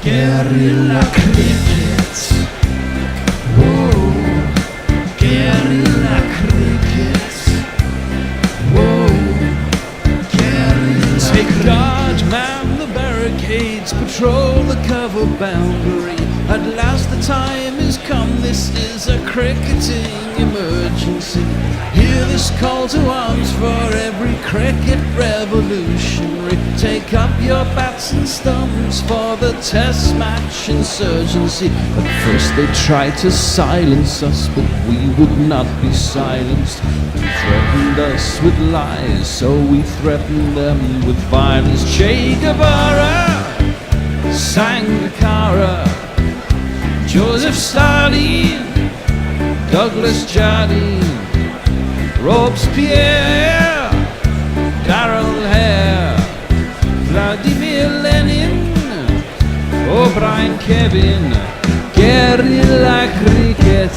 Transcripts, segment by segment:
Guerrilla cricket. Whoa. Guerrilla cricket. Whoa. Guerrilla. Take guard, man the barricades, patrol the cover boundary. At last the time is come, this is a cricketing emergency. Hear this call to arms for every cricket revolutionary. Take up your bats and stumps for the test match insurgency. At first they tried to silence us, but we would not be silenced. They threatened us with lies, so we threatened them with violence. Che Guevara, Sangakkara, Joseph Stalin, Douglas Jardine, Robespierre, Darrell Hare, Vladimir Lenin, O'Brien Kevin, guerrilla cricket.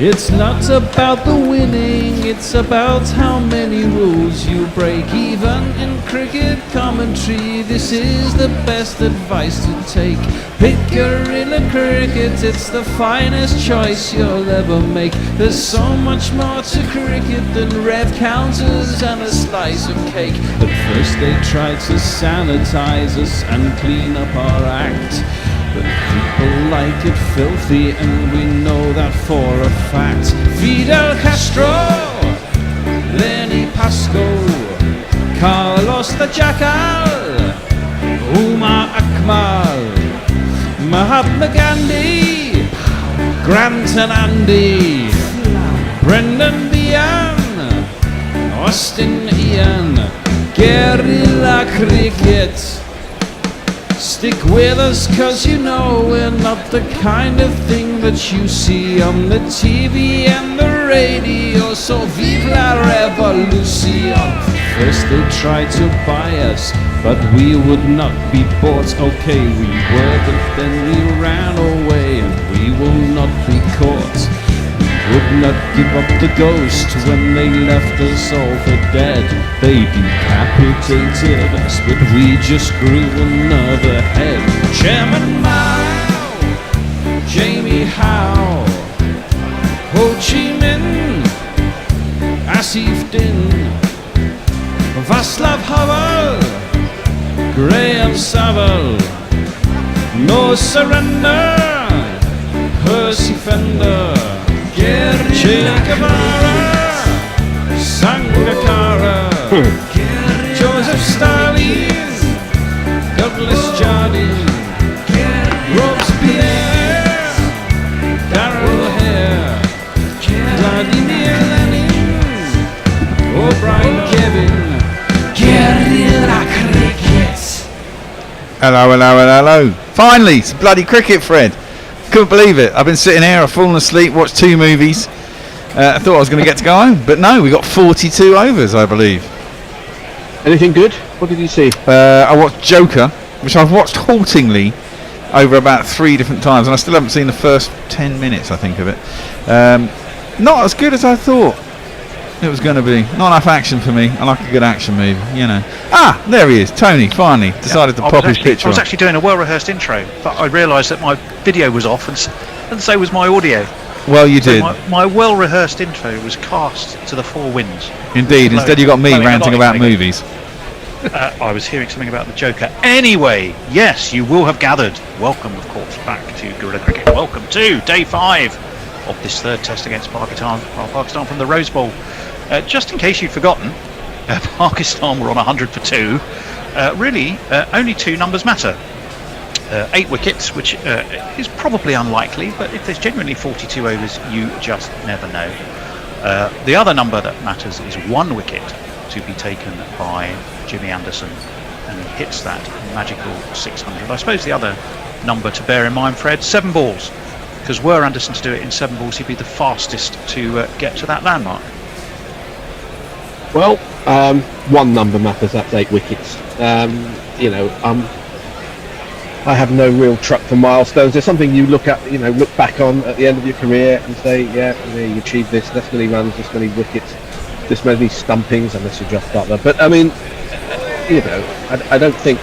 It's not about the winning, it's about how many rules you break. Even in cricket commentary, this is the best advice to take. Pick guerrilla cricket, it's the finest choice you'll ever make. There's so much more to cricket than rev counters and a slice of cake. At first they tried to sanitize us and clean up our act, but people like it filthy, and we know that for a fact. Fidel Castro, Lenny Pasco, Carlos the Jackal, Umar Akmal, Mahatma Gandhi, Grant and Andy, Brendan Behan, Austin Ian, guerrilla cricket. Stick with us, cause you know we're not the kind of thing that you see on the TV and the radio. So vive la revolution. First they tried to buy us, but we would not be bought. Okay, we were, but then we ran away, and we will not be caught. Would not give up the ghost when they left us all for dead. They decapitated us, but we just grew another head. Chairman Mao, Jamie Howe, Ho Chi Minh, Asif Din, Václav Havel, Graham Saville, No Surrender, Percy Fender, Che Guevara, Sangakkara, Joseph Stalin, Douglas Jardine, Robespierre, Darrell Hare, Vladimir Lenin, O'Brien Kevin, guerrilla cricket. Hello, hello, hello, hello. Finally, some bloody cricket, Fred. Couldn't believe it. I've been sitting here, I've fallen asleep, watched 2 movies. I thought I was going to get to go home, but no, we got 42 overs, I believe. Anything good? What did you see? I watched Joker, which I've watched haltingly over about 3 different times, and I still haven't seen the first 10 minutes, I think, of it. Not as good as I thought it was going to be. Not enough action for me. I like a good action movie, you know. Ah, there he is. Tony finally decided to pop his picture I was actually doing a well-rehearsed intro, but I realised that my video was off, and so was my audio. Well, you so did. My well-rehearsed intro was cast to the 4 winds. Indeed. Instead you got me ranting about movies. I was hearing something about the Joker. Anyway, yes, you will have gathered. Welcome, of course, back to Guerrilla Cricket. Welcome to day 5 of this 3rd test against Pakistan. Pakistan from the Rose Bowl. Just in case you'd forgotten, Pakistan were on 100 for 2. Really, only 2 numbers matter. 8 wickets, which is probably unlikely, but if there's genuinely 42 overs, you just never know. The other number that matters is 1 wicket to be taken by Jimmy Anderson, and he hits that magical 600. I suppose the other number to bear in mind, Fred, 7 balls, because were Anderson to do it in 7 balls, he'd be the fastest to get to that landmark. Well, 1 number matters, that's 8 wickets. I have no real truck for milestones. There's something you look back on at the end of your career and say, yeah, you achieved this many runs, this many wickets, this many stumpings, unless you're Josh Butler. But I mean, I don't think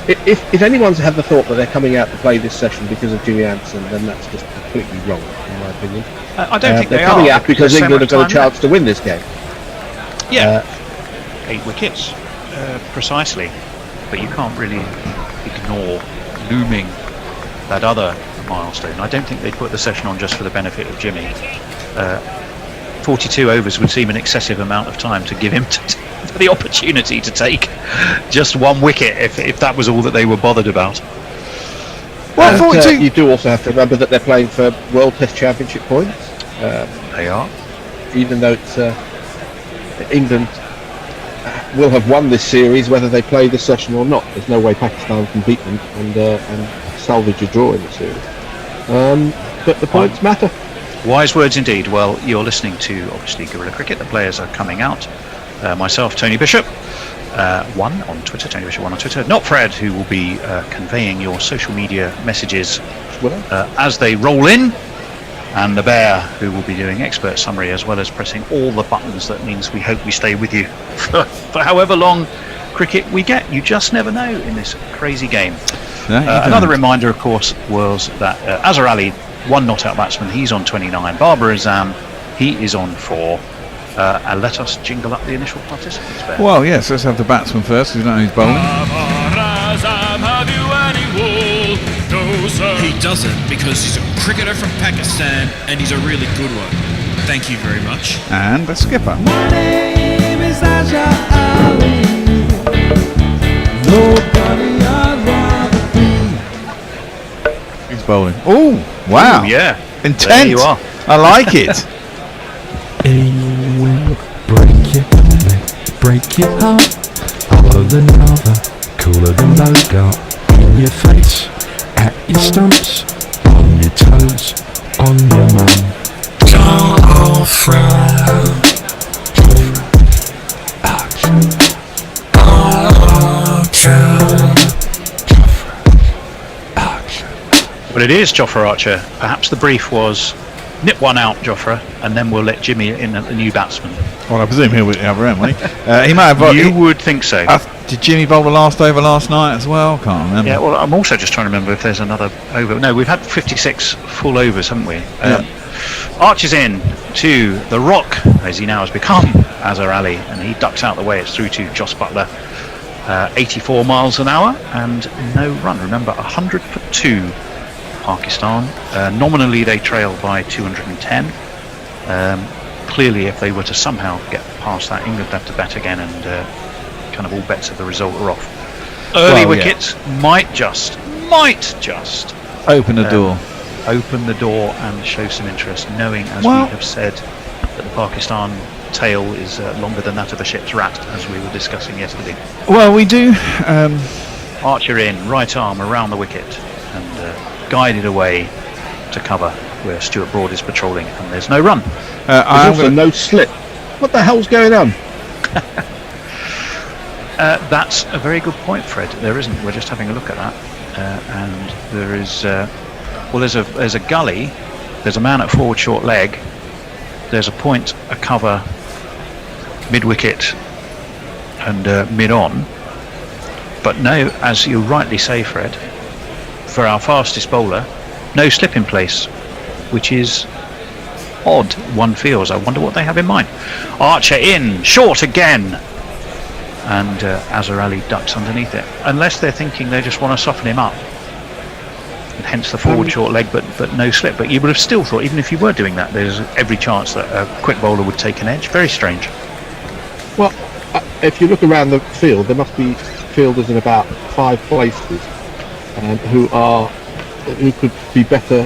if anyone's had the thought that they're coming out to play this session because of Jimmy Anderson, then that's just completely wrong, in my opinion. I don't think they're they coming are, out because there's so England much have got a time chance to win this game. Yeah, 8 wickets, precisely. But you can't really ignore looming that other milestone. I don't think they put the session on just for the benefit of Jimmy. 42 overs would seem an excessive amount of time to give him the opportunity to take just 1 wicket if that was all that they were bothered about. Well, 42. You do also have to remember that they're playing for World Test Championship points. They are. Even though it's England will have won this series whether they play this session or not. There's no way Pakistan can beat them and salvage a draw in the series. But the points matter. Wise words indeed. Well, you're listening to, obviously, Guerrilla Cricket. The players are coming out. Myself, Tony Bishop, 1 on Twitter, Tony Bishop 1 on Twitter. Not Fred, who will be conveying your social media messages as they roll in. And the Bear, who will be doing expert summary as well as pressing all the buttons. That means we hope we stay with you for however long cricket we get. You just never know in this crazy game. No, another reminder, of course, was that Azhar Ali, 1 not-out batsman, he's on 29. Babar Azam, he is on 4. And let us jingle up the initial participants, Bear. Well, yes, let's have the batsman first, because we don't know who's bowling. He doesn't, because he's a cricketer from Pakistan and he's a really good one. Thank you very much. And the skipper. My name is Azhar Ali. Nobody I'd rather be. He's bowling. Oh, wow. Ooh, yeah. Intense. There you are. I like it. He will break your heart, holler than lava, cooler than Bogart, in your face, at your stumps, on your toes, on your mum. Well, it is Jofra Archer. Perhaps the brief was nip 1 out, Jofra, and then we'll let Jimmy in a new batsman. Well, I presume he'll be the other end, won't he? He might have. You would think so. Did Jimmy bowl the last over last night as well? Can't remember. Yeah, well, I'm also just trying to remember if there's another over. No, we've had 56 full overs, haven't we? Archer's in to the rock, as he now has become, Azhar Ali, and he ducks out the way. It's through to Jos Buttler. 84 miles an hour and no run. Remember, 100 for 2, Pakistan. Nominally, they trail by 210. Clearly, if they were to somehow get past that, England have to bat again, and kind of all bets of the result are off. Early wickets might just open the door. Open the door and show some interest, knowing, as we have said, that the Pakistan tail is longer than that of a ship's rat, as we were discussing yesterday. Well, we do. Archer in, right arm around the wicket, and guided away to cover where Stuart Broad is patrolling, and there's no run. There's also no slip. What the hell's going on? That's a very good point, Fred. There isn't. We're just having a look at that, and there is. There's a gully. There's a man at forward short leg. There's a point, a cover, mid wicket, and mid on. But no, as you rightly say, Fred, for our fastest bowler, no slip in place, which is odd, one feels. I wonder what they have in mind. Archer in, short again, and Azhar Ali ducks underneath it. Unless they're thinking they just want to soften him up, and hence the forward short leg, but no slip. But you would have still thought, even if you were doing that, there's every chance that a quick bowler would take an edge. Very strange. Well, if you look around the field, there must be fielders in about 5 places who could be better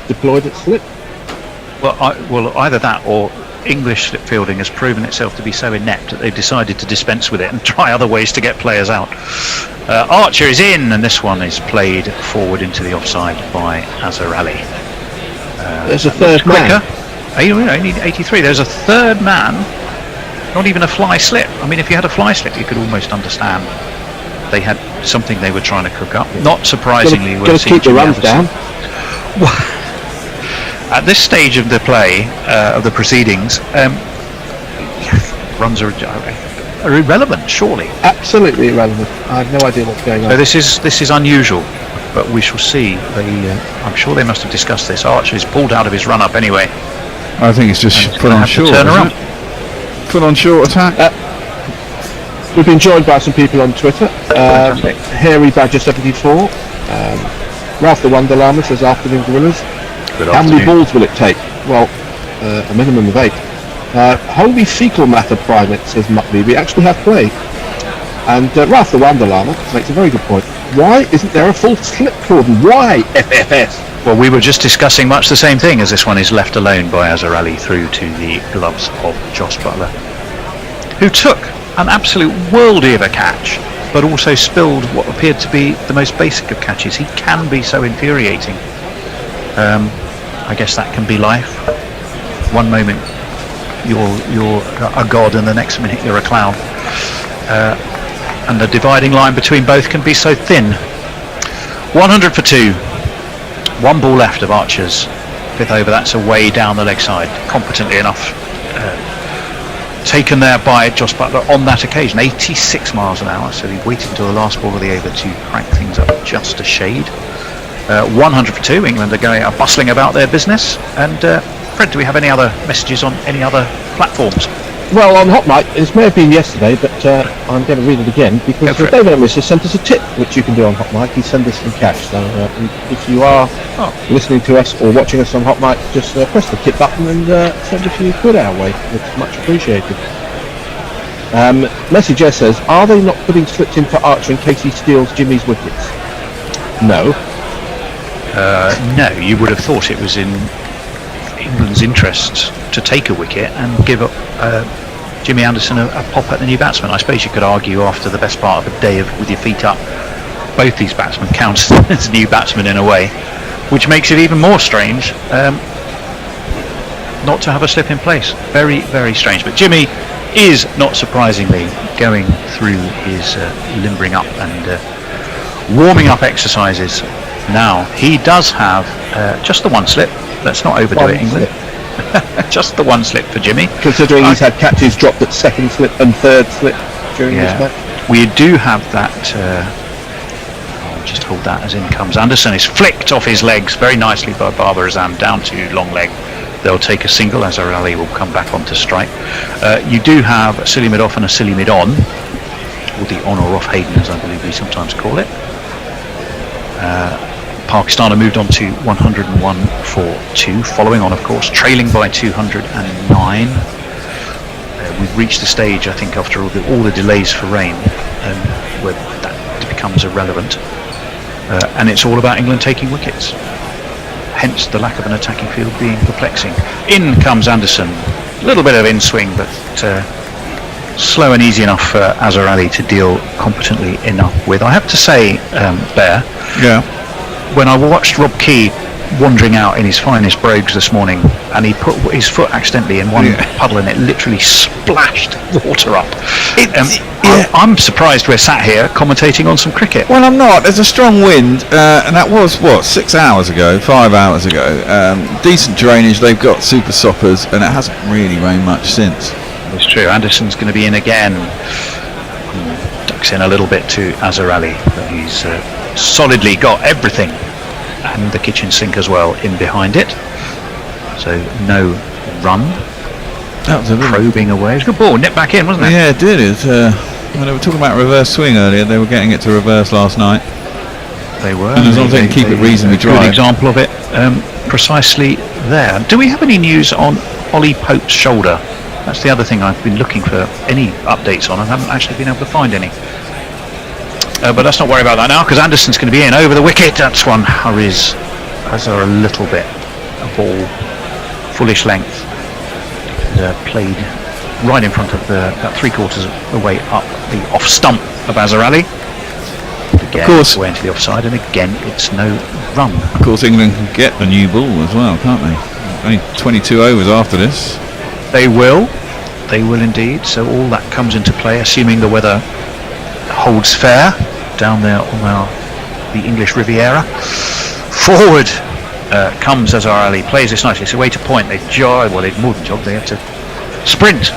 deployed at slip. Well, either that or English slip fielding has proven itself to be so inept that they've decided to dispense with it and try other ways to get players out. Archer is in, and this one is played forward into the offside by Azhar Ali. There's a third man. Only 83. There's a third man. Not even a fly slip. I mean, if you had a fly slip, you could almost understand they had something they were trying to cook up. Not surprisingly, we're seeing keep the runs down. At this stage of the play, of the proceedings, runs are are irrelevant, surely. Absolutely irrelevant. I have no idea what's going on. So this is unusual, but we shall see. I'm sure they must have discussed this. Archer is pulled out of his run-up anyway. I think it's just And it's full gonna on have to short. turn isn't around. it? Full on short attack. We've been joined by some people on Twitter. Fantastic. Hairy Badger 74. Ralph the Wonder Llama says, afternoon gorillas. Good How many afternoon. balls will it take? Well, a minimum of 8. Holy fecal matter primate, says Muckley. We actually have played. And Ralph the Wonder Llama makes a very good point. Why isn't there a full slip cordon? Why FFS? Well, we were just discussing much the same thing, as this one is left alone by Azarelli through to the gloves of Joss Butler, who took an absolute worldie of a catch, but also spilled what appeared to be the most basic of catches. He can be so infuriating. I guess that can be life. One moment you're a god, and the next minute you're a clown. And the dividing line between both can be so thin. 100 for 2. 1 ball left of Archer's 5th over. That's away down the leg side, competently enough. Taken there by Joss Butler on that occasion, 86 miles an hour. So he waited until the last ball of the over to crank things up just a shade. 100 for 2. England are bustling about their business. And Fred, do we have any other messages on any other platforms? Well, on Hot Mic, this may have been yesterday, but I'm going to read it again because David Ellis has sent us a tip, which you can do on Hot Mic. He sent us some cash. So if you are listening to us or watching us on Hot Mic, just press the tip button and send a few quid our way. It's much appreciated. Message here says, are they not putting slips in for Archer in case he steals Jimmy's wickets? No. No, you would have thought it was in England's interest to take a wicket and give up Jimmy Anderson a pop at the new batsman. I suppose you could argue after the best part of a day with your feet up, both these batsmen count as new batsmen in a way, which makes it even more strange not to have a slip in place. Very, very strange. But Jimmy is, not surprisingly, going through his limbering up and warming up exercises now. He does have just the 1 slip. Let's not overdo it, England. Just the 1 slip for Jimmy. Considering he's had catches dropped at 2nd slip and 3rd slip during this match. We do have that. I'll just hold that as in comes. Anderson is flicked off his legs very nicely by Babar Azam down to long leg. They'll take a single as Azarelli will come back onto strike. You do have a silly mid off and a silly mid on, or the on or off Hayden, as I believe we sometimes call it. Pakistan have moved on to 101 for 2, following on, of course, trailing by 209. We've reached the stage, I think, after all the delays for rain, where that becomes irrelevant. And it's all about England taking wickets. Hence the lack of an attacking field being perplexing. In comes Anderson. A little bit of in-swing, but slow and easy enough for Azarelli to deal competently enough with. I have to say, Bear, when I watched Rob Key wandering out in his finest brogues this morning, and he put his foot accidentally in one puddle and it literally splashed water up. I'm surprised we're sat here commentating on some cricket. Well, I'm not. There's a strong wind, and that was, 5 hours ago. Decent drainage, they've got super soppers, and it hasn't really rained much since. It's true. Anderson's going to be in again. Ducks in a little bit to Azarelli, but he's solidly got everything, and the kitchen sink as well in behind it. So no run. That was a probing away. It was a good ball. Nipped back in, wasn't it? Yeah, it did. When they were talking about reverse swing earlier, they were getting it to reverse last night. They were. And as long as they can keep it reasonably dry. Good example of it. Precisely there. Do we have any news on Ollie Pope's shoulder? That's the other thing I've been looking for any updates on. I haven't actually been able to find any. But let's not worry about that now, because Anderson's going to be in over the wicket. That's one hurries Azar a little bit. A ball fullish length. And, played right in front of about 3/4 of the way up the off stump of Azarelli. Again, of course, way into the offside, and again it's no run. Of course, England can get the new ball as well, can't they? Only 22 overs after this. They will indeed. So all that comes into play, assuming the weather holds fair down there on the English Riviera. Forward comes Azarelli, plays this nicely. It's a way to point. They've more than jogged. They had to sprint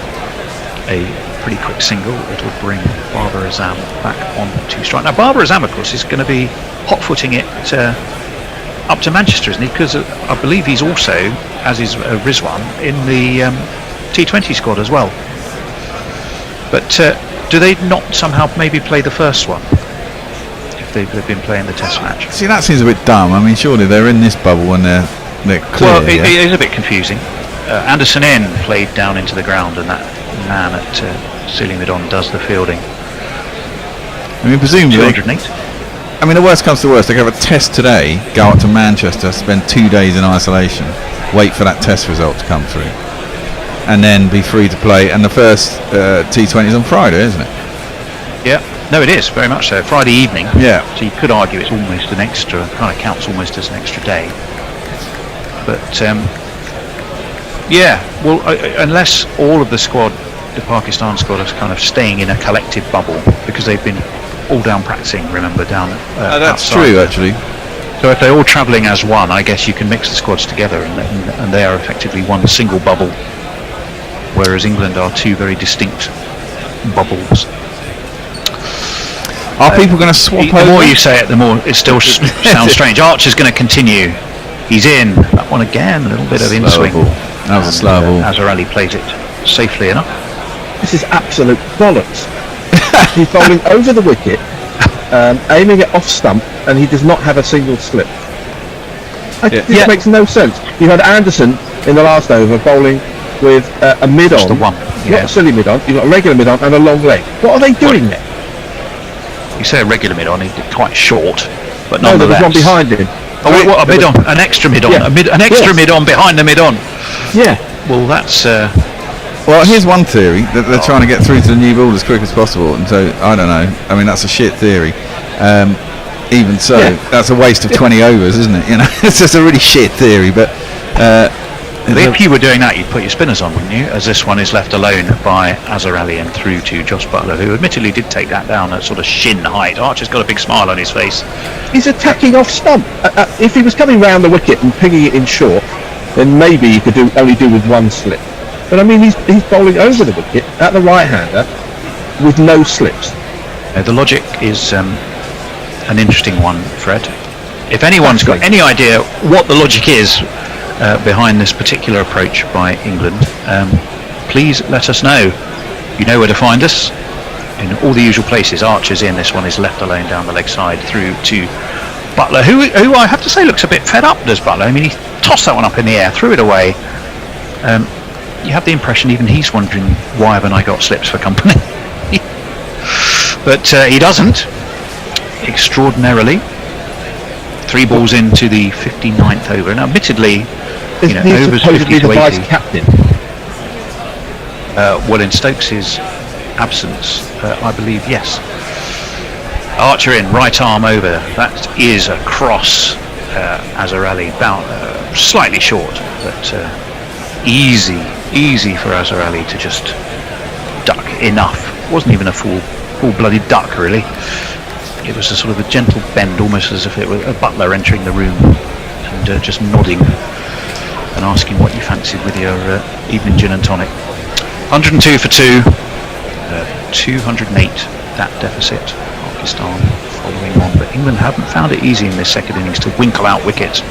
a pretty quick single. It'll bring Barbara Azam back on to strike. Now Barbara Azam, of course, is going to be hot-footing it up to Manchester, isn't he? Because I believe he's also, as is Rizwan, in the T20 squad as well. But do they not somehow maybe play the first one if they've been playing the test match? See, that seems a bit dumb. I mean, surely they're in this bubble when they're clear. Well, it is a bit confusing. Anderson N played down into the ground, and that man at Silly Midon does the fielding. I mean, presumably. 208. I mean, the worst comes to worst, they could have a test today, go up to Manchester, spend 2 days in isolation, wait for that test result to come through, and then be free to play. And the first T20 is on Friday, isn't it? Yeah, no, it is very much so. Friday evening. Yeah. So you could argue it's almost an extra, kind of counts almost as an extra day. But yeah, well, unless all of the squad, the Pakistan squad, is kind of staying in a collective bubble because they've been all down practicing, remember, down that's outside. true, actually. So if they're all travelling as one, I guess you can mix the squads together, and they are effectively one single bubble, whereas England are two very distinct bubbles. Are people going to swap over? The more you say it, the more it still sounds strange. Archer's going to continue. He's in. That one again, a little bit of in-swing. That was a slow ball. Azarali plays it safely enough. This is absolute bollocks. He's bowling over the wicket, aiming it off stump, and he does not have a single slip. This makes no sense. You had Anderson in the last over bowling with a mid-on. Just the one. Not a silly mid-on. You've got a regular mid-on and a long leg. What are they doing there? You say a regular mid-on, he's quite short, but No, there was nonetheless. one behind him. Oh, wait, what, a mid-on? An extra mid-on? Yeah. An extra mid-on behind the mid-on? Yeah. Well, that's... Well, here's one theory, that they're trying to get through to the new ball as quick as possible, and so, I don't know, I mean, that's a shit theory. Even so, that's a waste of 20 overs, isn't it? You know, it's just a really shit theory, but... if you were doing that, you'd put your spinners on, wouldn't you? As this one is left alone by Azhar Ali and through to Josh Butler, who admittedly did take that down at sort of shin height. Archer's got a big smile on his face. He's attacking off stump. If he was coming round the wicket and pinging it in short, then maybe you could only do with one slip. But I mean, he's bowling over the wicket at the right-hander with no slips. The logic is an interesting one, Fred. If anyone's got any idea what the logic is behind this particular approach by England, please let us know. You know where to find us. In all the usual places. Archer's in. This one is left alone down the leg side through to Butler, who I have to say looks a bit fed up, does Butler? I mean, he tossed that one up in the air, threw it away. You have the impression even he's wondering, why haven't I got slips for company? But he doesn't, extraordinarily. 3 balls into the 59th over. Now, admittedly, Isn't he overs supposed 50 to be to the 80. vice-captain? Well, in Stokes' absence, I believe, yes. Archer in, right arm over. That is a cross. Azhar Ali, slightly short, but easy for Azhar Ali to just duck enough. Wasn't even a full-blooded duck, really. It was a sort of a gentle bend, almost as if it were a butler entering the room and just nodding and asking what you fancied with your evening gin and tonic. 102 for 2, 208 that deficit. Pakistan following on, but England haven't found it easy in this second innings to winkle out wickets.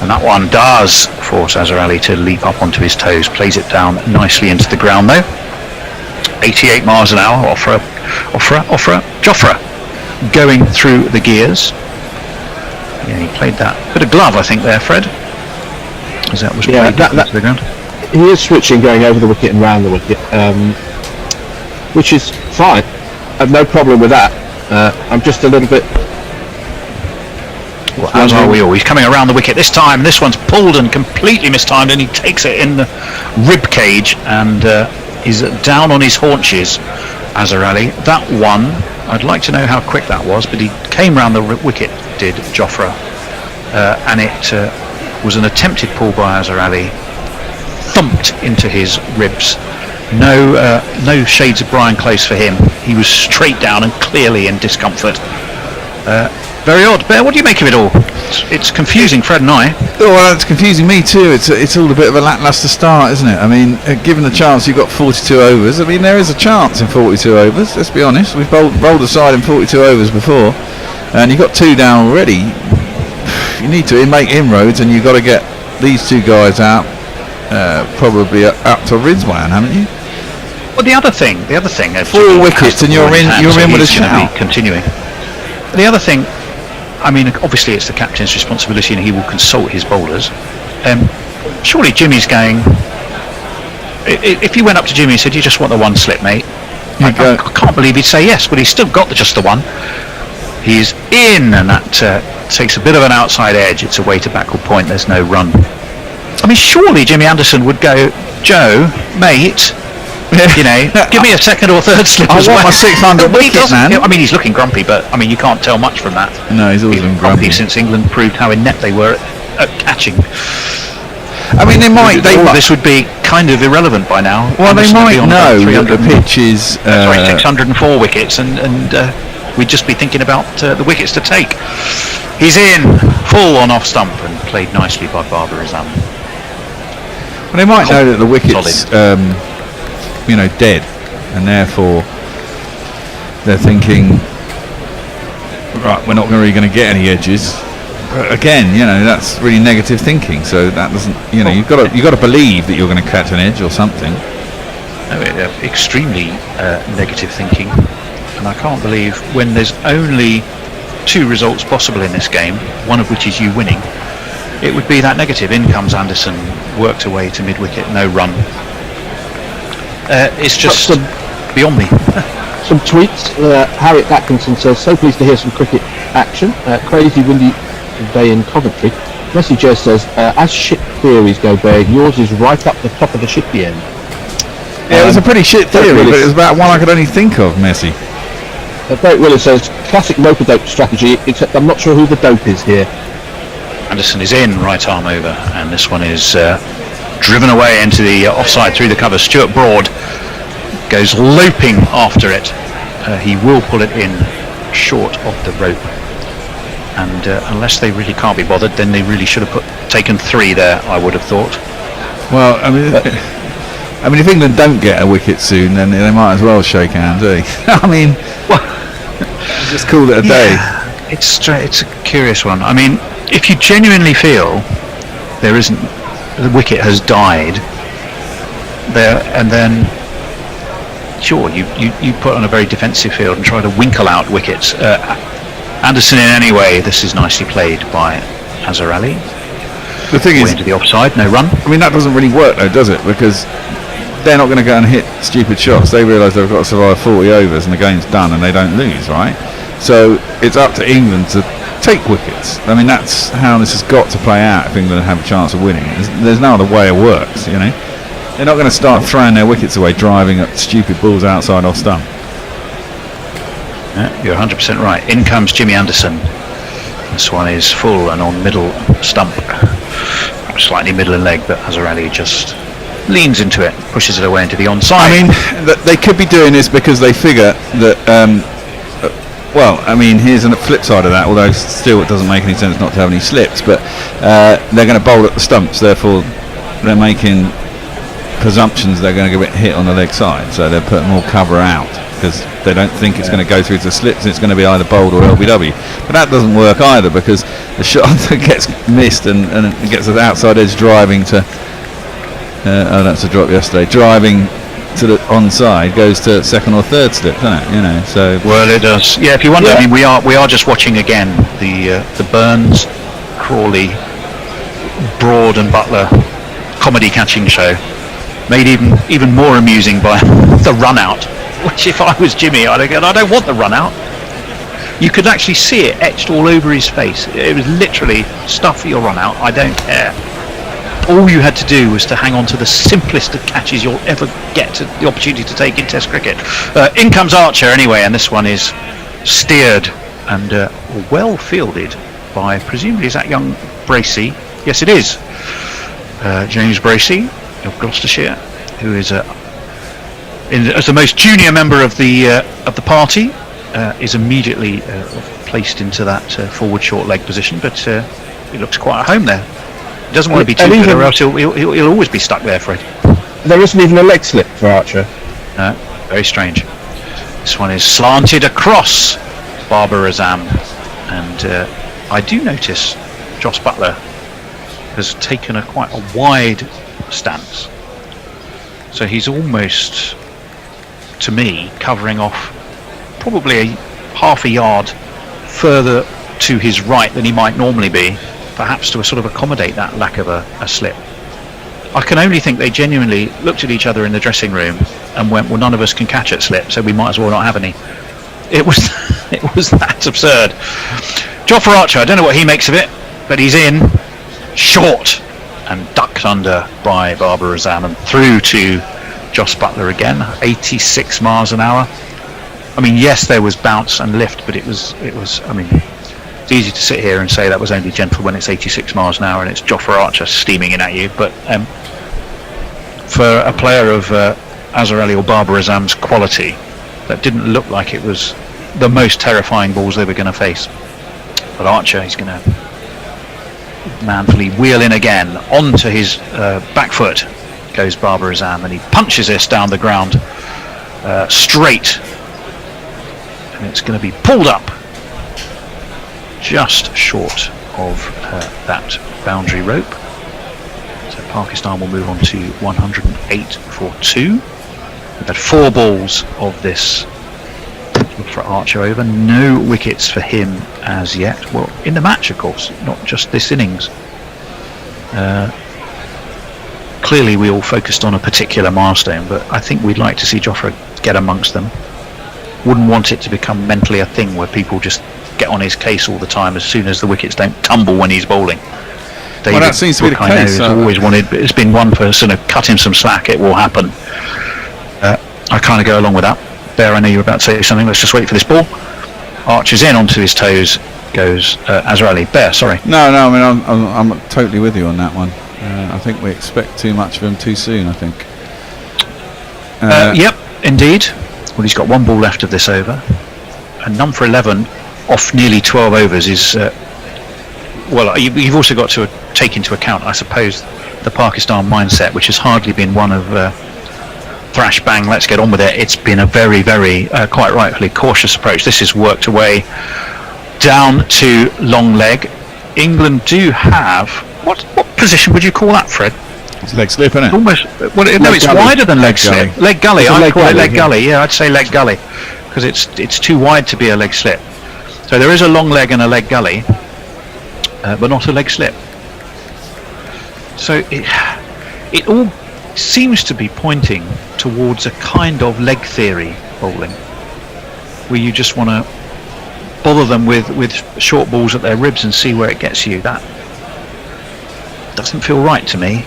And that one does force Azhar Ali to leap up onto his toes, plays it down nicely into the ground though. 88 miles an hour, Jofra going through the gears. Yeah, he played that bit of glove, I think, there, Fred. As that was played into the ground. He is switching, going over the wicket and round the wicket, which is fine. I have no problem with that. I'm just a little bit... Well, as are we all. He's coming around the wicket this time. This one's pulled and completely mistimed, and he takes it in the rib cage and is down on his haunches. Azhar Ali. That one, I'd like to know how quick that was, but he came round the wicket, did Jofra, and it was an attempted pull by Azhar Ali, thumped into his ribs. No shades of Brian Close for him. He was straight down and clearly in discomfort. Very odd. Bear, what do you make of it all? It's confusing Fred and I. Oh, well, it's confusing me too. It's all a bit of a lacklustre start, isn't it? I mean, given the chance, you've got 42 overs. I mean, there is a chance in 42 overs. Let's be honest. We've rolled a side in 42 overs before, and you've got 2 down already. You need to make inroads, and you've got to get these 2 guys out, probably up to Rizwan, haven't you? Well, the other thing, 4 wickets, and you're in with a shout. Continuing. The other thing, I mean, obviously it's the captain's responsibility, and he will consult his bowlers. Surely Jimmy's going. If you went up to Jimmy and said, "You just want the 1 slip, mate," I can't believe he'd say yes, but he's still got just the 1. He's in, and that takes a bit of an outside edge. It's away to backward point. There's no run. I mean, surely Jimmy Anderson would go, "Joe, mate, you know, give me a 2nd or 3rd slip as well." I want my 600 wicket, man. I mean, he's looking grumpy, but I mean, you can't tell much from that. No, he's always been grumpy since England proved how inept they were at catching. I mean, this would be kind of irrelevant by now. Well, they might know that the pitch is 604 wickets, and we'd just be thinking about the wickets to take. He's in full on off stump and played nicely by Barbara Azam. Well, they might know that the wicket's dead, and therefore they're thinking, right, we're not really going to get any edges. But again, that's really negative thinking. So that doesn't, you've got to believe that you're going to catch an edge or something. Extremely negative thinking, and I can't believe when there's only 2 results possible in this game, one of which is you winning, it would be that negative. In comes Anderson, worked away to mid-wicket, no run. It's just beyond me. Some tweets. Harriet Atkinson says, "So pleased to hear some cricket action. Crazy windy day in Coventry." Messi Jez says, "As shit theories go, Berg, yours is right up the top of the shitty end." Yeah, it was a pretty shit theory, but it was about one I could only think of, Messi. Derek Willis says, "Classic rope-a-dope strategy, except I'm not sure who the dope is here." Anderson is in, right arm over, and this one is driven away into the offside through the cover. Stuart Broad goes loping after it. He will pull it in short of the rope, and unless they really can't be bothered, then they really should have taken 3 there, I would have thought. Well, I mean, if England don't get a wicket soon, then they might as well shake hands, eh? I mean, just call it a day. It's a curious one. I mean, if you genuinely feel the wicket has died there, and then sure, you put on a very defensive field and try to winkle out wickets. Anderson in any way. This is nicely played by Azhar Ali. The thing is, into the offside, no run. I mean, that doesn't really work though, does it? Because they're not going to go and hit stupid shots. They realise they've got to survive 40 overs and the game's done and they don't lose, right? So it's up to England to take wickets. I mean, that's how this has got to play out if England have a chance of winning. There's no other way it works, They're not going to start throwing their wickets away, driving at stupid balls outside off stump. Yeah, you're 100% right. In comes Jimmy Anderson. This one is full and on middle stump. Slightly middle and leg, but Azhar Ali just leans into it, pushes it away into the onside. I mean, they could be doing this because they figure that well, I mean, here's the flip side of that, although still it doesn't make any sense not to have any slips, but they're going to bowl at the stumps, therefore they're making presumptions they're going to get hit on the leg side, so they're putting more cover out because they don't think it's going to go through to slips, and it's going to be either bowled or LBW. But that doesn't work either, because the shot that gets missed and it gets the outside edge driving to that's a drop yesterday, driving to the onside goes to 2nd or 3rd slip, doesn't it? So well, it does. Yeah, if you wonder, I mean, we are just watching again the Burns, Crawley, Broad and Butler comedy catching show, made even more amusing by the run out. Which, if I was Jimmy, I'd have gone, I don't want the run out. You could actually see it etched all over his face. It was literally, stuff for your run out. I don't care. All you had to do was to hang on to the simplest of catches you'll ever get the opportunity to take in Test cricket. In comes Archer anyway, and this one is steered and well fielded by, presumably, is that young Bracey? Yes, it is. James Bracey of Gloucestershire, who is as the most junior member of the party, is immediately placed into that forward short leg position, but he looks quite at home there. He doesn't want to be too And good, even- or else he'll always be stuck there, Fred. There isn't even a leg slip for Archer. No, very strange. This one is slanted across Barbara Azam, and I do notice Joss Butler has taken quite a wide stance, so he's almost, to me, covering off probably half a yard further to his right than he might normally be, perhaps to sort of accommodate that lack of a slip. I can only think they genuinely looked at each other in the dressing room and went, well, none of us can catch at slip, so we might as well not have any. It was that absurd. Jofra Archer, I don't know what he makes of it, but he's in short and ducked under by Barbara Azam and through to Joss Butler again, 86 miles an hour. I mean, yes, there was bounce and lift, but it was. I mean, it's easy to sit here and say that was only gentle when it's 86 miles an hour and it's Jofra Archer steaming in at you. But for a player of Azarelli or Barbara Azam's quality, that didn't look like it was the most terrifying balls they were going to face. But Archer, he's going to manfully wheel in again. Onto his back foot goes Barbara Azam, and he punches this down the ground straight. And it's going to be pulled up just short of that boundary rope. So Pakistan will move on to 108 for 2. We've had 4 balls of this for Archer over. No wickets for him as yet. Well, in the match, of course, not just this innings. Clearly we all focused on a particular milestone, but I think we'd like to see Jofra get amongst them. Wouldn't want it to become mentally a thing where people just get on his case all the time as soon as the wickets don't tumble when he's bowling. Well, that seems to be the Brooke, I know, case. has always wanted, but it's been one person to cut him some slack. It will happen. I kind of go along with that. Bear, I know you were about to say something. Let's just wait for this ball. Archer's in onto his toes. Goes Azarelli. Bear, sorry. No, I mean, I'm totally with you on that one. I think we expect too much of him too soon, I think. Yep, indeed. Well, he's got 1 ball left of this over. And none for 11 off nearly 12 overs is... well, you've also got to take into account, I suppose, the Pakistan mindset, which has hardly been one of thrash, bang, let's get on with it. It's been a very, very, quite rightfully, cautious approach. This is worked away down to long leg. England do have... What position would you call that, Fred? It's leg slip, isn't it? Almost. Well, no, it's gully. wider than leg slip. Leg gully. It's a I'd leg call it gully, leg yeah. gully. Yeah, I'd say leg gully because it's too wide to be a leg slip. So there is a long leg and a leg gully, but not a leg slip. So it all seems to be pointing towards a kind of leg theory bowling, where you just want to bother them with short balls at their ribs and see where it gets you. That doesn't feel right to me.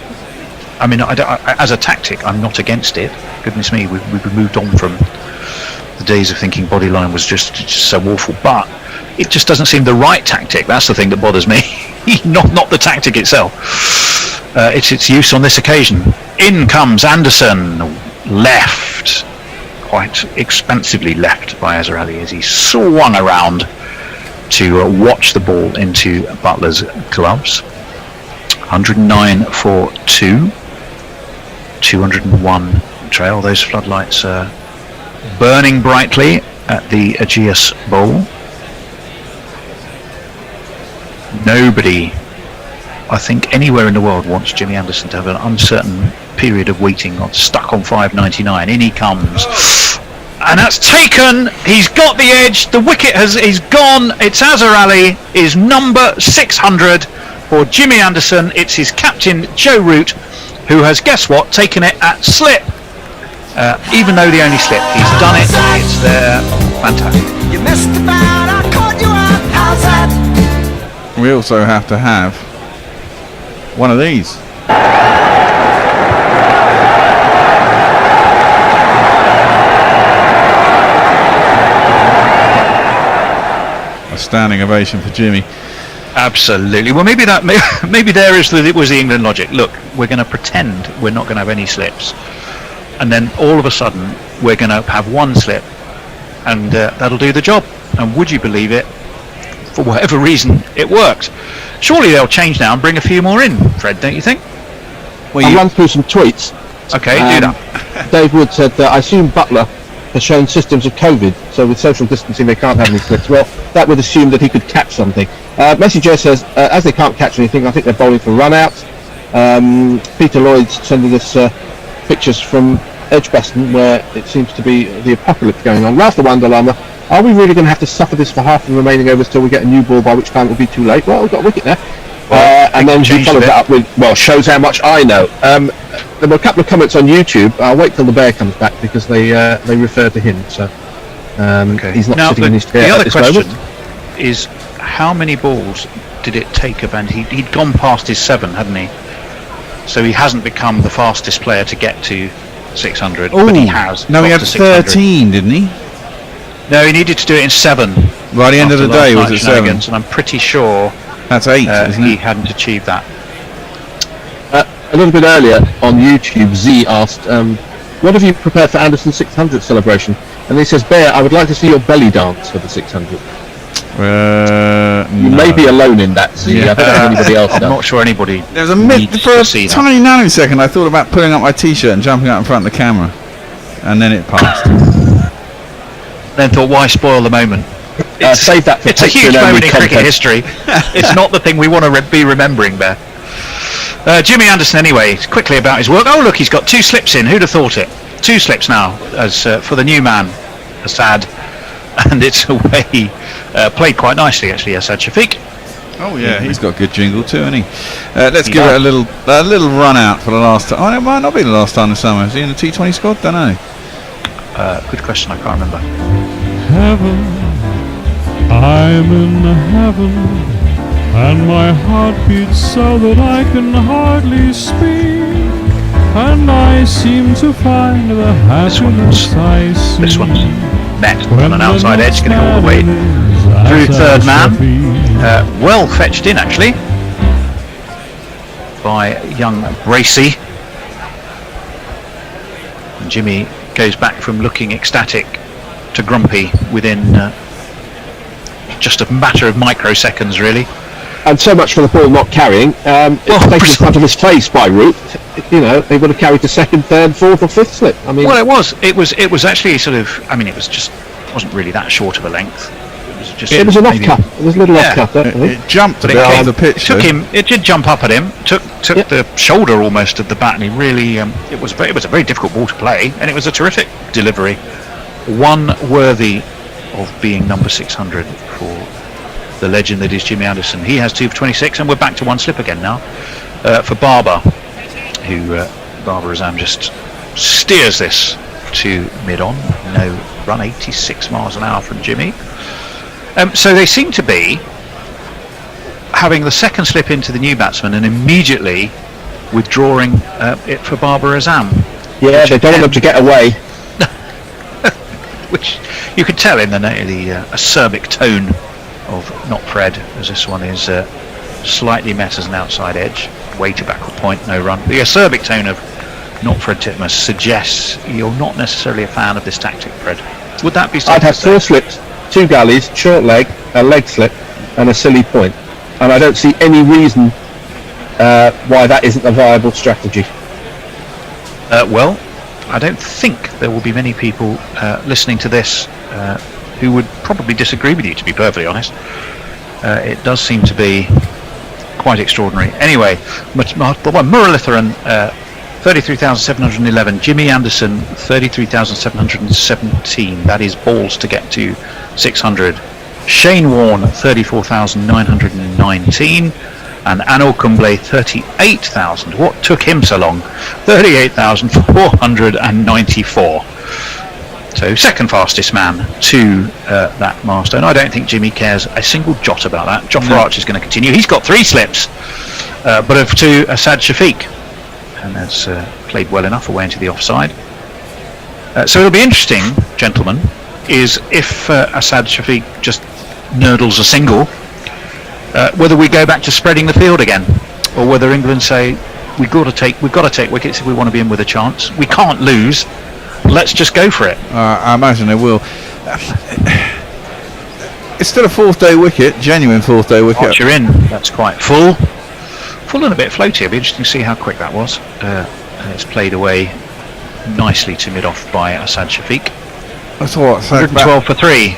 I mean, as a tactic, I'm not against it. Goodness me, we've moved on from the days of thinking body line was just so awful, but it just doesn't seem the right tactic. That's the thing that bothers me. not the tactic itself. It's its use on this occasion. In comes Anderson, left, quite expensively left by Azarelli as he swung around to watch the ball into Butler's gloves. 109 for 2, 201 trail. Those floodlights are burning brightly at the Aegeus Bowl. Nobody, I think, anywhere in the world wants Jimmy Anderson to have an uncertain period of waiting, stuck on 5.99. In he comes, and that's taken. He's got the edge. The wicket is gone. It's Azarelli, is number 600 for Jimmy Anderson. It's his captain Joe Root, who has, guess what, taken it at slip. Even though the only slip, he's done it. It's there. Fantastic. You missed about, I caught you out. How's that? We also have to have one of these. A standing ovation for Jimmy. Absolutely. Well, maybe there is it was the England logic. Look, we're going to pretend we're not going to have any slips, and then all of a sudden we're going to have one slip, and that'll do the job. And would you believe it? for whatever reason, it worked. Surely they'll change now and bring a few more in, Fred, don't you think? Well, I'll run through some tweets. Okay, do that. Dave Wood said, I assume Butler has shown systems of COVID, so with social distancing they can't have any slips. Well, that would assume that he could catch something. Messenger says, as they can't catch anything, I think they're bowling for run-outs. Peter Lloyd's sending us pictures from Edgbaston, where it seems to be the apocalypse going on. Ralph the Wonderlama, are we really going to have to suffer this for half the remaining overs till we get a new ball, by which time it will be too late? Well, we've got a wicket there. And then he followed that up with, well, shows how much I know. There were a couple of comments on YouTube. I'll wait till the bear comes back because they refer to him. So he's not now, sitting in his chair the at other this question moment. is, how many balls did it take of, and he'd gone past his 7, hadn't he? So he hasn't become the fastest player to get to 600, but he has. No, he got had to 600. 13, didn't he? No, he needed to do it in 7. By the end of the day, was it 7? And I'm pretty sure That's 8, isn't he it? hadn't achieved that. A little bit earlier on YouTube, Z asked, what have you prepared for Anderson's 600 celebration? And he says, Bear, I would like to see your belly dance for the 600. You may be alone in that, Z. I don't know if anybody else I'm does. not sure anybody There was a needs for a to see that. tiny nanosecond I thought about pulling up my t-shirt and jumping out in front of the camera, and then it passed. Then thought, why spoil the moment? Save that for It's a huge Patreon moment only in cricket content. history. It's not the thing we want to be remembering, Bear. Jimmy Anderson, anyway, quickly about his work. Oh, look, he's got 2 slips in. Who'd have thought it? 2 slips now, as for the new man, Asad, and it's away. Played quite nicely, actually, Asad Shafiq. Oh yeah, he's got a good jingle too, hasn't he? Let's give it a little run out for the last time. Oh, it might not be the last time this summer. Is he in the T20 squad? Don't know. Good question, I can't remember. Heaven, I'm in heaven, and my heart beats so that I can hardly speak, and I seem to find the happiness I see. This one's net on an outside edge, going to go all the way through third man. Well fetched in, actually, by young Bracey. And Jimmy goes back from looking ecstatic to grumpy within just a matter of microseconds, really. And so much for the ball not carrying. It's taken in front of his face by Root. You know, they would have carried to 2nd, 3rd, 4th or 5th slip. I mean, well, it was actually sort of, I mean, it wasn't really that short of a length. It was an off cut. It was a little off cut. It jumped a But bit it off the pitch. It did jump up at him. Took the shoulder almost of the bat, and he really. It was a very difficult ball to play, and it was a terrific delivery, one worthy of being number 600 for the legend that is Jimmy Anderson. He has 2 for 26, and we're back to 1 slip again now for Barber, who Barber Azam just steers this to mid-on. No run, 86 miles an hour from Jimmy. So they seem to be having the 2nd slip into the new batsman and immediately withdrawing it for Barber Azam. Yeah, they don't want them to get away. Which you could tell in the acerbic tone of Not Fred, as this one is slightly met as an outside edge, way to backward point, no run. The acerbic tone of Not Fred Titmus suggests you're not necessarily a fan of this tactic, Fred. Would that be? I'd have 4 slips, 2 gullies, short leg, a leg slip, and a silly point. And I don't see any reason why that isn't a viable strategy. Well, I don't think there will be many people listening to this who would probably disagree with you, to be perfectly honest. It does seem to be quite extraordinary. Anyway, Muralitharan, 33,711. Jimmy Anderson, 33,717. That is balls to get to 600. Shane Warne, 34,919. And Anil Kumble, 38,000. What took him so long? 38,494. So 2nd fastest man to that milestone. I don't think Jimmy cares a single jot about that. Jofra Archer is going to continue. He's got 3 slips, but of to Asad Shafiq, and has played well enough away into the offside. So it'll be interesting, gentlemen, is if Asad Shafiq just nurdles a single, whether we go back to spreading the field again, or whether England say we've got to take wickets if we want to be in with a chance. We can't lose. Let's just go for it. I imagine they will. it's still a fourth day wicket, genuine fourth day wicket. Archer in. That's quite full. Full and a bit floaty. It'll be interesting to see how quick that was. And it's played away nicely to mid-off by Asad Shafiq. That's what. 112 for 3.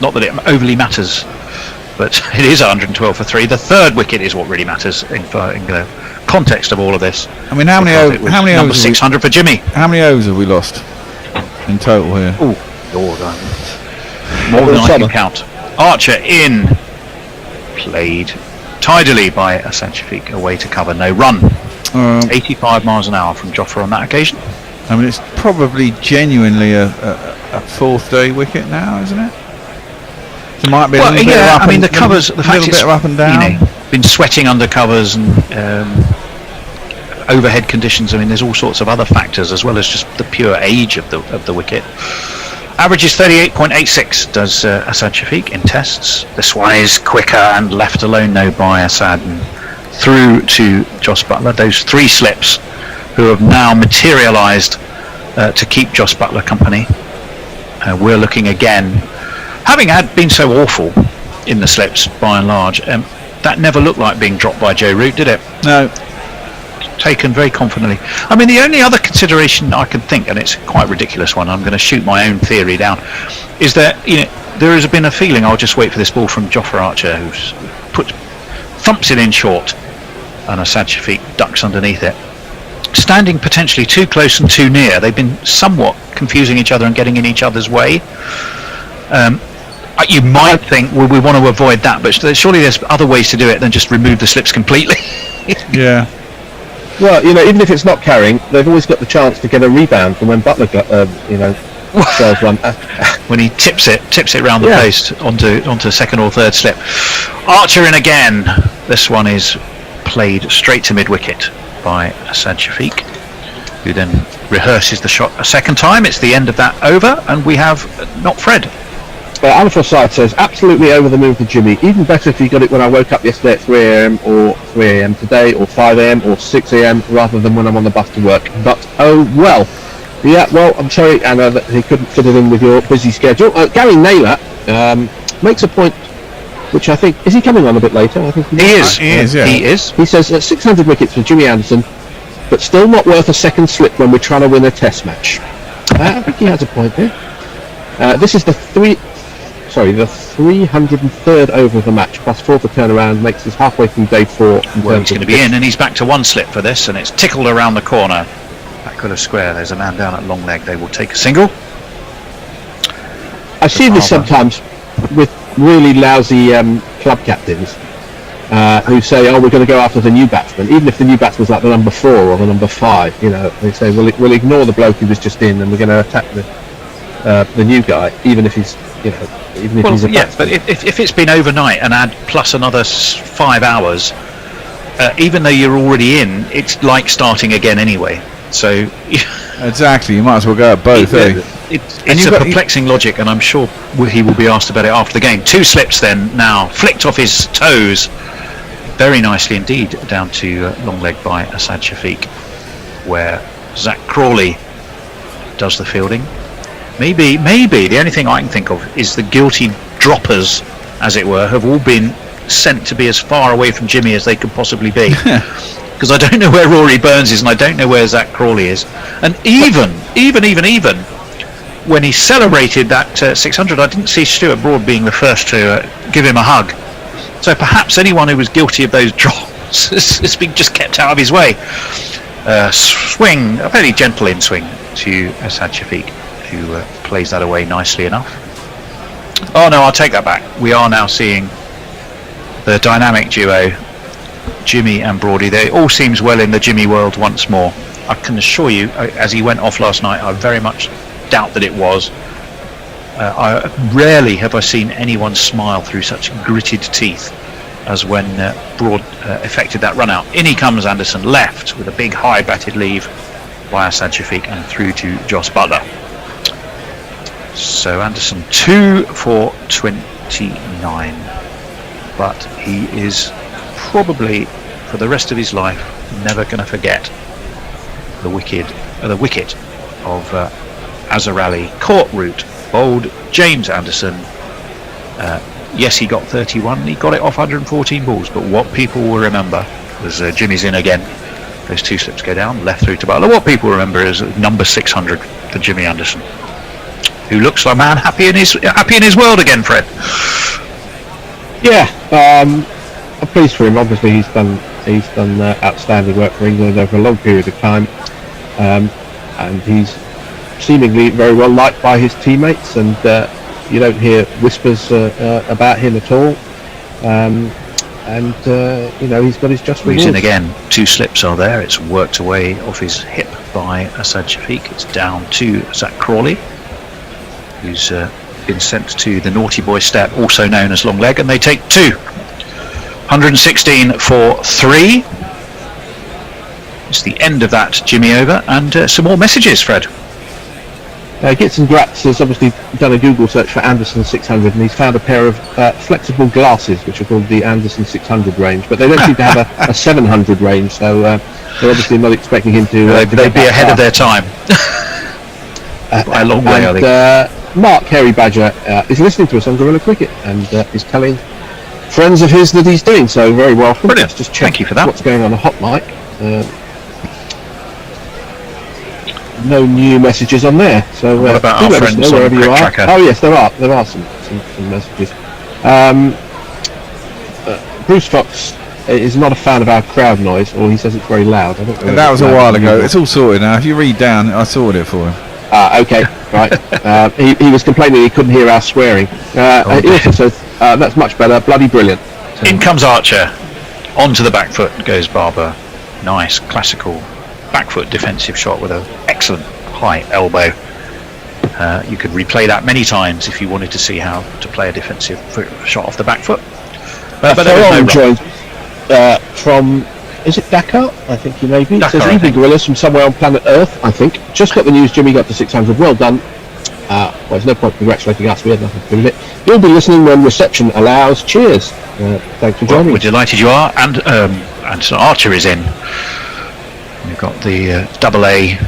Not that it overly matters, but it is 112 for 3. The third wicket is what really matters in the context of all of this. I mean, how many number overs? 600 for Jimmy. How many overs have we lost in total here? Oh, more than I can count. Archer in. Played tidily by Asad Shafiq, away to cover, no run. 85 miles an hour from Jofra on that occasion. I mean, it's probably genuinely a fourth day wicket now, isn't it? There might be a little bit of up the covers, the fact bit of up and down. Been sweating under covers and overhead conditions. I mean, there's all sorts of other factors as well as just the pure age of the wicket. Average is 38.86 does Asad Shafiq in tests. This one is quicker and left alone now by Asad and through to Jos Buttler. Those 3 slips who have now materialised to keep Jos Buttler company. We're looking again, having been so awful in the slips by and large, that never looked like being dropped by Joe Root, did it? No. Taken very confidently. I mean, the only other consideration I can think, and it's quite a ridiculous one, I'm going to shoot my own theory down, is that there has been a feeling, I'll just wait for this ball from Jofra Archer, who's thumps it in short, and Asad Shafiq ducks underneath it. Standing potentially too close and too near, they've been somewhat confusing each other and getting in each other's way. You might think, well, we want to avoid that, but surely there's other ways to do it than just remove the slips completely. Yeah. Well, even if it's not carrying, they've always got the chance to get a rebound from when Buttler got, sells one. When he tips it round the post onto second or third slip. Archer in again. This one is played straight to mid-wicket by Asad Shafiq, who then rehearses the shot a second time. It's the end of that over, and we have not Fred. Alpha Side says, absolutely over the moon for Jimmy. Even better if he got it when I woke up yesterday at 3 a.m. or 3 a.m. today, or 5 a.m. or 6 a.m. rather than when I'm on the bus to work. But oh well. Yeah, well, I'm sorry, Anna, that he couldn't fit it in with your busy schedule. Gary Naylor makes a point, which I think, is he coming on a bit later? I think he is. Yeah. He is. He says 600 wickets for Jimmy Anderson, but still not worth a second slip when we're trying to win a test match. I think he has a point there. This is the 303rd over of the match, plus 4 for turnaround, makes us halfway through day 4. Well, he's going to be in, and he's back to 1 slip for this, and it's tickled around the corner. Back of the square, there's a man down at long leg. They will take a single. I see this sometimes with really lousy club captains who say, "Oh, we're going to go after the new batsman," even if the new batsman's like the number 4 or the number 5. They say, "We'll ignore the bloke who was just in, and we're going to attack the new guy, even if he's." Even if he's a batsman. But if it's been overnight and add plus another 5 hours, even though you're already in, it's like starting again anyway. So exactly, you might as well go at both. It's a perplexing logic, and I'm sure he will be asked about it after the game. 2 slips then now flicked off his toes very nicely indeed down to long leg by Asad Shafiq, where Zach Crawley does the fielding. Maybe the only thing I can think of is the guilty droppers, as it were, have all been sent to be as far away from Jimmy as they could possibly be. Because I don't know where Rory Burns is, and I don't know where Zach Crawley is. And even when he celebrated that 600, I didn't see Stuart Broad being the first to give him a hug. So perhaps anyone who was guilty of those drops has been just kept out of his way. Swing, a very gentle in swing to Asad Shafiq, who plays that away nicely enough. Oh no, I'll take that back. We are now seeing the dynamic duo, Jimmy and Broady. They all seems well in the Jimmy world once more. I can assure you, as he went off last night, I very much doubt that it was. Rarely have I seen anyone smile through such gritted teeth as when Broad effected that run out. In he comes Anderson, left with a big high batted leave by Asad Shafiq and through to Jos Buttler. So Anderson 2 for 29, but he is probably for the rest of his life never going to forget the wicket of Azhar Ali, caught route, bowled James Anderson Yes, he got 31. He got it off 114 balls. But what people will remember is Jimmy's in again. Those 2 slips go down, left through to Butler. What people remember is number 600 for Jimmy Anderson, who looks like a man happy in his world again, Fred. Yeah, I'm pleased for him. Obviously, he's done outstanding work for England over a long period of time, and he's seemingly very well liked by his teammates. And you don't hear whispers about him at all. He's got his just rewards. He's in again. 2 slips are there. It's worked away off his hip by Asad Shafiq. It's down to Zach Crawley, who's been sent to the naughty boy step, also known as long leg, and they take 2. 116 for 3. It's the end of that Jimmy over, and some more messages, Fred. Gits and Gratz has obviously done a Google search for Anderson 600, and he's found a pair of flexible glasses which are called the Anderson 600 range, but they don't seem to have a 700 range, so they're obviously not expecting him to they'd be ahead of their time by a long way, I think. Mark Hairy Badger is listening to us on Gorilla Cricket and is telling friends of his that he's doing so. Very welcome. Brilliant. Let's just check Thank you for that. what's going on a hot mic. No new messages on there, so what about do our let us friends know on wherever you Crick are. Tracker? Oh yes, there are some messages. Bruce Fox is not a fan of our crowd noise, or he says it's very loud. I don't know. And that was a while ago. It's all sorted now. If you read down, I sorted it for him. Okay, right. He was complaining he couldn't hear our swearing. He also says that's much better. Bloody brilliant. In comes Archer. Onto the back foot goes Barber. Nice classical back foot defensive shot with an excellent high elbow. You could replay that many times if you wanted to see how to play a defensive shot off the back foot. But there was no joined from, is it Dakar? I think he may be. Dakar, Says evening gorillas from somewhere on planet Earth, I think. Just got the news Jimmy got to 600. Well done. Well, there's no point congratulating us. We had nothing to do with it. You'll be listening when reception allows. Cheers. Thanks for joining. We're delighted you are, and so Archer is in. We've got the double A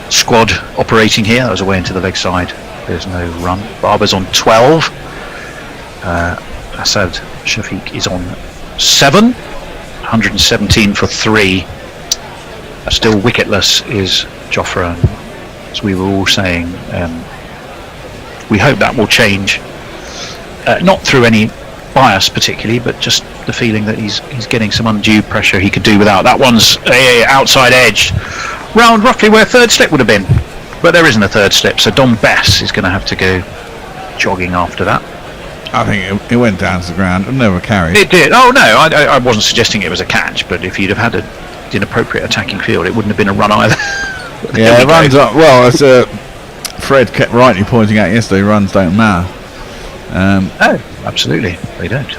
squad operating here. That was away into the leg side. There's no run. Barber's on 12. Asad Shafiq is on 7. 117 for 3. Still wicketless is Jofra. As we were all saying, we hope that will change. Not through any bias particularly, but just the feeling that he's getting some undue pressure he could do without. That one's outside edge, round roughly where third slip would have been, but there isn't a third slip, so Dom Bess is going to have to go jogging after that. I think it went down to the ground and never carried. It did. Oh no, I wasn't suggesting it was a catch, but if you'd have had an inappropriate attacking field, it wouldn't have been a run either. Yeah, runs up. Well, as Fred kept rightly pointing out yesterday, runs don't matter. Absolutely, they don't.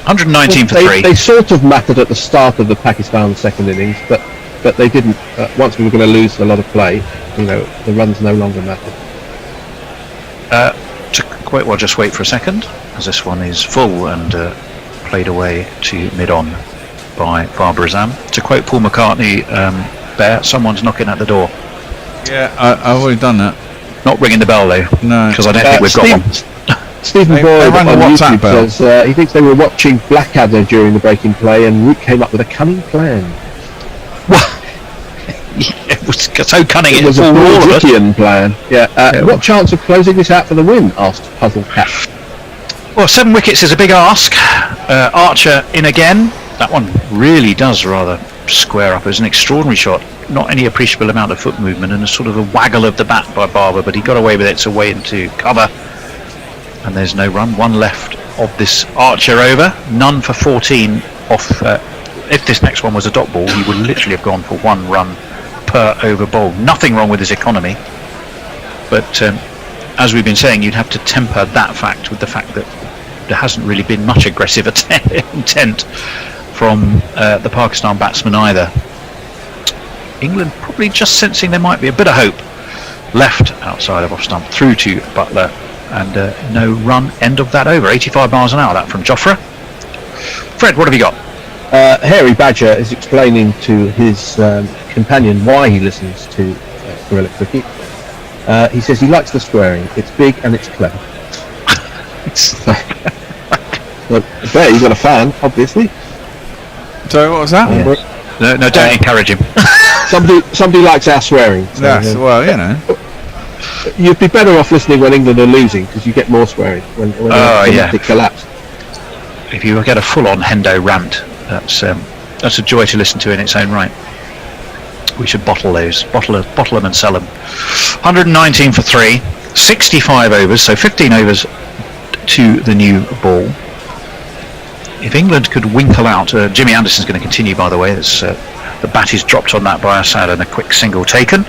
119 for 3. They sort of mattered at the start of the Pakistan second innings, but they didn't. Once we were going to lose a lot of play, the runs no longer mattered. Well, just wait for a second, as this one is full and played away to mid-on by Barbara Azam. To quote Paul McCartney, Bear, someone's knocking at the door. Yeah, I've already done that. Not ringing the bell though, No, because I don't think we've got one. Stephen They Boyd rang the on WhatsApp YouTube bell. says he thinks they were watching Blackadder during the breaking play, and Root came up with a cunning plan. It was so cunning It it was a for all of us. Brooklyn plan. Yeah. What chance of closing this out for the win? Asked Puzzle Cat. Well, 7 wickets is a big ask. Archer in again. That one really does rather square up. It was an extraordinary shot. Not any appreciable amount of foot movement and a sort of a waggle of the bat by Barber, but he got away with it. It's away into cover. And there's no run. One left of this Archer over. None for 14 off. If this next one was a dot ball, he would literally have gone for 1 run per over bowl. Nothing wrong with his economy. But as we've been saying, you'd have to temper that fact with the fact that there hasn't really been much aggressive intent from the Pakistan batsmen either. England probably just sensing there might be a bit of hope. Left outside of off stump through to Butler, and no run. End of that over. 85 miles an hour. That from Jofra. Fred, what have you got? Hairy Badger is explaining to his companion why he listens to Gorilla Cricket. He says he likes the swearing. It's big and it's clever. But there, you've got a fan, obviously. So what was that? No, don't encourage him. Somebody likes our swearing. So, Yes, well, you know. you'd be better off listening when England are losing because you get more swearing when they collapse. If you get a full-on Hendo rant, that's a joy to listen to in its own right. We should bottle those, bottle them and sell them. 119 for 3, 65 overs, so 15 overs to the new ball. If England could winkle out, Jimmy Anderson's going to continue, by the way. The bat is dropped on that by Assad and a quick single taken.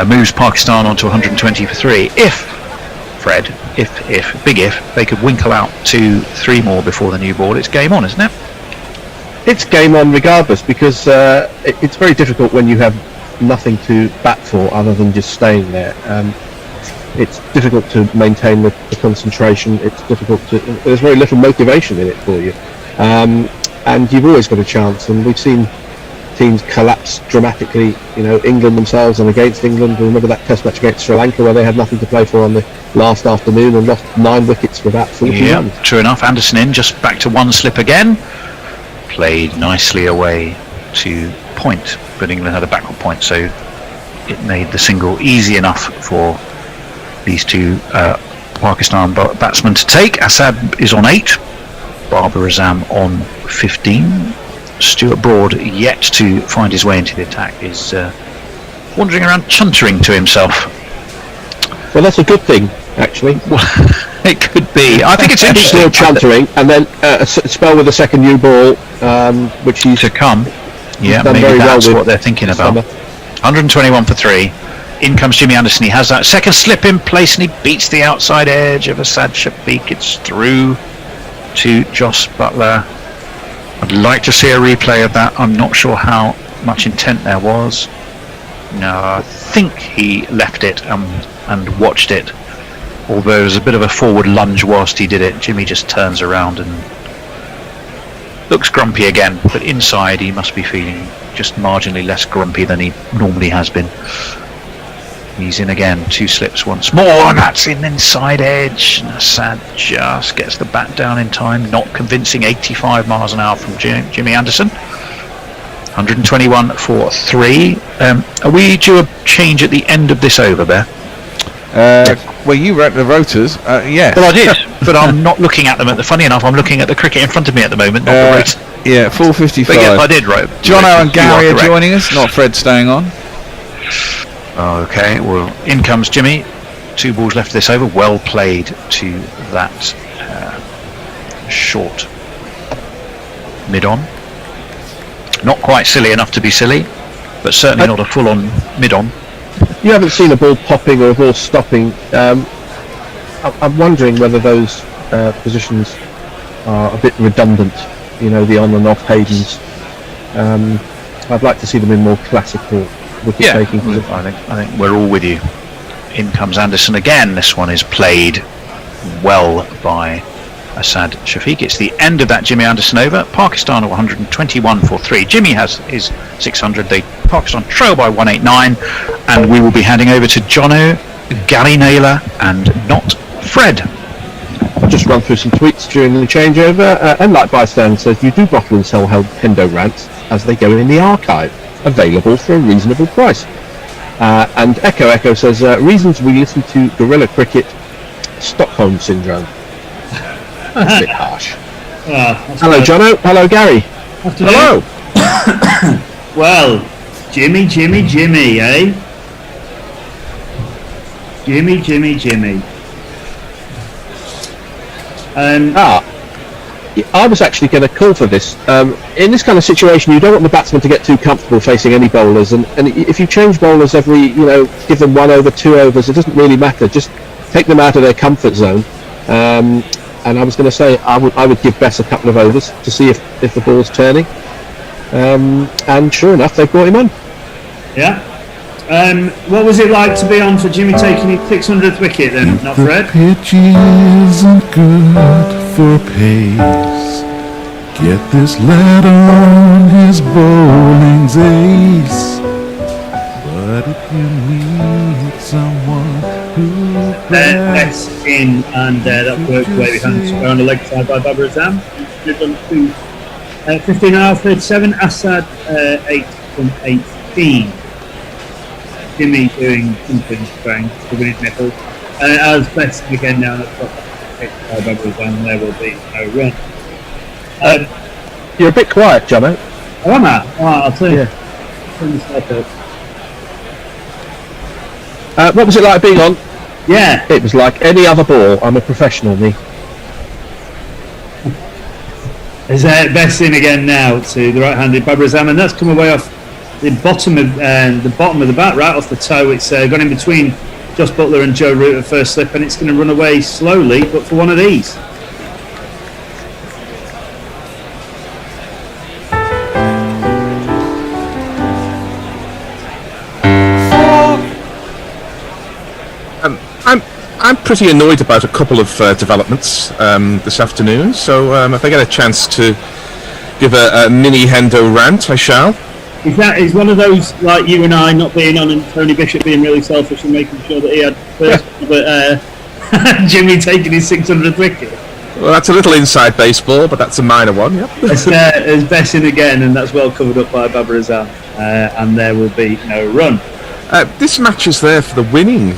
Moves Pakistan on to 120 for 3. If they could winkle out 2-3 more before the new ball, it's game on, isn't it? It's game on regardless because it's very difficult when you have nothing to bat for other than just staying there. It's difficult to maintain the concentration. It's difficult there's very little motivation in it for you. And you've always got a chance, and we've seen teams collapse dramatically, England themselves and against England. Remember that test match against Sri Lanka where they had nothing to play for on the last afternoon and lost 9 wickets for about 40 runs. True enough. Anderson in, just back to one slip again. Played nicely away to point, but England had a backward point, so it made the single easy enough for these two Pakistan batsmen to take. Assad is on 8, Babar Azam on 15. Stuart Broad, yet to find his way into the attack, is wandering around chuntering to himself. Well, that's a good thing, actually. It could be. I think it's interesting. Still chuntering, and then a spell with a second new ball, which he's to come. Yeah, done maybe very that's well what they're thinking about. 121 for 3. In comes Jimmy Anderson. He has that second slip in place, and he beats the outside edge of Assad Shafiq. It's through to Jos Buttler. I'd like to see a replay of that. I'm not sure how much intent there was. No, I think he left it and watched it. Although there was a bit of a forward lunge whilst he did it. Jimmy just turns around and looks grumpy again. But inside he must be feeling just marginally less grumpy than he normally has been. He's in again, 2 slips once more, and that's in inside edge. And Assad just gets the bat down in time, not convincing. 85 miles an hour from Jimmy Anderson. 121 for 3. Are we due a change at the end of this over, Bear? Well, you read the rotors, yes. Well, I did, but I'm not looking at them. Funny enough, I'm looking at the cricket in front of me at the moment, not the rotors. Yeah, 4:55. But yes, I did, right. Jono and Gary are joining us, not Fred staying on. Okay, well, in comes Jimmy. 2 balls left this over. Well played to that short mid-on. Not quite silly enough to be silly, but certainly not a full-on mid-on. You haven't seen a ball popping or a ball stopping. I'm wondering whether those positions are a bit redundant, the on and off Haydens. I'd like to see them in more classical wicket taking. I think we're all with you. In comes Anderson again. This one is played well by Assad Shafiq. It's the end of that Jimmy Anderson over. Pakistan are 121 for 3. Jimmy has his 600. Pakistan trail by 189, and we will be handing over to Jono, Gary Naylor, and not Fred. I'll just run through some tweets during the changeover. And like Bystander says, you do bottle and sell Hendo rants as they go in the archive, available for a reasonable price. And Echo says, reasons we listen to guerrilla cricket, Stockholm syndrome. That's a bit harsh. Hello, Jono. Hello, Gary. Afternoon. Hello. Well, Jimmy, eh? Jimmy. I was actually going to call for this. In this kind of situation, you don't want the batsman to get too comfortable facing any bowlers, and if you change bowlers every, give them 1 over, 2 overs, it doesn't really matter. Just take them out of their comfort zone. And I was going to say I would give Bess a couple of overs to see if the ball's turning. And sure enough, they brought him on. Yeah. What was it like to be on for Jimmy taking his 600th wicket then, not Fred? The pitch isn't good for pace. Get this lad on his bowling's ace. But if you need someone who That's in, and that worked way behind square on the leg side by Baba Azam. Moved on to 15.5, 37. Assad 8 from 18. Jimmy doing something strange to win his nipple. As best again now at top by Baba Azam, there will be no run. You're a bit quiet, Jono. Oh, am I? Oh, I'll tell you. What was it like being on? Yeah. It was like any other ball. I'm a professional, me. Is best in again now to the right-handed Baba Azam, and that's come away off the bottom of the bat, right off the toe. It's gone in between Josh Butler and Joe Root at first slip, and it's going to run away slowly, but for one of these. I'm pretty annoyed about a couple of developments this afternoon, so if I get a chance to give a mini Hendo rant, I shall. Is one of those like you and I not being on and Tony Bishop being really selfish and making sure that he had first, but Jimmy taking his 600th wicket? Well, that's a little inside baseball, but that's a minor one, yep. It's Bessin again, and that's well covered up by Baba Azam, and there will be no run. This match is there for the winning,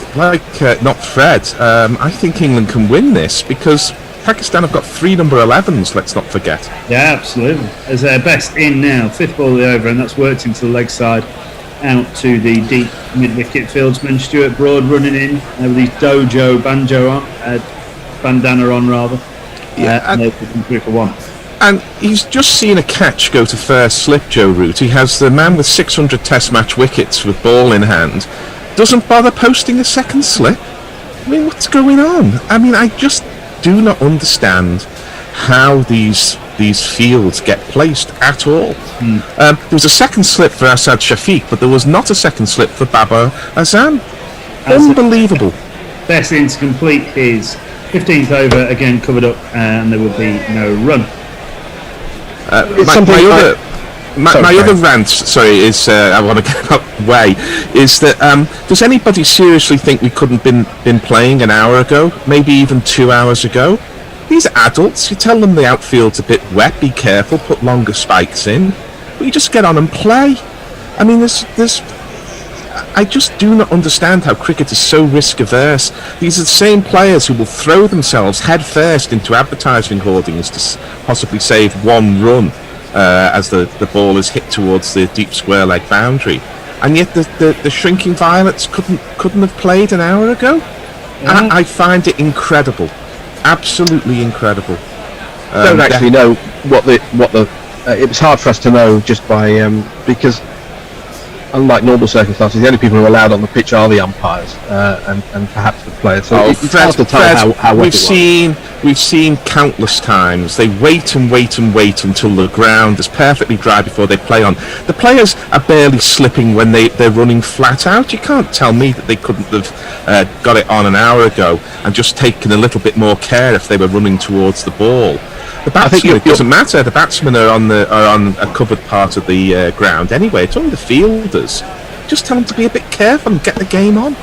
not Fred. I think England can win this because Pakistan have got 3 number 11s, let's not forget. Yeah, absolutely. As best in now, 5th ball of the over, and that's worked into the leg side, out to the deep mid-wicket fieldsman. Stuart Broad running in with his dojo bandana on rather. Yeah, and they're looking through for one. And he's just seen a catch go to first slip, Joe Root. He has the man with 600 test match wickets with ball in hand. Doesn't bother posting a second slip. I mean, what's going on? I mean, I just do not understand how these fields get placed at all. There was a second slip for Asad Shafiq, but there was not a second slip for Baba Azam. Unbelievable. Best in to complete his 15th over, again covered up, and there will be no run. My other rant, is I want to get away, is that does anybody seriously think we couldn't been playing an hour ago, maybe even 2 hours ago? These are adults. You tell them the outfield's a bit wet, be careful, put longer spikes in, but you just get on and play. I mean, I just do not understand how cricket is so risk averse. These are the same players who will throw themselves head first into advertising hoardings to possibly save 1 run as the ball is hit towards the deep square leg boundary, and yet the shrinking violets couldn't have played an hour ago. Yeah. I find it incredible, absolutely incredible. Don't actually know what the it was hard for us to know just by because unlike normal circumstances, the only people who are allowed on the pitch are the umpires and perhaps the players. So it's hard to tell how we've seen countless times they wait until the ground is perfectly dry before they play on. The players are barely slipping when they're running flat out. You can't tell me that they couldn't have got it on an hour ago and just taken a little bit more care if they were running towards the ball. The batsmen, it doesn't matter. The batsmen are on a covered part of the ground anyway. It's only the fielders. Just tell them to be a bit careful and get the game on.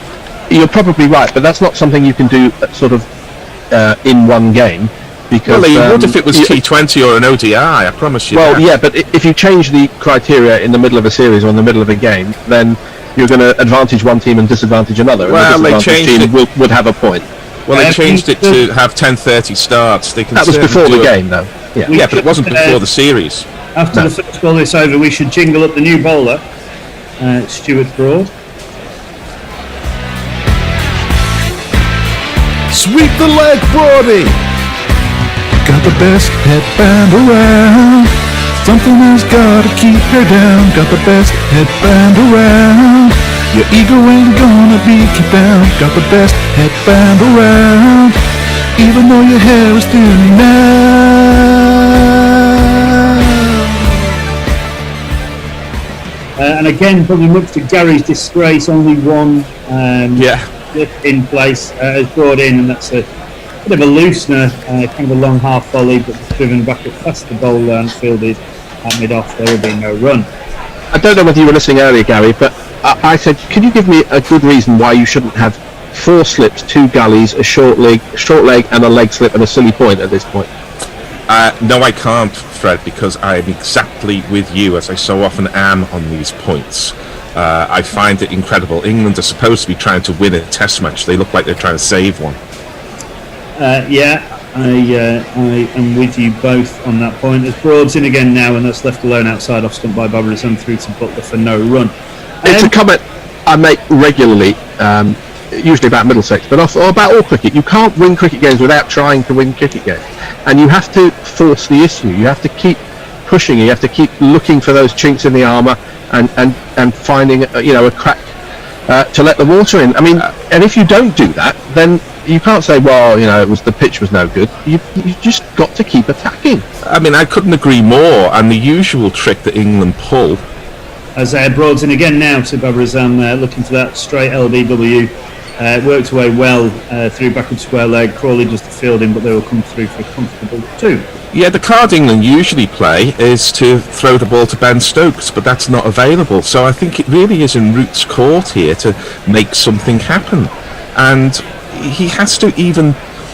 You're probably right, but that's not something you can do sort of in one game. Because, well, you would if it was T20 or an ODI. I promise you. Well, yeah, but if you change the criteria in the middle of a series or in the middle of a game, then you're going to advantage one team and disadvantage another. Well, and the they changed team it. Would have a point. Well, they changed it to have 10:30 starts. They can that was before the game, though. Yeah, but it wasn't before the series. After the first ball is over, we should jingle up the new bowler, Stuart Broad. Sweep the leg, Broady! Got the best headband around. Something has gotta keep her down. Got the best headband around. Your ego ain't gonna beat you down. Got the best headband around. Even though your hair is thinning now. And again, probably much to Gary's disgrace, only one in place is brought in, and that's a bit of a loosener, kind of a long half volley, but driven back past the bowler and fielded at mid-off. There will be no run. I don't know whether you were listening earlier, Gary, but I said, can you give me a good reason why you shouldn't have 4 slips, 2 gullies, a short leg, and a leg slip and a silly point at this point? No, I can't, Fred, because I am exactly with you, as I so often am on these points. I find it incredible. England are supposed to be trying to win a test match. They look like they're trying to save one. I am with you both on that point. As Broad's in again now, and that's left alone outside off stump by Babarazam through to Butler for no run. It's a comment I make regularly, usually about Middlesex, but also about all cricket. You can't win cricket games without trying to win cricket games, and you have to force the issue. You have to keep pushing. You have to keep looking for those chinks in the armour and finding a crack to let the water in. I mean, and if you don't do that, then you can't say, well, the pitch was no good. You just got to keep attacking. I mean, I couldn't agree more. And the usual trick that England pull. As Broad's in again now to Babarazam, looking for that straight LBW. Worked away well through backward square leg. Crawley does the fielding, but they will come through for a comfortable 2. Yeah, the card England usually play is to throw the ball to Ben Stokes, but that's not available. So I think it really is in Root's court here to make something happen. And he has to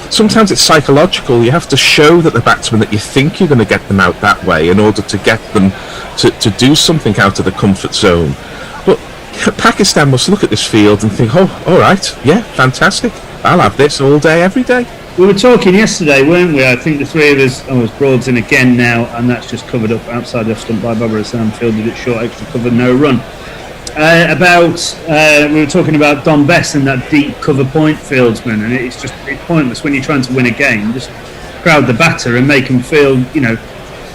sometimes it's psychological. You have to show that the batsman that you think you're going to get them out that way in order to get them to do something out of the comfort zone. But Pakistan must look at this field and think, oh, all right, yeah, fantastic. I'll have this all day, every day. We were talking yesterday, weren't we? I think the three of us, Broad's in again now, and that's just covered up outside the off stump by Babarazam, fielded it short, extra cover, no run. We were talking about Don Bess and that deep cover point fieldsman, and it's pointless when you're trying to win a game. Just crowd the batter and make them feel,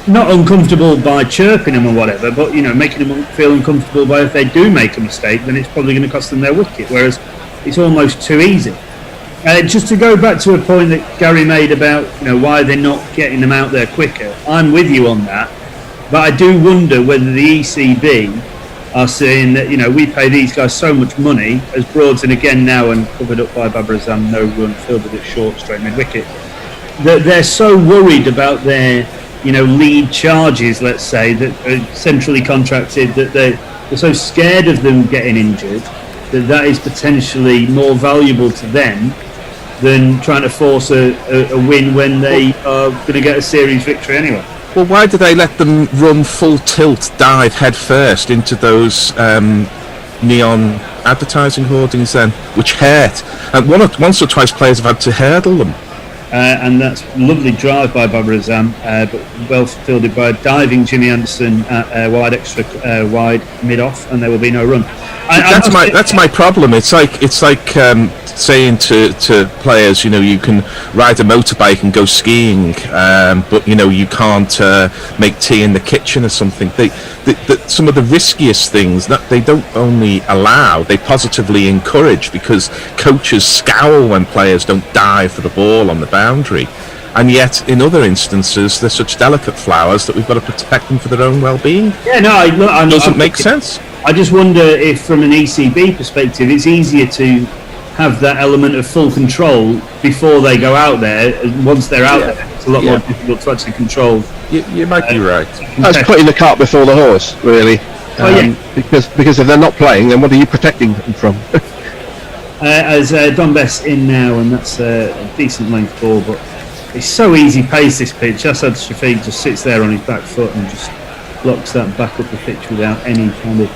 not uncomfortable by chirping them or whatever, but making them feel uncomfortable by if they do make a mistake, then it's probably going to cost them their wicket. Whereas it's almost too easy. Just to go back to a point that Gary made about why they're not getting them out there quicker, I'm with you on that, but I do wonder whether the ECB are saying that we pay these guys so much money, as Broad's in again now and covered up by Babarazam, no run, fielded it short, straight mid wicket, that they're so worried about their lead charges, let's say, that are centrally contracted, that they're so scared of them getting injured that is potentially more valuable to them than trying to force a win when they are going to get a series victory anyway. Well, why do they let them run full tilt, dive head first into those neon advertising hoardings then, which hurt? And once or twice players have had to hurdle them. And that's a lovely drive by Babarazam, but well fielded by diving Jimmy Anderson at wide extra wide mid off, and there will be no run. That's my problem. It's like saying to players, you can ride a motorbike and go skiing, but you can't make tea in the kitchen or something. Some of the riskiest things that they don't only allow, they positively encourage, because coaches scowl when players don't dive for the ball on the boundary. And yet, in other instances, they're such delicate flowers that we've got to protect them for their own well-being. Yeah, no, it doesn't make sense. I just wonder if, from an ECB perspective, it's easier to have that element of full control before they go out there. Once they're out there, it's a lot more difficult to actually control. You might be right. That's putting the cart before the horse, really. Because if they're not playing, then what are you protecting them from? As Don Bess in now, and that's a decent length ball, but it's so easy pace, this pitch. Asad Shafiq just sits there on his back foot and just blocks that back up the pitch without any kind of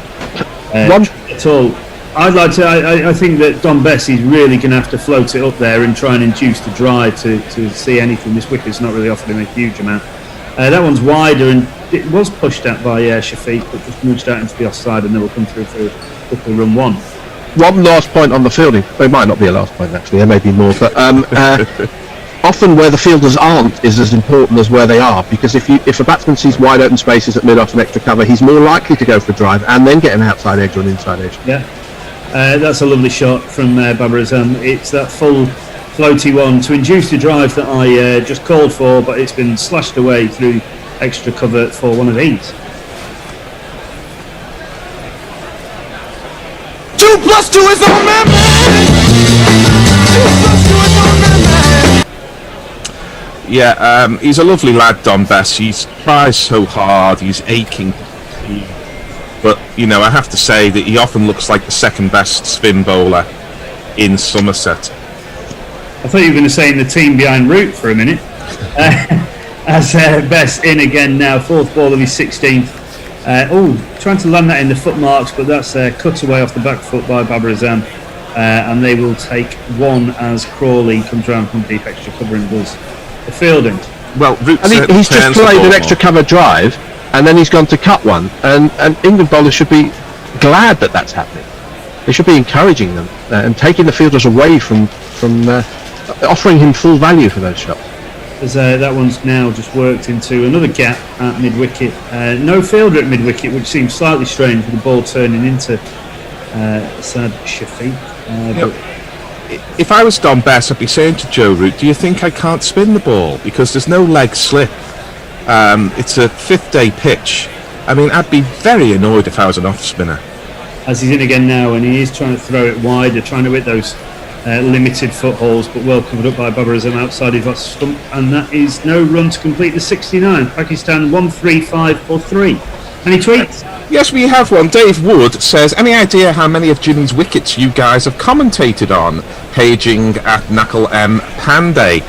at all. I think that Don Bess is really going to have to float it up there and try and induce the drive to see anything. This wicket's not really offering him a huge amount. That one's wider, and it was pushed out by Shafiq, but just nudged out into the offside, and they will come through for a quickly run one. One last point on the fielding. Well, it might not be a last point, actually. There may be more, but often where the fielders aren't is as important as where they are, because if a batsman sees wide open spaces at mid-off and extra cover, he's more likely to go for a drive and then get an outside edge or an inside edge. Yeah, that's a lovely shot from Babarazam. It's that full floaty one to induce the drive that I just called for, but it's been slashed away through extra cover for one of these. 2 + 2 is on my mind. 2 + 2 is on my mind. Yeah, he's a lovely lad, Don Bess. He tries so hard. He's aching. but I have to say that he often looks like the second best spin bowler in Somerset. I thought you were going to say in the team behind Root for a minute. As Bess in again now, fourth ball of his 16th. Trying to land that in the footmarks, but that's cut away off the back foot by Babar Azam. And they will take one as Crawley comes round from deep extra cover and does the fielding. Well, he's just played an extra cover drive, and then he's gone to cut one, and England bowlers should be glad that that's happening. They should be encouraging them and taking the fielders away from offering him full value for those shots. As that one's now just worked into another gap at mid-wicket. No fielder at mid-wicket, which seems slightly strange with the ball turning into Asad Shafiq. If I was Don Bess, I'd be saying to Joe Root, do you think I can't spin the ball? Because there's no leg slip. It's a fifth-day pitch. I mean, I'd be very annoyed if I was an off-spinner. As he's in again now, and he is trying to throw it wide. They're trying to hit those limited footholds, but well covered up by Babar Azam outside of that stump, and that is no run to complete the 69. Pakistan 1-3-5 for 3. Any tweets? Yes, we have one. Dave Wood says, any idea how many of Jimmy's wickets you guys have commentated on? Paging at Nakul M. Pandey.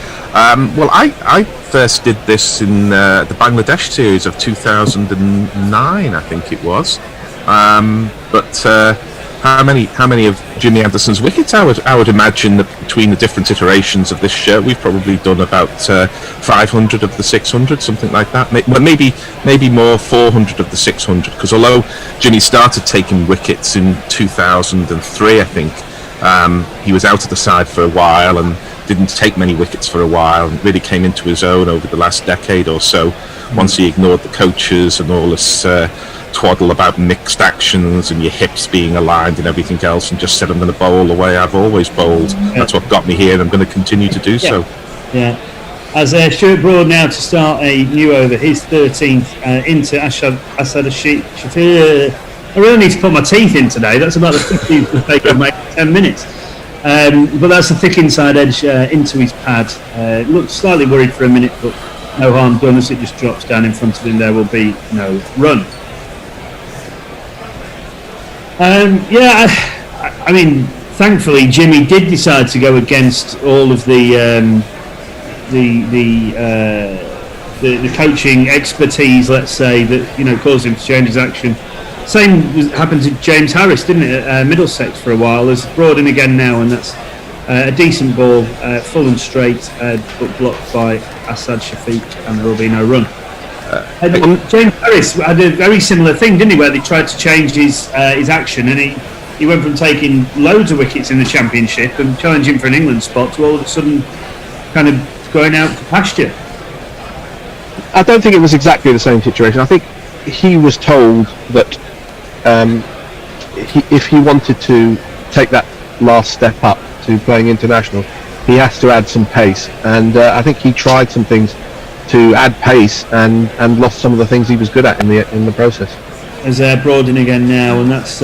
Well, I first did this in the Bangladesh series of 2009, I think it was. But how many of Jimmy Anderson's wickets? I would imagine that between the different iterations of this show, we've probably done about 500 of the 600, something like that. Well, maybe more, 400 of the 600. Because although Jimmy started taking wickets in 2003, I think he was out of the side for a while and didn't take many wickets for a while, and really came into his own over the last decade or so. Once he ignored the coaches and all this twaddle about mixed actions and your hips being aligned and everything else, and just said I'm going to bowl the way I've always bowled. That's what got me here, and I'm going to continue to do so. Yeah. As Stuart Broad now to start a new over, his 13th into Asad Shafiq. I really need to put my teeth in today. That's about the 15th mistake I've made in 10 minutes. But that's a thick inside edge into his pad. Looked slightly worried for a minute, but no harm done as it just drops down in front of him. There will be no run. I mean, thankfully Jimmy did decide to go against all of the coaching expertise, let's say, that caused him to change his action. Same happened to James Harris, didn't it, at Middlesex for a while. There's Broad in again now, and that's a decent ball, full and straight, but blocked by Asad Shafiq, and there will be no run. James Harris had a very similar thing, didn't he, where they tried to change his action, and he went from taking loads of wickets in the Championship and challenging for an England spot to all of a sudden kind of going out to pasture. I don't think it was exactly the same situation. I think he was told that if he wanted to take that last step up to playing international, he has to add some pace, and I think he tried some things to add pace and lost some of the things he was good at in the process. As Broad in again now, and that's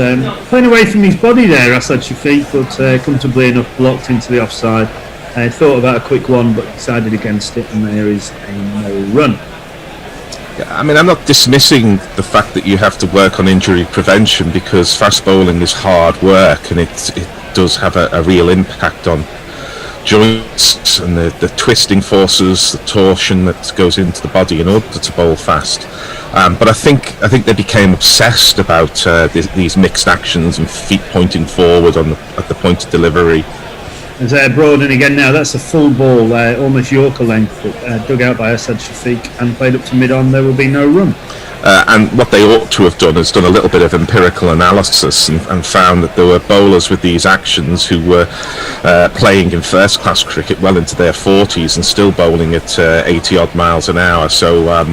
playing away from his body there, Asad Shafiq, but comfortably enough blocked into the offside. Thought about a quick one, but decided against it, and there is a no run. I mean, I'm not dismissing the fact that you have to work on injury prevention, because fast bowling is hard work, and it does have a real impact on joints and the twisting forces, the torsion that goes into the body in order to bowl fast. But I think they became obsessed about these mixed actions and feet pointing forward at the point of delivery. As Broad in again now, that's a full ball, almost Yorker length, dug out by Asad Shafiq and played up to mid-on. There will be no run. And what they ought to have done is done a little bit of empirical analysis and found that there were bowlers with these actions who were playing in first-class cricket well into their 40s and still bowling at 80-odd miles an hour. So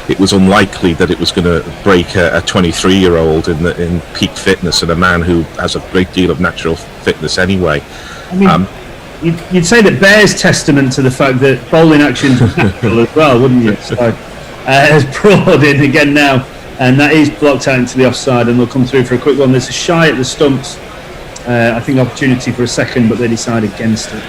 it was unlikely that it was going to break a 23-year-old in peak fitness and a man who has a great deal of natural fitness anyway. I mean, you'd say that bears testament to the fact that bowling actions are natural as well, wouldn't you? So, as Broad in again now, and that is blocked out into the offside, and they'll come through for a quick one. There's a shy at the stumps. I think opportunity for a second, but they decide against it.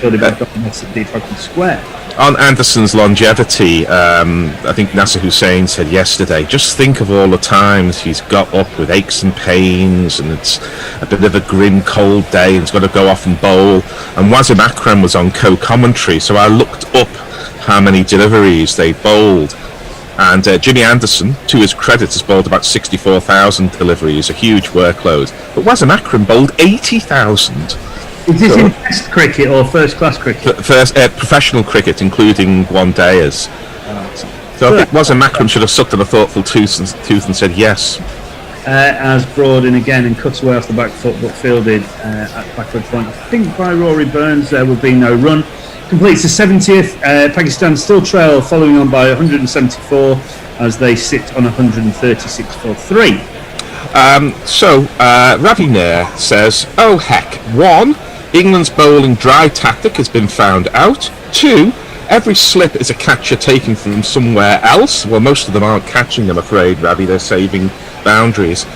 Thought about the deep fucking square. On Anderson's longevity, I think Nasser Hussain said yesterday, just think of all the times he's got up with aches and pains, and it's a bit of a grim, cold day, and he's got to go off and bowl. And Wasim Akram was on co-commentary, so I looked up how many deliveries they bowled. And Jimmy Anderson, to his credit, has bowled about 64,000 deliveries, a huge workload. But Wasim Akram bowled 80,000. Is this in Test cricket or first-class cricket? First professional cricket, including one-dayers. So I think Wasim Akram should have sucked on a thoughtful tooth and said yes. As brought in again and cuts away off the back foot, but fielded at backward point. I think by Rory Burns there will be no run. Completes the 70th. Pakistan still trail, following on by 174 as they sit on 136 for 3. Ravi Nair says, oh heck, 1, England's bowling dry tactic has been found out. 2, every slip is a catcher taken from somewhere else. Well, most of them aren't catching, I'm afraid, Ravi, they're saving boundaries.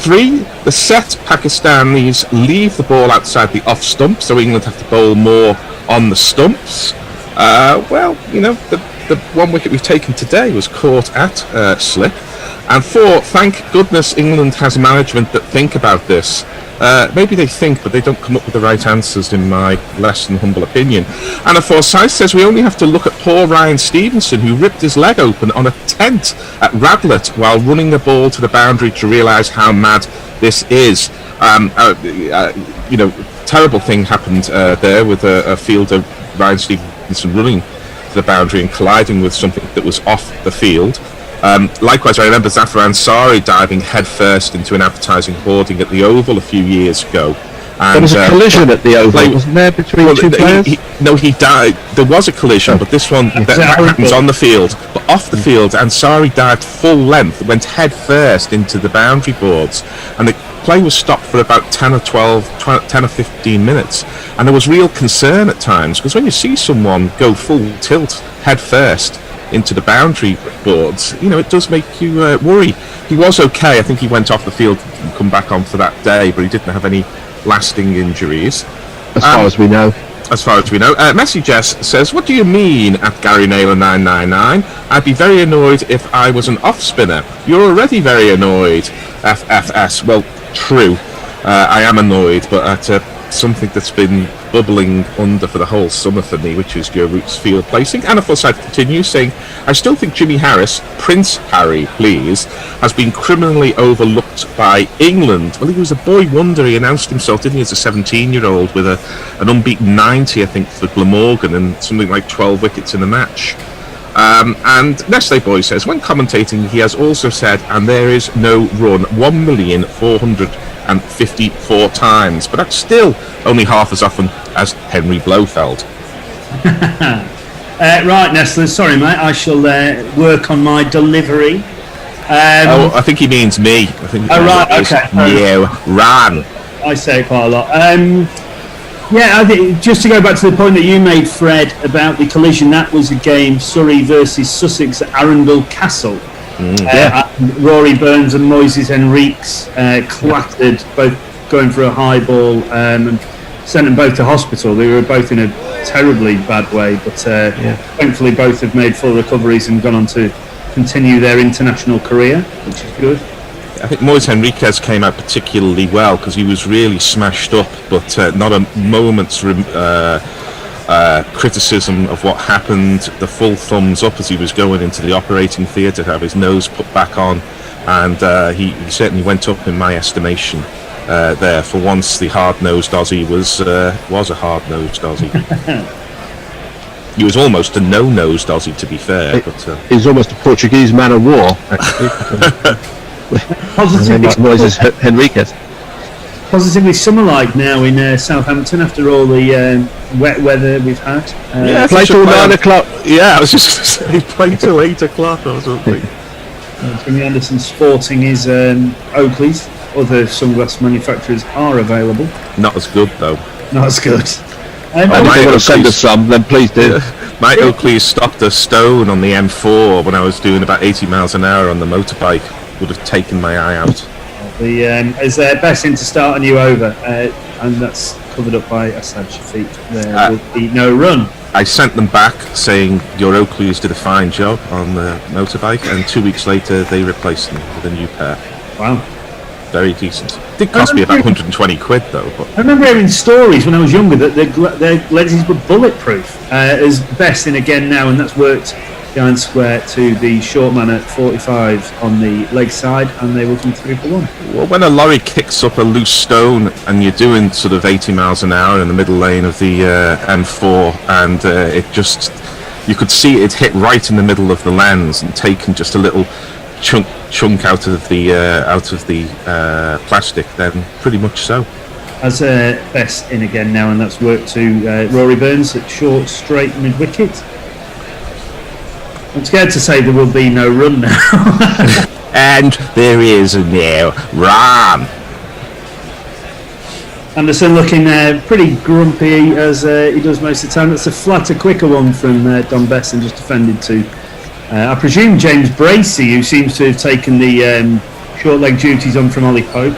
3, the set Pakistanis leave the ball outside the off stump, so England have to bowl more on the stumps. The one wicket we've taken today was caught at slip. And 4, thank goodness England has management that think about this. Maybe they think, but they don't come up with the right answers, in my less than humble opinion. And of course, Forsyth says we only have to look at poor Ryan Stevenson, who ripped his leg open on a tent at Radlett while running the ball to the boundary to realise how mad this is. Terrible thing happened there with a fielder, Ryan Stevenson, running to the boundary and colliding with something that was off the field. Likewise, I remember Zafar Ansari diving headfirst into an advertising hoarding at the Oval a few years ago. And, there was a collision at the Oval, wasn't there, between two players? He died. There was a collision, but this one that happens on the field. But off the field, Ansari dived full length, went head first into the boundary boards, and the play was stopped for about 10 or 15 minutes. And there was real concern at times, because when you see someone go full tilt head first into the boundary boards, it does make you worry. He was okay. I think he went off the field and come back on for that day, but he didn't have any lasting injuries. As far as we know. Messi Jess says, what do you mean at Gary Naylor 999? I'd be very annoyed if I was an off spinner. You're already very annoyed, FFS. Well, true. I am annoyed, but at something that's been bubbling under for the whole summer for me, which is your Roots field placing. And of course, I continue saying, I still think Jimmy Harris, Prince Harry, please, has been criminally overlooked by England. Well, he was a boy wonder. He announced himself, didn't he, as a 17-year-old with an unbeaten 90, I think, for Glamorgan and something like 12 wickets in a match. And Nestle Boy says, when commentating, he has also said, and there is no run, 1,454 times, but that's still only half as often as Henry Blofeld. Right, Nestle, sorry mate, I shall work on my delivery. I think he means me. Ran. I say it quite a lot. I think just to go back to the point that you made, Fred, about the collision, that was a game, Surrey versus Sussex at Arundel Castle. Rory Burns and Moises Henriques clattered, both going for a high ball, and sent them both to hospital. They were both in a terribly bad way, but thankfully both have made full recoveries and gone on to continue their international career, which is good. I think Moises Henriques came out particularly well because he was really smashed up, but not a moment's criticism of what happened. The full thumbs up as he was going into the operating theatre to have his nose put back on, and he certainly went up in my estimation there. For once, the hard-nosed Aussie was a hard-nosed Aussie. He was almost a no-nosed Aussie, to be fair. He was almost a Portuguese man of war, actually. Moises Henriques. Positively summer-like now in Southampton after all the wet weather we've had. Play till 9 o'clock. Yeah, I was just going to say, play till 8 o'clock or something. Jimmy Anderson sporting his Oakleys. Other sunglass manufacturers are available. Not as good, though. Not as good. If you want to send us some, then please do. My Oakley stopped a stone on the M4 when I was doing about 80 miles an hour on the motorbike. Would have taken my eye out. As Bessin to start a new over, and that's covered up by Asad Shafiq. There will be no run. I sent them back saying your Oakleys did a fine job on the motorbike, and 2 weeks later they replaced them with a new pair. Wow. Very decent. Did cost me about 120 quid though. But I remember hearing stories when I was younger that their lenses were bulletproof, as best in again now, and that's worked behind square to the short man at 45 on the leg side, and they will come through for one. well, when a lorry kicks up a loose stone and you're doing sort of 80 miles an hour in the middle lane of the M4, and it just, you could see it hit right in the middle of the lens and taken just a little chunk out of the plastic, then pretty much so. As best in again now, and that's worked to Rory Burns at short straight mid wicket. I'm scared to say there will be no run now. And there is no run. Anderson looking pretty grumpy as he does most of the time. That's a flatter, quicker one from Don Besson, just defended to, I presume, James Bracey, who seems to have taken the short leg duties on from Ollie Pope.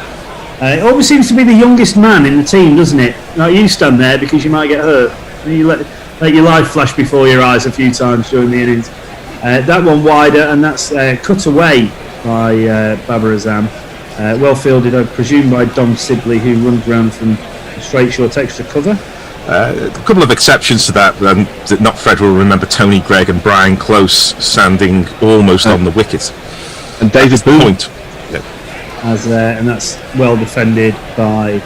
It always seems to be the youngest man in the team, doesn't it? Like, you stand there because you might get hurt. You let your life flash before your eyes a few times during the innings. That one wider, and that's cut away by Babar Azam. Well fielded, I presume, by Dom Sibley, who runs around from straight short extra cover. A couple of exceptions to that, not Fred will remember Tony Gregg and Brian Close standing almost on the wicket. And David Boone. And that's well defended by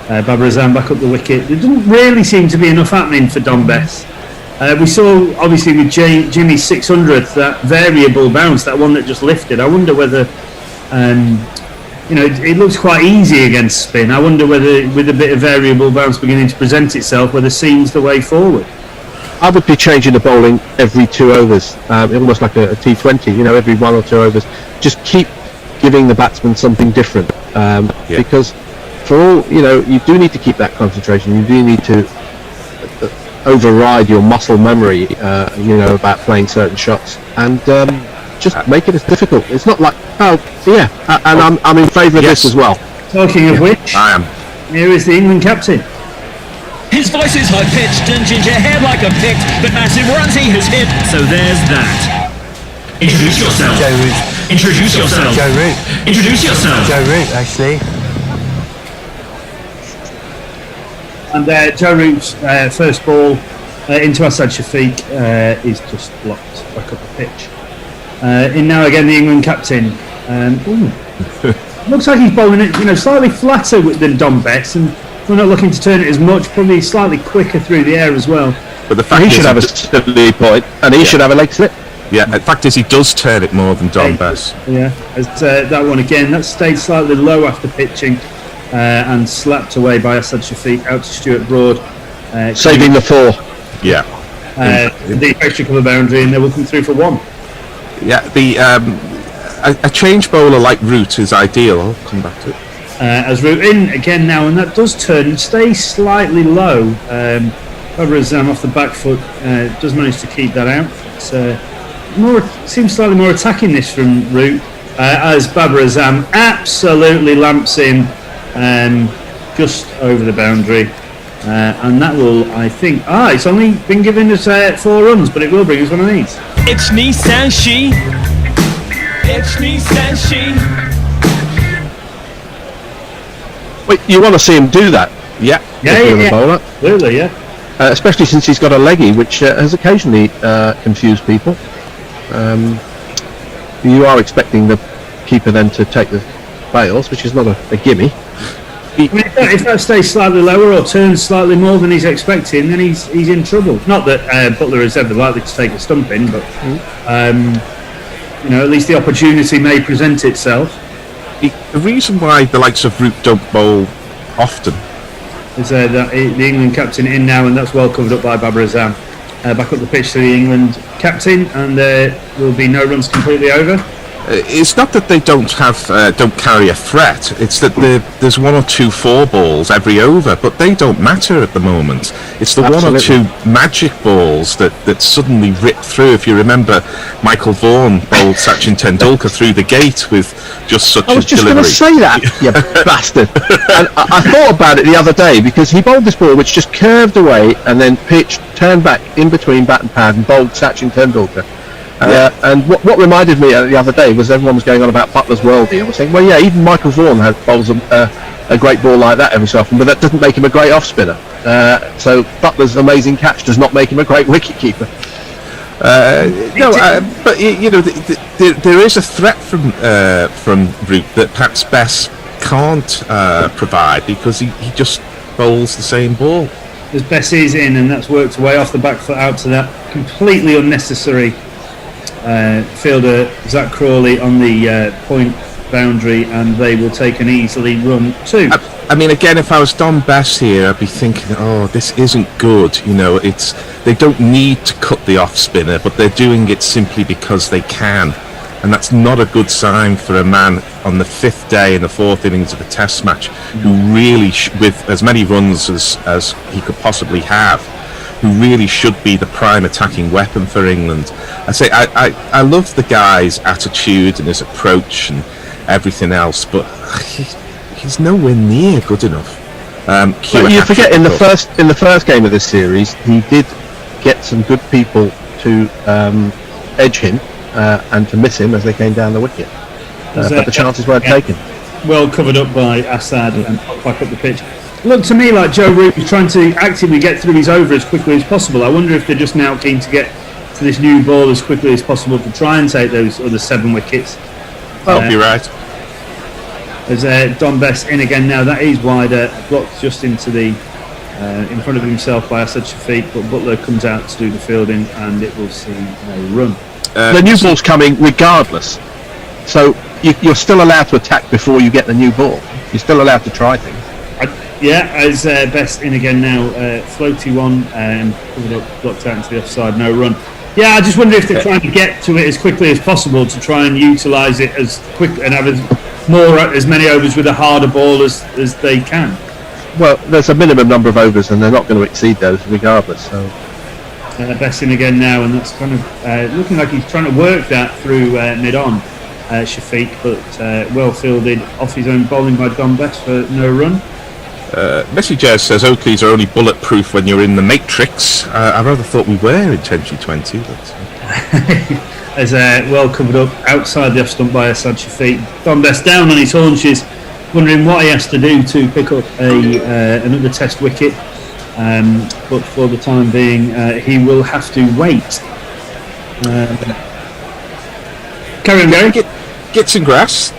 Babar Azam back up the wicket. There didn't really seem to be enough happening for Don Bess. We saw, obviously, with Jimmy's 600th, that variable bounce, that one that just lifted. I wonder whether, it looks quite easy against spin. I wonder whether, with a bit of variable bounce beginning to present itself, whether seam's the way forward. I would be changing the bowling every 2 overs, almost like a T20, every 1 or 2 overs. Just keep giving the batsman something different, because for all, you do need to keep that concentration. You do need to override your muscle memory, about playing certain shots, and just make it as difficult. It's not like, I'm in favour of this as well. Talking of which, I am. Here is the England captain. His voice is high-pitched and ginger hair like a pick, but massive runs he has hit, so there's that. Introduce yourself. Joe Root. Introduce yourself. Joe Root. Introduce yourself. Joe Root, actually. And Joe Root's first ball into Asad Shafiq is just blocked back up the pitch. In now again the England captain. Looks like he's bowling it, slightly flatter than Don Bess, and we're not looking to turn it as much. Probably slightly quicker through the air as well. But the fact he should have a steady point, and he should have a leg slip. Yeah, the fact is he does turn it more than Don Bess. Yeah, as that one again, that stayed slightly low after pitching. And slapped away by Asad Shafiq out to Stuart Broad, saving the 4. Yeah, the extra cover boundary, and they will come through for 1. Yeah, a change bowler like Root is ideal. I'll come back to it. As Root in again now, and that does turn and stay slightly low. Babar Azam off the back foot does manage to keep that out. It's seems slightly more attacking this from Root, as Babar Azam absolutely lamps in. Just over the boundary, and that will, I think, it's only been given us 4 runs, but it will bring us one of these. It's Nissan She. It's Nissan She. Wait, you want to see him do that? Yeah. Bowler. Absolutely, yeah. Especially since he's got a leggy, which has occasionally confused people. You are expecting the keeper then to take the bails, which is not a gimme. If that stays slightly lower or turns slightly more than he's expecting, then he's in trouble. Not that Butler is ever likely to take a stumping, but at least the opportunity may present itself. The reason why the likes of Root don't bowl often is that the England captain in now, and that's well covered up by Babar Azam. Back up the pitch to the England captain, and there will be no runs completely over. it's not that they don't carry a threat. It's that there's 1 or 2 4 balls every over, but they don't matter at the moment. It's the Absolutely. 1 or 2 magic balls that suddenly rip through. If you remember, Michael Vaughan bowled Sachin Tendulkar through the gate with just such a delivery. I was just going to say that, you bastard. And I thought about it the other day, because he bowled this ball which just curved away and then pitched, turned back in between bat and pad and bowled Sachin Tendulkar. And what reminded me the other day was everyone was going on about Butler's worldie. I was saying, well, yeah, even Michael Vaughan bowls a great ball like that every so often, but that doesn't make him a great off spinner. So Butler's amazing catch does not make him a great wicket keeper. But you know, there is a threat from Root that perhaps Bess can't provide, because he just bowls the same ball. As Bess is in, and that's worked way off the back foot out to that completely unnecessary fielder Zach Crawley on the point boundary, and they will take an easily run 2. I mean, again, if I was Don Bess here, I'd be thinking, oh, this isn't good. You know, they don't need to cut the off spinner, but they're doing it simply because they can, and that's not a good sign for a man on the 5th day in the 4th innings of a Test match, who really, with as many runs as he could possibly have, who really should be the prime attacking weapon for England. I love the guy's attitude and his approach and everything else, but he's nowhere near good enough. But you forget, in the first game of this series, he did get some good people to edge him and to miss him as they came down the wicket. But the chances weren't taken. Well covered up by Assad and back up the pitch. Looked to me like Joe Root was trying to actively get through his over as quickly as possible. I wonder if they're just now keen to get to this new ball as quickly as possible to try and take those other 7 wickets. Well, you're right. As Don Bess in again now, that is wider, blocked just into the in front of himself by Asad Shafiq, but Butler comes out to do the fielding, and it will see a run. The new ball's coming regardless, so you're still allowed to attack before you get the new ball. You're still allowed to try things. As Bess in again now, floaty one and covered up, blocked out into the offside, no run. Yeah, I just wonder if they're trying to get to it as quickly as possible to try and utilise it as quick and have as many overs with a harder ball as they can. Well, there's a minimum number of overs, and they're not going to exceed those regardless. So Bess in again now, and that's kind of looking like he's trying to work that through mid-on, Shafiq, but well fielded off his own bowling by Don Bess for no run. Messi Jazz says Oakleys are only bulletproof when you're in the Matrix. I rather thought we were in 2020. But as well covered up outside the off stump by Asad Shafiq. Don Bess down on his haunches, wondering what he has to do to pick up another Test wicket. But for the time being, he will have to wait. Carry on, Gary. Gits and Grass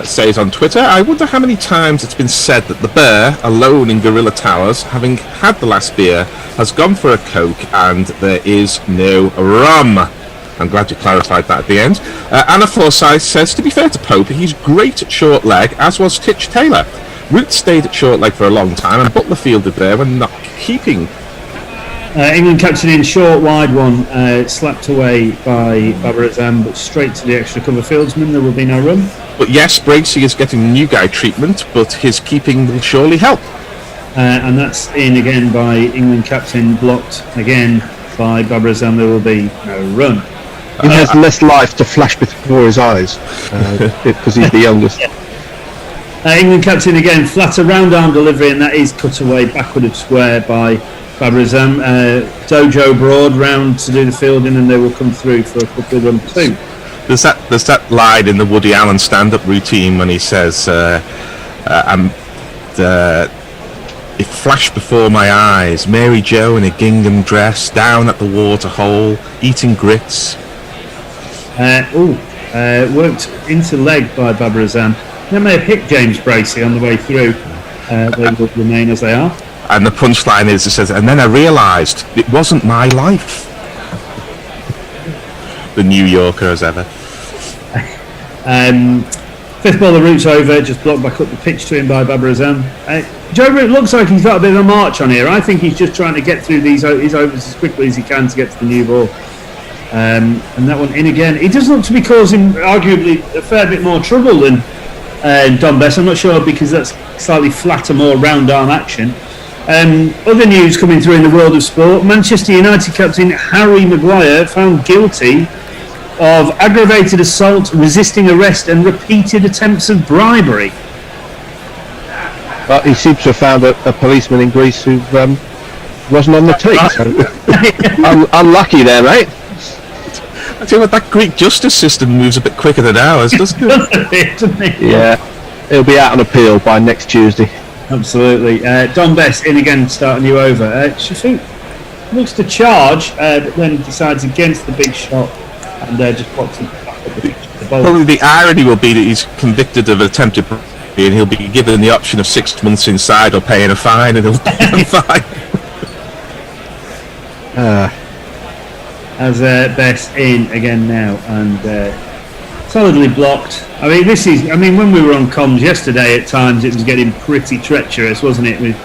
says on Twitter, I wonder how many times it's been said that the bear, alone in Gorilla Towers, having had the last beer, has gone for a Coke and there is no rum. I'm glad you clarified that at the end. Anna Forsyth says, to be fair to Pope, he's great at short leg, as was Titch Taylor. Root stayed at short leg for a long time and Butler fielded there when not keeping. England captured in short wide one, slapped away by Babar Azam, but straight to the extra cover fieldsman. There will be no run. But yes, Bracey is getting new guy treatment, but his keeping will surely help. And that's in again by England captain, blocked again by Babar Azam. There will be no run. He has less life to flash before his eyes because he's the youngest. England captain again, flat round arm delivery, and that is cut away backward of square by Babar Azam. Dojo Broad round to do the fielding, and they will come through for a couple of run 2. There's that line in the Woody Allen stand-up routine when he says, it flashed before my eyes, Mary Jo in a gingham dress, down at the water hole, eating grits. Worked into leg by Babar Azam. They may have hit James Bracey on the way through. They will remain as they are. And the punchline is, it says, and then I realised it wasn't my life. The New Yorker as ever. Fifth ball, the Root's over, just blocked back up the pitch to him by Babar Azam. Joe Root looks like he's got a bit of a march on here. I think he's just trying to get through his overs as quickly as he can to get to the new ball. And that one in again. He does look to be causing arguably a fair bit more trouble than Don Bess. I'm not sure because that's slightly flatter, more round arm action. Other news coming through in the world of sport. Manchester United captain Harry Maguire found guilty of aggravated assault, resisting arrest and repeated attempts of bribery. But he seems to have found a policeman in Greece who wasn't on the tee. So unlucky there, mate. I tell you what, that Greek justice system moves a bit quicker than ours, doesn't it? Yeah, it'll be out on appeal by next Tuesday. Absolutely. Don Bess in again, starting you over. Shafiq looks to charge, but then decides against the big shot and just blocks it back at the ball. Probably the irony will be that he's convicted of attempted bribery and he'll be given the option of 6 months inside or paying a fine, and he'll pay a fine. As Bess in again now and solidly blocked. I mean, when we were on comms yesterday, at times it was getting pretty treacherous, wasn't it? With,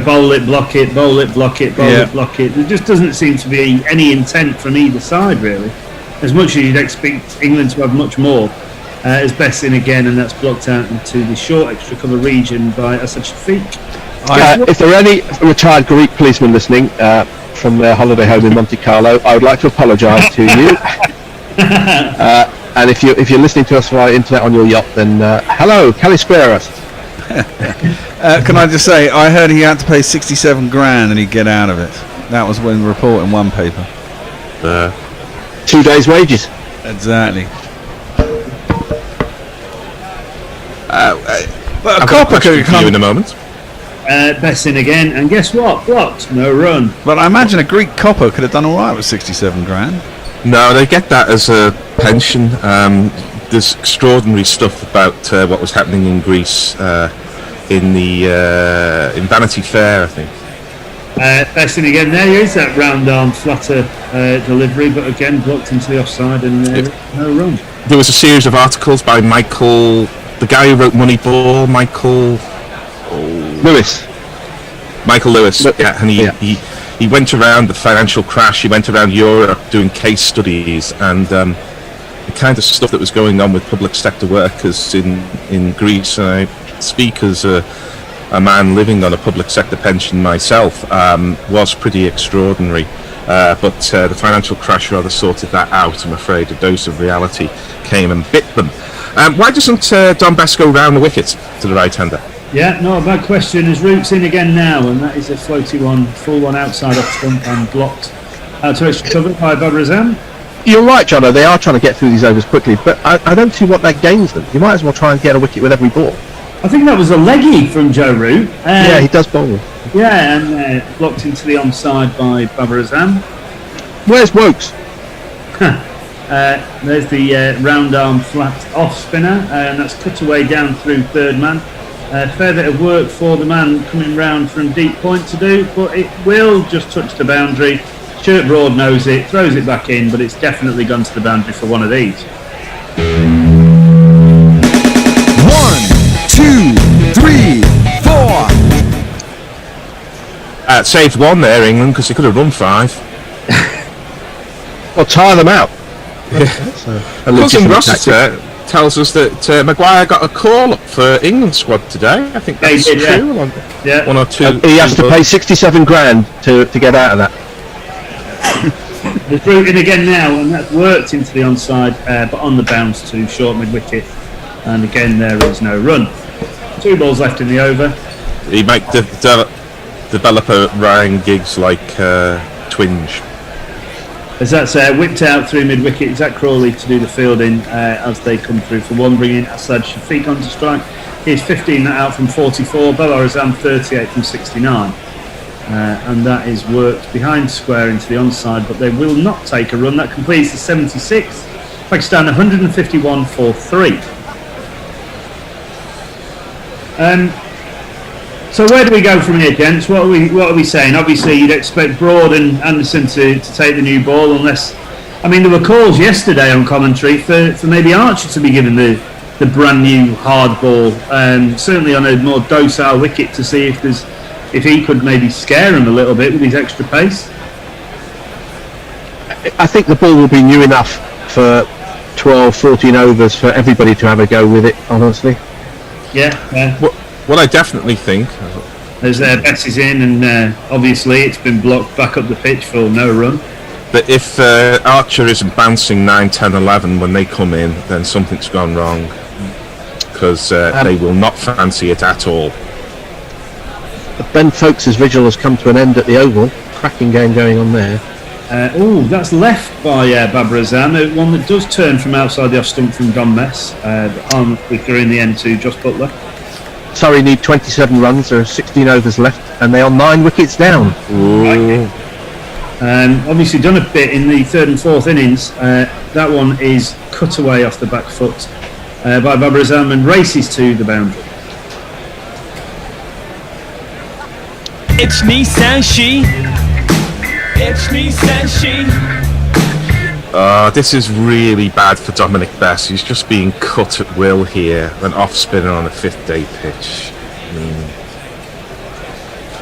bowl it, block it, bowl it, block it, bowl it, block it. There just doesn't seem to be any intent from either side, really. As much as you'd expect England to have much more. As Bess in again, and that's blocked out into the short extra cover region by Asad Shafiq. If there are any retired Greek policemen listening from their holiday home in Monte Carlo, I would like to apologise to you. And if you're listening to us via internet on your yacht, then hello, Kalisperas. Can I just say, I heard he had to pay 67 grand and he'd get out of it. That was when the report in one paper. 2 days' wages. Exactly. But a copper could come in a moment. Bess in again, and guess what? Blocked. No run. But I imagine a Greek copper could have done all right with 67 grand. No, they get that as a pension. There's extraordinary stuff about what was happening in Greece in Vanity Fair, I think. Bess in again. There is that round arm flutter delivery, but again blocked into the offside and no run. There was a series of articles by Michael, the guy who wrote Moneyball, Michael Lewis. Yeah, and he went around the financial crash. He went around Europe doing case studies and the kind of stuff that was going on with public sector workers in Greece. I speak as a man living on a public sector pension myself. Was pretty extraordinary. But the financial crash rather sorted that out. I'm afraid a dose of reality came and bit them. Why doesn't Don Bess go round the wicket to the right-hander? Yeah, not a bad question. His routes in again now, and that is a floaty one, full one outside off stump and blocked out to extra cover by Badrazam. You're right, Jono. They are trying to get through these overs quickly, but I don't see what that gains them. You might as well try and get a wicket with every ball. I think that was a leggy from Joe Root. Yeah, he does bowl. Yeah, and blocked into the onside by Badrazam. Where's Wokes? There's the round arm flat off spinner, and that's cut away down through third man. Fair bit of work for the man coming round from deep point to do, but it will just touch the boundary. Stuart Broad knows it, throws it back in, but it's definitely gone to the boundary for one of these. 1, 2, 3, 4. Saved one there, England, because he could have run 5. Well, tire them out. Cousin Rossiter tells us that Maguire got a call up for England squad today. I think that's true. Yeah. 1 or 2. He has to pay 67 grand to get out of that. The route in again now, and that's worked into the onside, but on the bounce to short mid-wicket. And again, there is no run. 2 balls left in the over. He might develop a Ryan Giggs like twinge. As that's whipped out through mid-wicket, Zach Crawley to do the fielding as they come through for one, bringing Asad Shafiq on to strike. He's 15 out from 44, Balarazam 38 from 69. And that is worked behind square into the onside, but they will not take a run. That completes the 76. Pakistan 151 for 3. So where do we go from here, gents? What are we saying? Obviously, you'd expect Broad and Anderson to take the new ball, unless, I mean, there were calls yesterday on commentary for maybe Archer to be given the brand new hard ball, certainly on a more docile wicket, to see if he could maybe scare him a little bit with his extra pace. I think the ball will be new enough for 12, 14 overs for everybody to have a go with it, honestly. Yeah. What I definitely think... As Bess is in, and obviously it's been blocked back up the pitch for no run. But if Archer isn't bouncing 9, 10, 11 when they come in, then something's gone wrong. Because they will not fancy it at all. Ben Folkes' vigil has come to an end at the Oval. Cracking game going on there. That's left by Babrazan, the one that does turn from outside the off stump from Don Mess. On quicker in the end to Josh Butler. Surrey need 27 runs, there are 16 overs left, and they are 9 wickets down. Obviously done a bit in the third and fourth innings. That one is cut away off the back foot by Babrazan and races to the boundary. It's me, Sanshi. It's me, Sanshi. This is really bad for Dominic Bess. He's just being cut at will here, an off spinner on a 5th day pitch.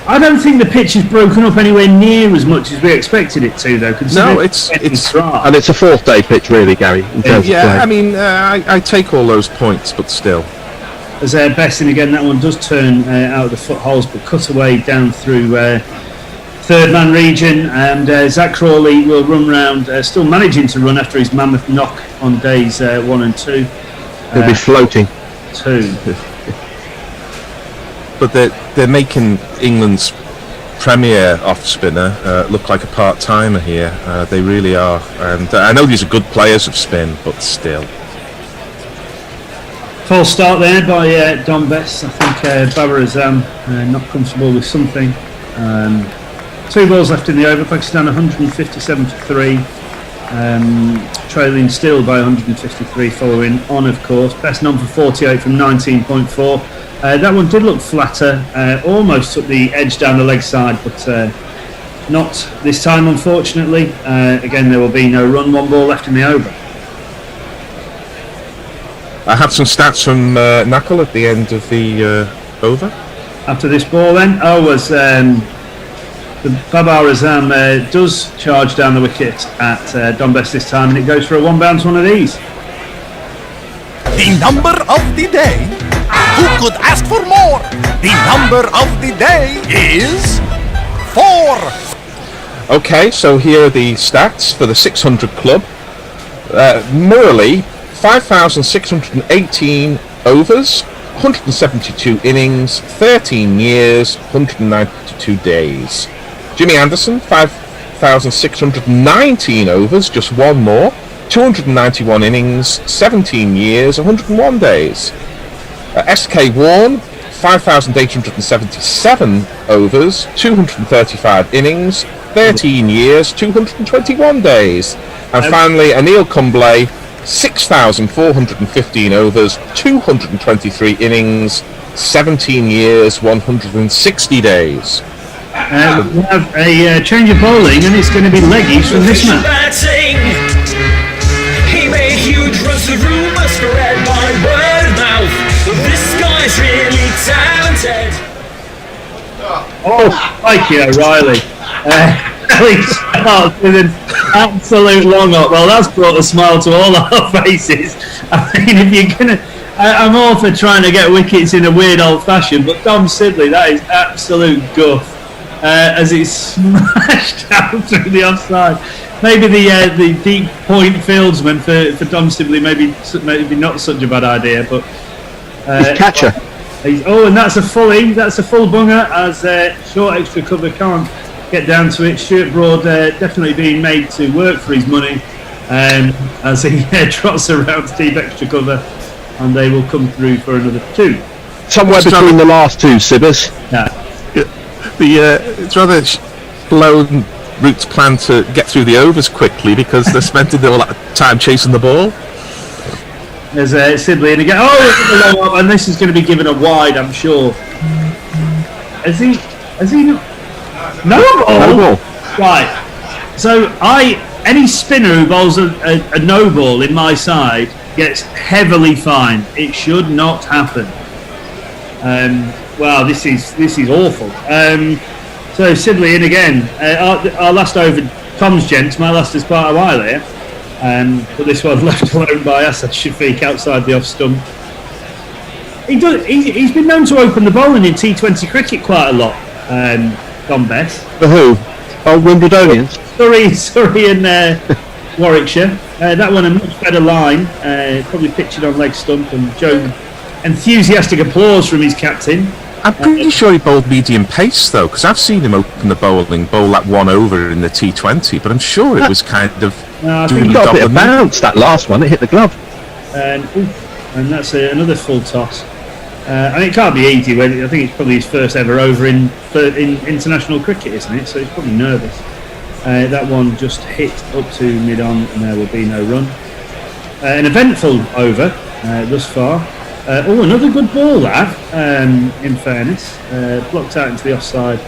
I don't think the pitch is broken up anywhere near as much as we expected it to, though. No, it's and it's a 4th day pitch, really, Gary. I mean, I take all those points, but still. As Besson again, that one does turn out of the footholes, but cut away down through third man region, and Zach Crawley will run round, still managing to run after his mammoth knock on days 1 and 2. He'll be floating. 2. But they're making England's premier off spinner look like a part timer here. They really are, and I know these are good players of spin, but still. False start there by Don Bess. I think Babrazan not comfortable with something. 2 balls left in the over. Pakistan 157 for 3. Trailing still by 153 following on, of course. Best none for 48 from 19.4. That one did look flatter. Almost took the edge down the leg side, but not this time, unfortunately. Again, there will be no run. 1 ball left in the over. I have some stats from Knuckle at the end of the over. After this ball then, the Babar Azam does charge down the wicket at Don Bess this time, and it goes for a 1 bounce one of these. The number of the day. Who could ask for more? The number of the day is 4. Okay, so here are the stats for the 600 club. Murley, 5,618 overs, 172 innings, 13 years, 192 days. Jimmy Anderson, 5,619 overs, just 1 more, 291 innings, 17 years, 101 days. SK Warne, 5,877 overs, 235 innings, 13 years, 221 days. And finally, Anil Kumble, 6,415 overs, 223 innings, 17 years, 160 days. We have a change of bowling, and it's going to be leggies from this man. He made huge runs, the rumours spread by word of mouth. This guy's really talented. Oh, thank you, O'Reilly. He starts with an absolute long up. Well, that's brought a smile to all our faces. I mean, if you're going to... I'm all for trying to get wickets in a weird old fashion, but Dom Sibley, that is absolute guff. As it's smashed out through the offside. Maybe the deep point fieldsman for Dom Sibley maybe not such a bad idea, but his catcher. And that's a fully. That's a full bunger as short extra cover can't get down to it. Stuart Broad definitely being made to work for his money as he trots around to deep extra cover, and they will come through for another 2. Somewhere between the last 2, Sibbers. Yeah. It's rather blown Root's plan to get through the overs quickly because they're spending all that time chasing the ball. There's Sibley, and again, and this is going to be given a wide, I'm sure. Has he no ball? Right. So any spinner who bowls a no ball in my side gets heavily fined. It should not happen. Wow, this is awful. So Sibley in again. Our last over comms gents might last us quite a while here. But this one left alone by Asad Shafiq outside the off stump. He's been known to open the bowling in T20 cricket quite a lot. Don Bess. For who? Oh, Wimbledonians. Surrey and Warwickshire. That one a much better line. Probably pitching on leg stump, and Joe enthusiastic applause from his captain. I'm pretty sure he bowled medium pace though, because I've seen him open the bowling, bowl that one over in the T20, but I'm sure it was kind of. I think he got a bit of bounce that last one. It hit the glove. And that's another full toss. And it can't be easy. I think it's probably his first ever over in international cricket, isn't it? So he's probably nervous. That one just hit up to mid-on, and there will be no run. An eventful over thus far. Another good ball that, in fairness. Blocked out into the offside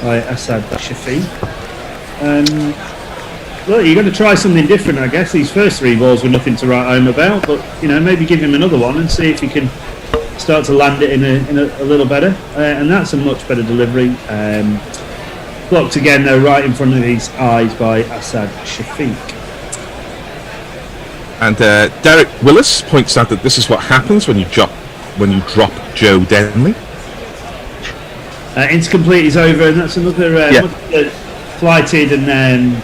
by Asad Shafiq. Look, you're going to try something different, I guess. These first 3 balls were nothing to write home about, but maybe give him another one and see if he can start to land it in a little better. And that's a much better delivery. Blocked again, though, right in front of his eyes by Asad Shafiq. And Derek Willis points out that this is what happens when you drop Joe Denley. Incomplete is over, and that's another flighted and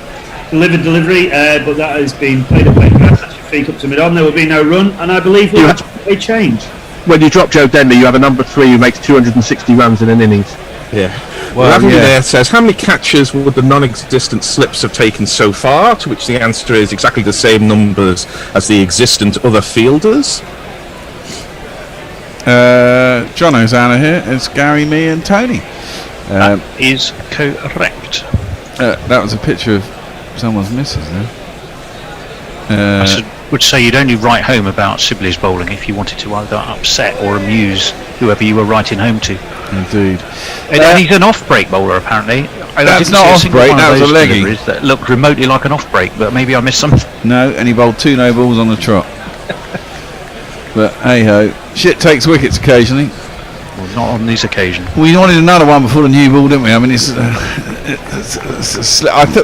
delivered delivery, but that has been played away by Asad Shafiq up to mid-on. There will be no run, and I believe we'll have a change. When you drop Joe Denley, you have a number 3 who makes 260 runs in an innings. Yeah. Well, there says, how many catches would the non-existent slips have taken so far? To which the answer is exactly the same numbers as the existent other fielders. Jono's out of here. It's Gary, me, and Tony. That is correct. That was a picture of someone's missus there. I would say you'd only write home about Sibley's bowling if you wanted to either upset or amuse whoever you were writing home to. Indeed. And he's an off-break bowler, apparently. That's not off-break, that was a leggy. That looked remotely like an off-break, but maybe I missed something. No, and he bowled 2 no balls on the trot. But hey-ho, shit takes wickets occasionally. Well, not on this occasion. We wanted another one before the new ball, didn't we? I mean,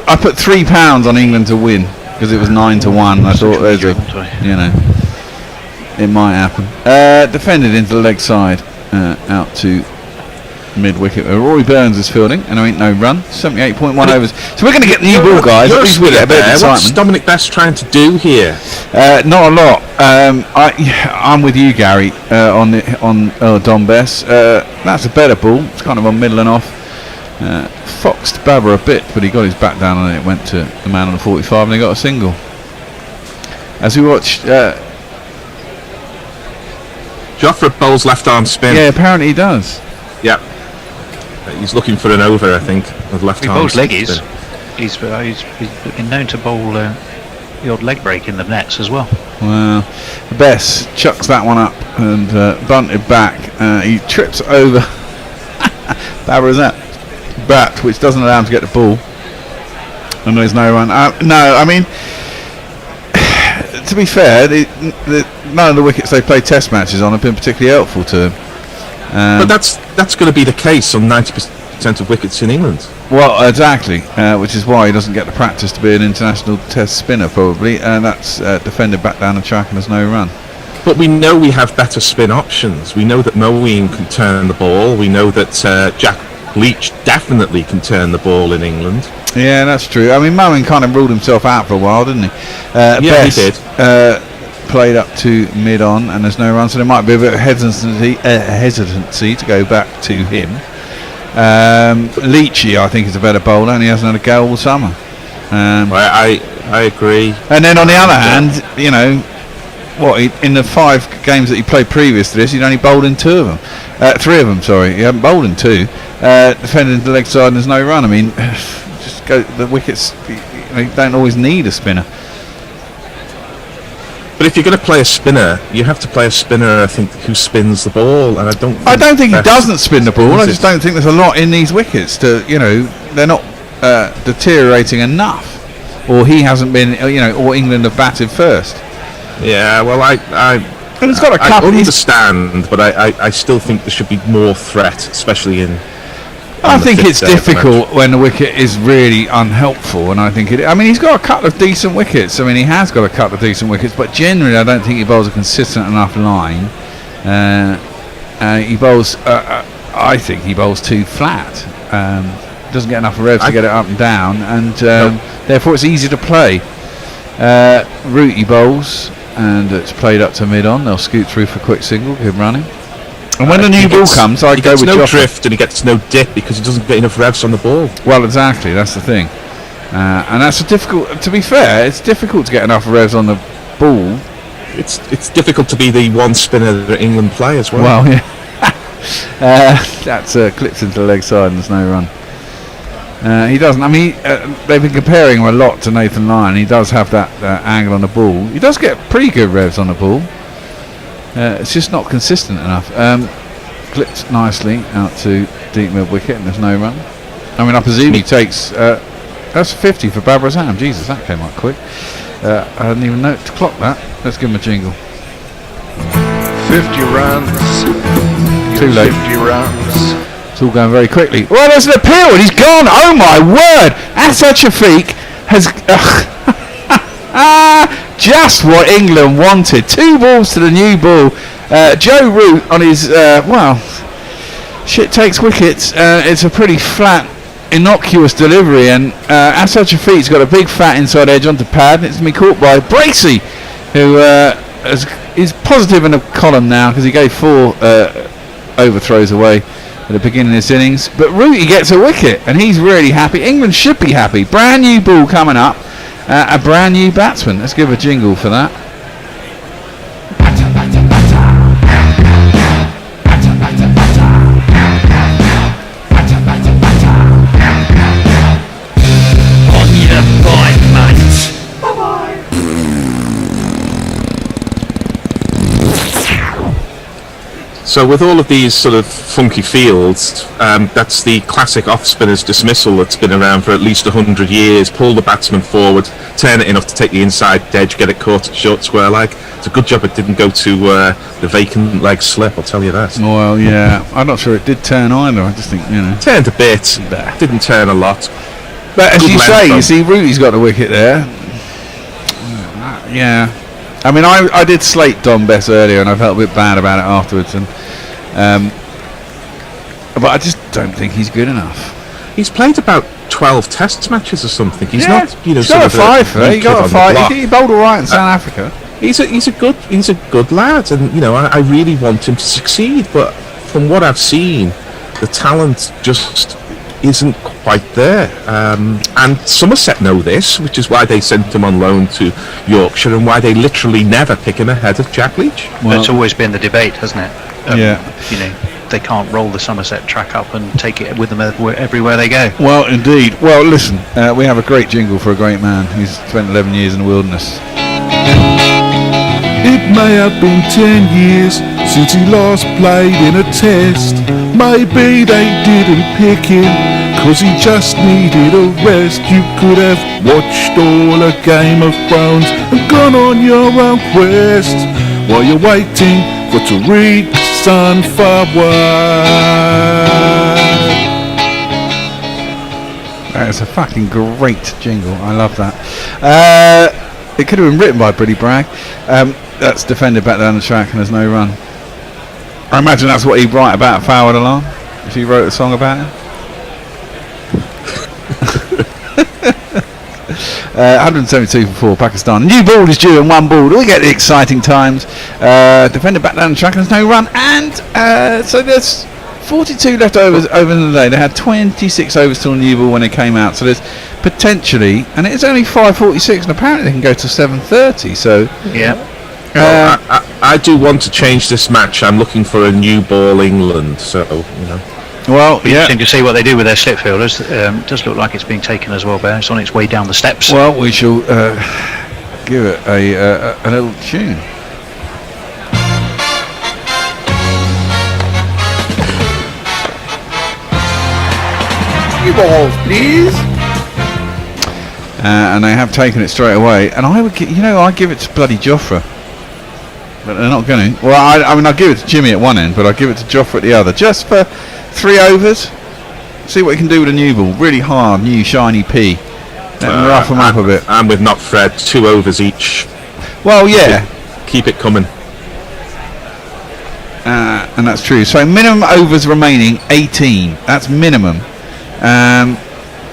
I put £3 on England to win, because it was 9-1. I thought it might happen. Defended into the leg side, out to mid-wicket. Rory Burns is fielding, and there ain't no run. 78.1 overs. So we're going to get the new ball, guys. At least we get a bit of excitement. What's Dominic Best trying to do here? Not a lot. I'm with you, Gary, on Dom Bess. That's a better ball. It's kind of on middle and off. Foxed Babber a bit, but he got his back down and it went to the man on the 45 and he got a single. As we watched Joffre bowls left arm spin. Yeah, apparently he does. Yeah. He's looking for an over, I think, with left arm. He bowls leggies. He's been known to bowl the odd leg break in the nets as well. Well, Bess chucks that one up and bunted back. He trips over Babber's bat, which doesn't allow him to get the ball. And there's no run. No, I mean, to be fair, none of the wickets they play test matches on have been particularly helpful to him. But that's going to be the case on 90% of wickets in England. Well, exactly, which is why he doesn't get the practice to be an international test spinner, probably, and that's defended back down the track and there's no run. But we know we have better spin options. We know that Moeen can turn the ball. We know that Jack Leach definitely can turn the ball in England. Yeah, that's true. I mean, Moeen kind of ruled himself out for a while, didn't he? Yeah, Best, he did. Played up to mid-on and there's no run, so there might be a bit of hesitancy to go back to him. Leachy, I think, is a better bowler and he hasn't had a go all summer. I agree. And then on the other hand, you know, in the 5 games that he played previous to this, he'd only bowled in 2 of them. 3 of them, sorry. He hadn't bowled in 2. Defending the leg side and there's no run. I mean, just go the wickets. You don't always need a spinner. But if you're going to play a spinner, you have to play a spinner, I think, who spins the ball. And I don't think he doesn't spin the ball. I just don't think there's a lot in these wickets to, you know, they're not deteriorating enough, or he hasn't been, you know, or England have batted first. Yeah, well, I understand, but I still think there should be more threat, especially in I think it's difficult when the wicket is really unhelpful, and I think I mean, he's got a couple of decent wickets. I mean, he has got a couple of decent wickets, but generally, I don't think he bowls a consistent enough line. He bowls. I think he bowls too flat. Doesn't get enough revs to get it up and down, and therefore it's easy to play. Rooty bowls, and it's played up to mid-on. They'll scoot through for quick single, good running. And when the new ball comes, I go with no Joffrey. Drift, and he gets no dip because he doesn't get enough revs on the ball. Well, exactly, that's the thing. And that's difficult. To be fair, it's difficult to get enough revs on the ball. It's difficult to be the one spinner that England play as well. Well, yeah. That's clips into the leg side and there's no run. He doesn't. I mean, they've been comparing him a lot to Nathan Lyon. He does have that angle on the ball. He does get pretty good revs on the ball. It's just not consistent enough. Clipped nicely out to deep mid wicket and there's no run. I mean, I presume he takes. That's 50 for Babar Azam. Jesus, that came up quick. I didn't even know to clock that. Let's give him a jingle. 50 runs. Too late. 50 runs. It's all going very quickly. Well, there's an appeal and he's gone. Oh my word! Asad Shafiq has just what England wanted. 2 balls to the new ball. Joe Root on his shit takes wickets. It's a pretty flat, innocuous delivery, and Asad Shafiq's got a big fat inside edge onto pad. It's going to be caught by Bracey, who is positive in the column now because he gave 4 overthrows away at the beginning of this innings. But Rooty gets a wicket and he's really happy. England should be happy. Brand new ball coming up, a brand new batsman. Let's give a jingle for that. On your bike, mate. So with all of these sort of funky fields, that's the classic off-spinner's dismissal that's been around for at least 100 years. Pull the batsman forward, turn it enough to take the inside edge, get it caught at short square leg. It's a good job it didn't go to the vacant leg slip, I'll tell you that. Well, yeah, I'm not sure it did turn either. I just think, Turned a bit, didn't turn a lot. But as Good you say, though. you see Rooty's got the wicket there. Yeah. I mean, I did slate Don Bess earlier and I felt a bit bad about it afterwards, and but I just don't think he's good enough. He's played about 12 test matches or something. He's not, he's got a 5. He got a 5. He bowled all right in South Africa. He's a good lad, and I really want him to succeed. But from what I've seen, the talent just isn't quite there. And Somerset know this, which is why they sent him on loan to Yorkshire and why they literally never pick him ahead of Jack Leach. Well, it's always been the debate, hasn't it? Yeah. They can't roll the Somerset track up and take it with them everywhere they go. Well, indeed. Well, listen, we have a great jingle for a great man who's spent 11 years in the wilderness. It may have been 10 years since he last played in a test. Maybe they didn't pick him 'cause he just needed a rest. You could have watched all a Game of Thrones and gone on your own quest while you're waiting for Tariq's son forward. That is a fucking great jingle. I love that. It could have been written by Bridie Bragg. That's defended back down the track and there's no run. I imagine that's what he'd write about Forward Alarm if he wrote a song about it. 172 for Pakistan. New ball is due and 1 ball. We get the exciting times. Defender back down the track and there's no run. And so there's 42 left over in the day. They had 26 overs till new ball when they came out. So there's potentially, and it's only 5:46, and apparently they can go to 7:30. So yeah. I do want to change this match. I'm looking for a new ball England. So Well, yeah. Interesting to see what they do with their slip fielders. It does look like it's being taken as well, Bear. It's on its way down the steps. Well, we shall give it a little tune. New balls, please. And they have taken it straight away. And I would, I give it to bloody Jofra. But they're not going to. Well, I mean, I'll give it to Jimmy at one end, but I'll give it to Jofra at the other, just for 3 overs. See what he can do with a new ball. Really hard, new shiny P. Let him rough him up a bit. And with not Fred, 2 overs each. Well, yeah. Keep it coming. And that's true. So minimum overs remaining 18. That's minimum. And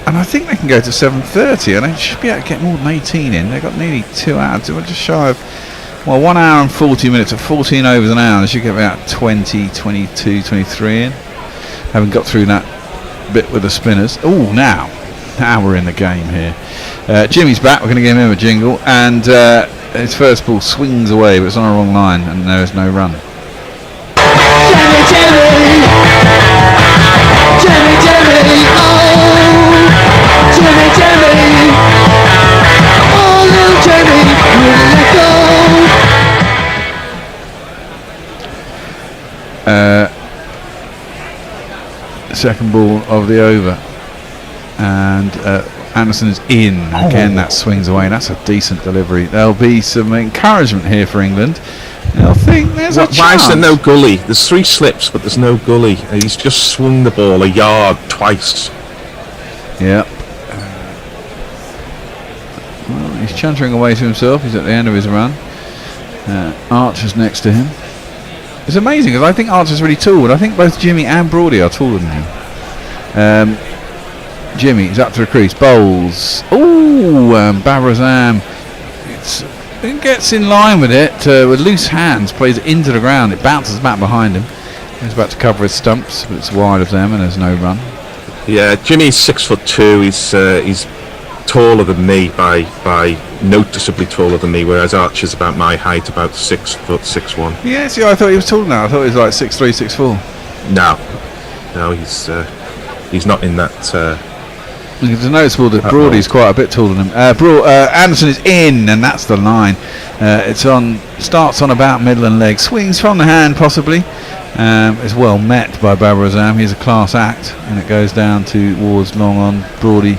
I think they can go to 7:30, and they should be able to get more than 18 in. They've got nearly 2 hours. We're just shy of 1 hour and 40 minutes at 14 overs an hour. They should get about 20, 22, 23 in. Haven't got through that bit with the spinners. Oh, now we're in the game here. Jimmy's back. We're going to give him a jingle, and his first ball swings away, but it's on a wrong line, and there is no run. Second ball of the over, and Anderson is in again. That swings away. That's a decent delivery. There'll be some encouragement here for England. They'll think there's a chance. Why is there no gully? There's 3 slips, but there's no gully. He's just swung the ball a yard twice. Yep. Well, he's chuntering away to himself. He's at the end of his run. Archer's next to him. It's amazing because I think Archer's really tall, and I think both Jimmy and Broady are taller than him. Jimmy's up to the crease, bowls. Ooh, Babrazam. It gets in line with it with loose hands, plays it into the ground. It bounces back behind him. He's about to cover his stumps, but it's wide of them, and there's no run. Yeah, Jimmy's 6'2". He's taller than me by noticeably taller than me, whereas Archer's about my height, about 6'6". Yeah, see, I thought he was taller now. I thought he was like 6'3", 6'4". No, he's not in that. It's noticeable that Broady's quite a bit taller than him. Anderson is in, and that's the line. Starts on about middle and leg, swings from the hand possibly. It's well met by Babrazam. He's a class act, and it goes down towards long on. Broady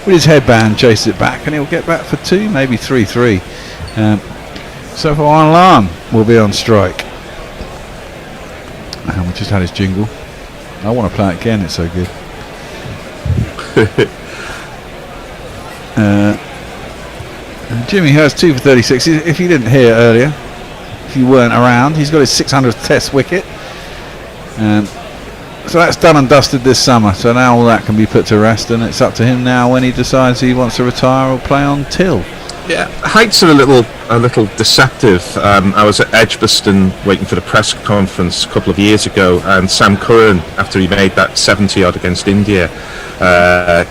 with his headband chases it back, and he'll get back for 2, maybe 3-3. So for one alarm will be on strike. And we just had his jingle. I want to play it again, it's so good. Jimmy Hurst 2 for 36. If you didn't hear earlier, if you weren't around, he's got his 600th test wicket. So that's done and dusted this summer. So now all that can be put to rest, and it's up to him now when he decides he wants to retire or play on till. Yeah, heights are a little deceptive. I was at Edgbaston waiting for the press conference a couple of years ago, and Sam Curran, after he made that 70-odd against India,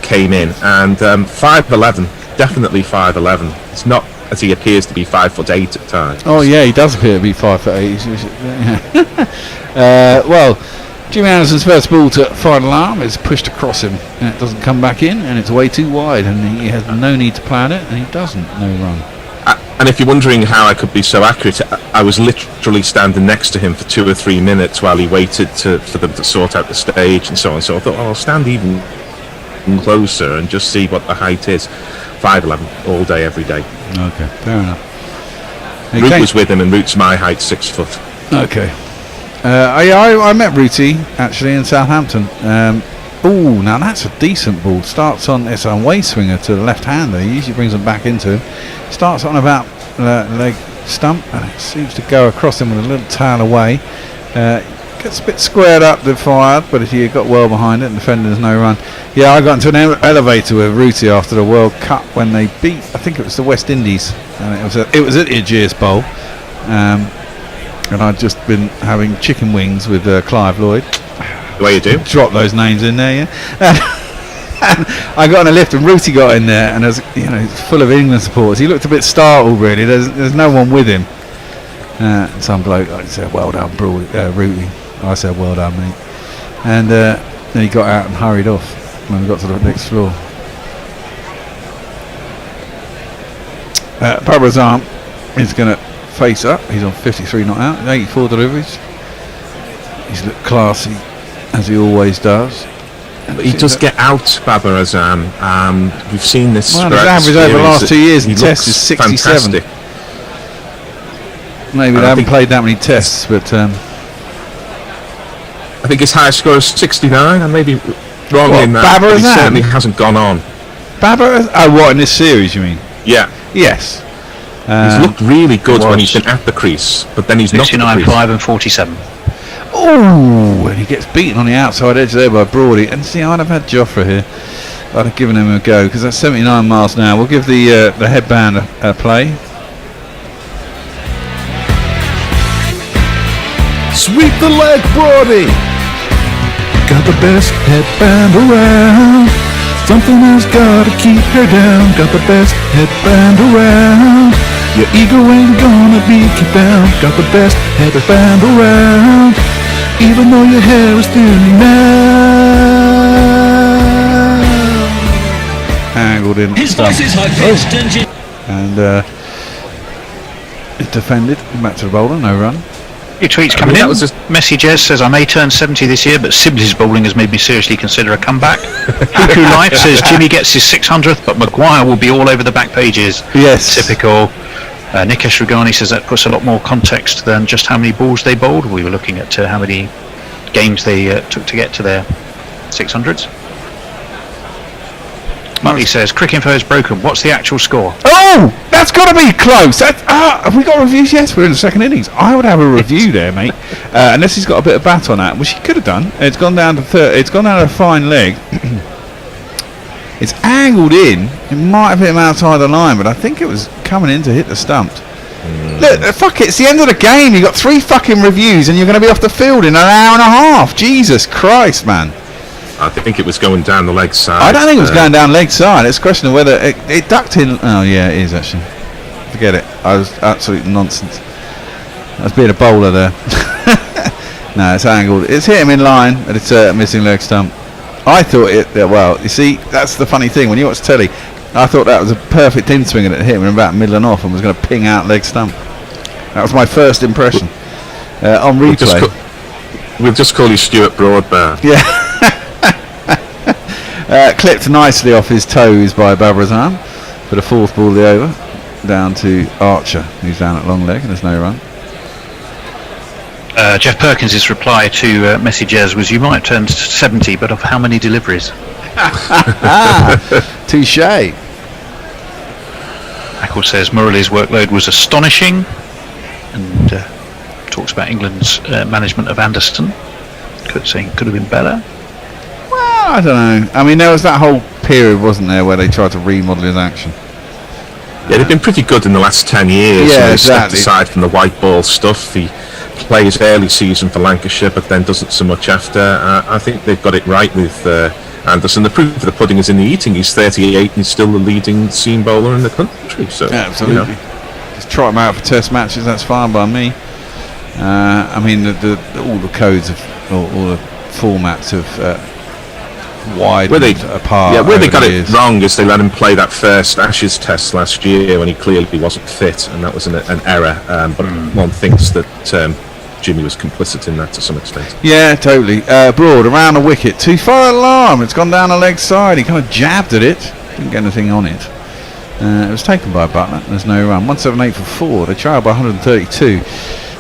came in, and 5'11", definitely 5'11". It's not as he appears to be 5'8" at times. Oh yeah, he does appear to be 5'8". Well, Jimmy Anderson's first ball to final arm is pushed across him, and it doesn't come back in, and it's way too wide, and he has no need to plan it, and he doesn't. No run. And if you're wondering how I could be so accurate, I was literally standing next to him for 2 or 3 minutes while he waited for them to sort out the stage and so on. So I thought, I'll stand even closer and just see what the height is. 5'11", all day, every day. Okay, fair enough. Root was with him, and Root's my height, 6 foot. Okay. I met Rooty actually in Southampton. Oh, now that's a decent ball. Starts on, it's a way swinger to the left-hander. He usually brings them back into him. Starts on about leg stump, and it seems to go across him with a little tail away. Gets a bit squared up the fired, but he got well behind it, and defenders no run. Yeah, I got into an elevator with Rooty after the World Cup when they beat, I think it was the West Indies, and it was at Aegeus Bowl. And I'd just been having chicken wings with Clive Lloyd. The way you do. Drop those names in there, yeah. And I got on a lift, and Rooty got in there, and it's full of England supporters. He looked a bit startled, really. There's no one with him. Some bloke said, "Well done, Rooty." I said, "Well done, mate." And then he got out and hurried off when we got to the next floor. Babrazam is going to face up. He's on 53 not out, 84 deliveries. He's looked classy as he always does. But he does get out, Babrazam. We've seen this. Well, his average over the last 2 years in tests is 67. Fantastic. Maybe they haven't played that many tests, but I think his highest score is 69, and maybe Wrong What, in that. Babar But he Azam? certainly hasn't gone on. Babar? Oh, what, in this series, you mean? Yeah. Yes. He's looked really good when was. he's been at the crease, but then he's not at the 69, crease. 5 and 47. Oh, and he gets beaten on the outside edge there by Brody. And see, I'd have had Joffre here. I'd have given him a go, because that's 79 miles an hour. We'll give the headband a play. Sweep the leg, Brody. Got the best headband around. Something has gotta keep her down. Got the best headband around. Your ego ain't gonna be kept down. Got the best headband around. Even though your hair is thinning now. Angled in. His voice is high-pitched and... And it's defended. Back to the bowler. No run. Few tweets coming in. that was just- Messi Jez says, I may turn 70 this year, but Sibley's bowling has made me seriously consider a comeback. Cuckoo Life says, Jimmy gets his 600th, but Maguire will be all over the back pages. Yes. Typical. Nikesh Ragani says that puts a lot more context than just how many balls they bowled. We were looking at how many games they took to get to their 600s. Muttley says, Crick Info is broken. What's the actual score? Oh, that's got to be close. Have we got reviews? Yes, we're in the second innings. I would have a review there, mate. Unless he's got a bit of bat on that, which he could have done. It's gone down to It's gone down to a fine leg. It's angled in. It might have hit him outside the line, but I think it was coming in to hit the stumps. Look, fuck it. It's the end of the game. You got 3 fucking reviews, and you're going to be off the field in an hour and a half. Jesus Christ, man. I think it was going down the leg side. I don't think it was going down leg side. It's a question of whether it ducked in. Oh yeah, it is actually. Forget it. I was absolute nonsense. I was being a bowler there. No, it's angled. It's hit him in line, but it's a missing leg stump. I thought it. Well, you see, that's the funny thing. When you watch telly, I thought that was a perfect in swing and it hit him about middle and off and was going to ping out leg stump. That was my first impression. On replay. We'll just call you Stuart Broadbear. Yeah. Clipped nicely off his toes by Babar Azam for the 4th ball of the over, down to Archer, who's down at long leg and there's no run. Jeff Perkins' reply to Messi Jez was, you might have turned 70, but of how many deliveries? Touché. Ackle says Murali's workload was astonishing, and talks about England's management of Anderson. Could have been better. Well, I don't know. I mean, there was that whole period, wasn't there, where they tried to remodel his action. Yeah, they've been pretty good in the last 10 years. Yeah, Stepped exactly. aside from the white ball stuff. He plays early season for Lancashire, but then doesn't so much after. I think they've got it right with Anderson. The proof of the pudding is in the eating. He's 38 and he's still the leading seam bowler in the country. So Yeah, absolutely. Just trot him out for test matches, that's fine by me. I mean, all the codes of all the formats of widened apart. Yeah, where they over got the it years. wrong is they let him play that first Ashes test last year when he clearly wasn't fit, and that was an error. But one thinks that Jimmy was complicit in that to some extent. Yeah, totally. Broad around the wicket, too far alarm. It's gone down the leg side. He kind of jabbed at it, didn't get anything on it. It was taken by Butler. There's no run. 178 for 4. They trail by 132.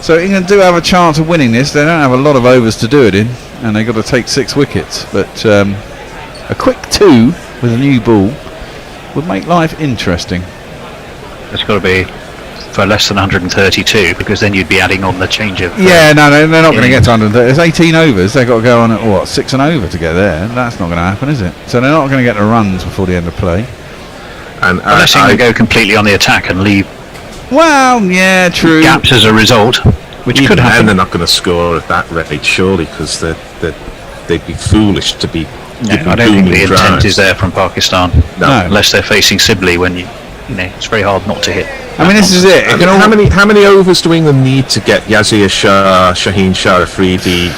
So England do have a chance of winning this. They don't have a lot of overs to do it in, and they've got to take 6 wickets. But a quick 2 with a new ball would make life interesting. It's got to be for less than 132, because then you'd be adding on the change of... Yeah, no, they're not going to get to 130. There's 18 overs. They've got to go on at, 6 and over to get there. That's not going to happen, is it? So they're not going to get the runs before the end of play. And Unless England go completely on the attack and leave Well, yeah, true. gaps as a result, which could happen. And they're not going to score at that rate, surely, because they'd be foolish to be. No, I don't think the intent is there from Pakistan, No. unless they're facing Sibley. When you know, it's very hard not to hit. I mean, this is it. How many overs do England need to get Yazir Shah, Shaheen Shah Afridi,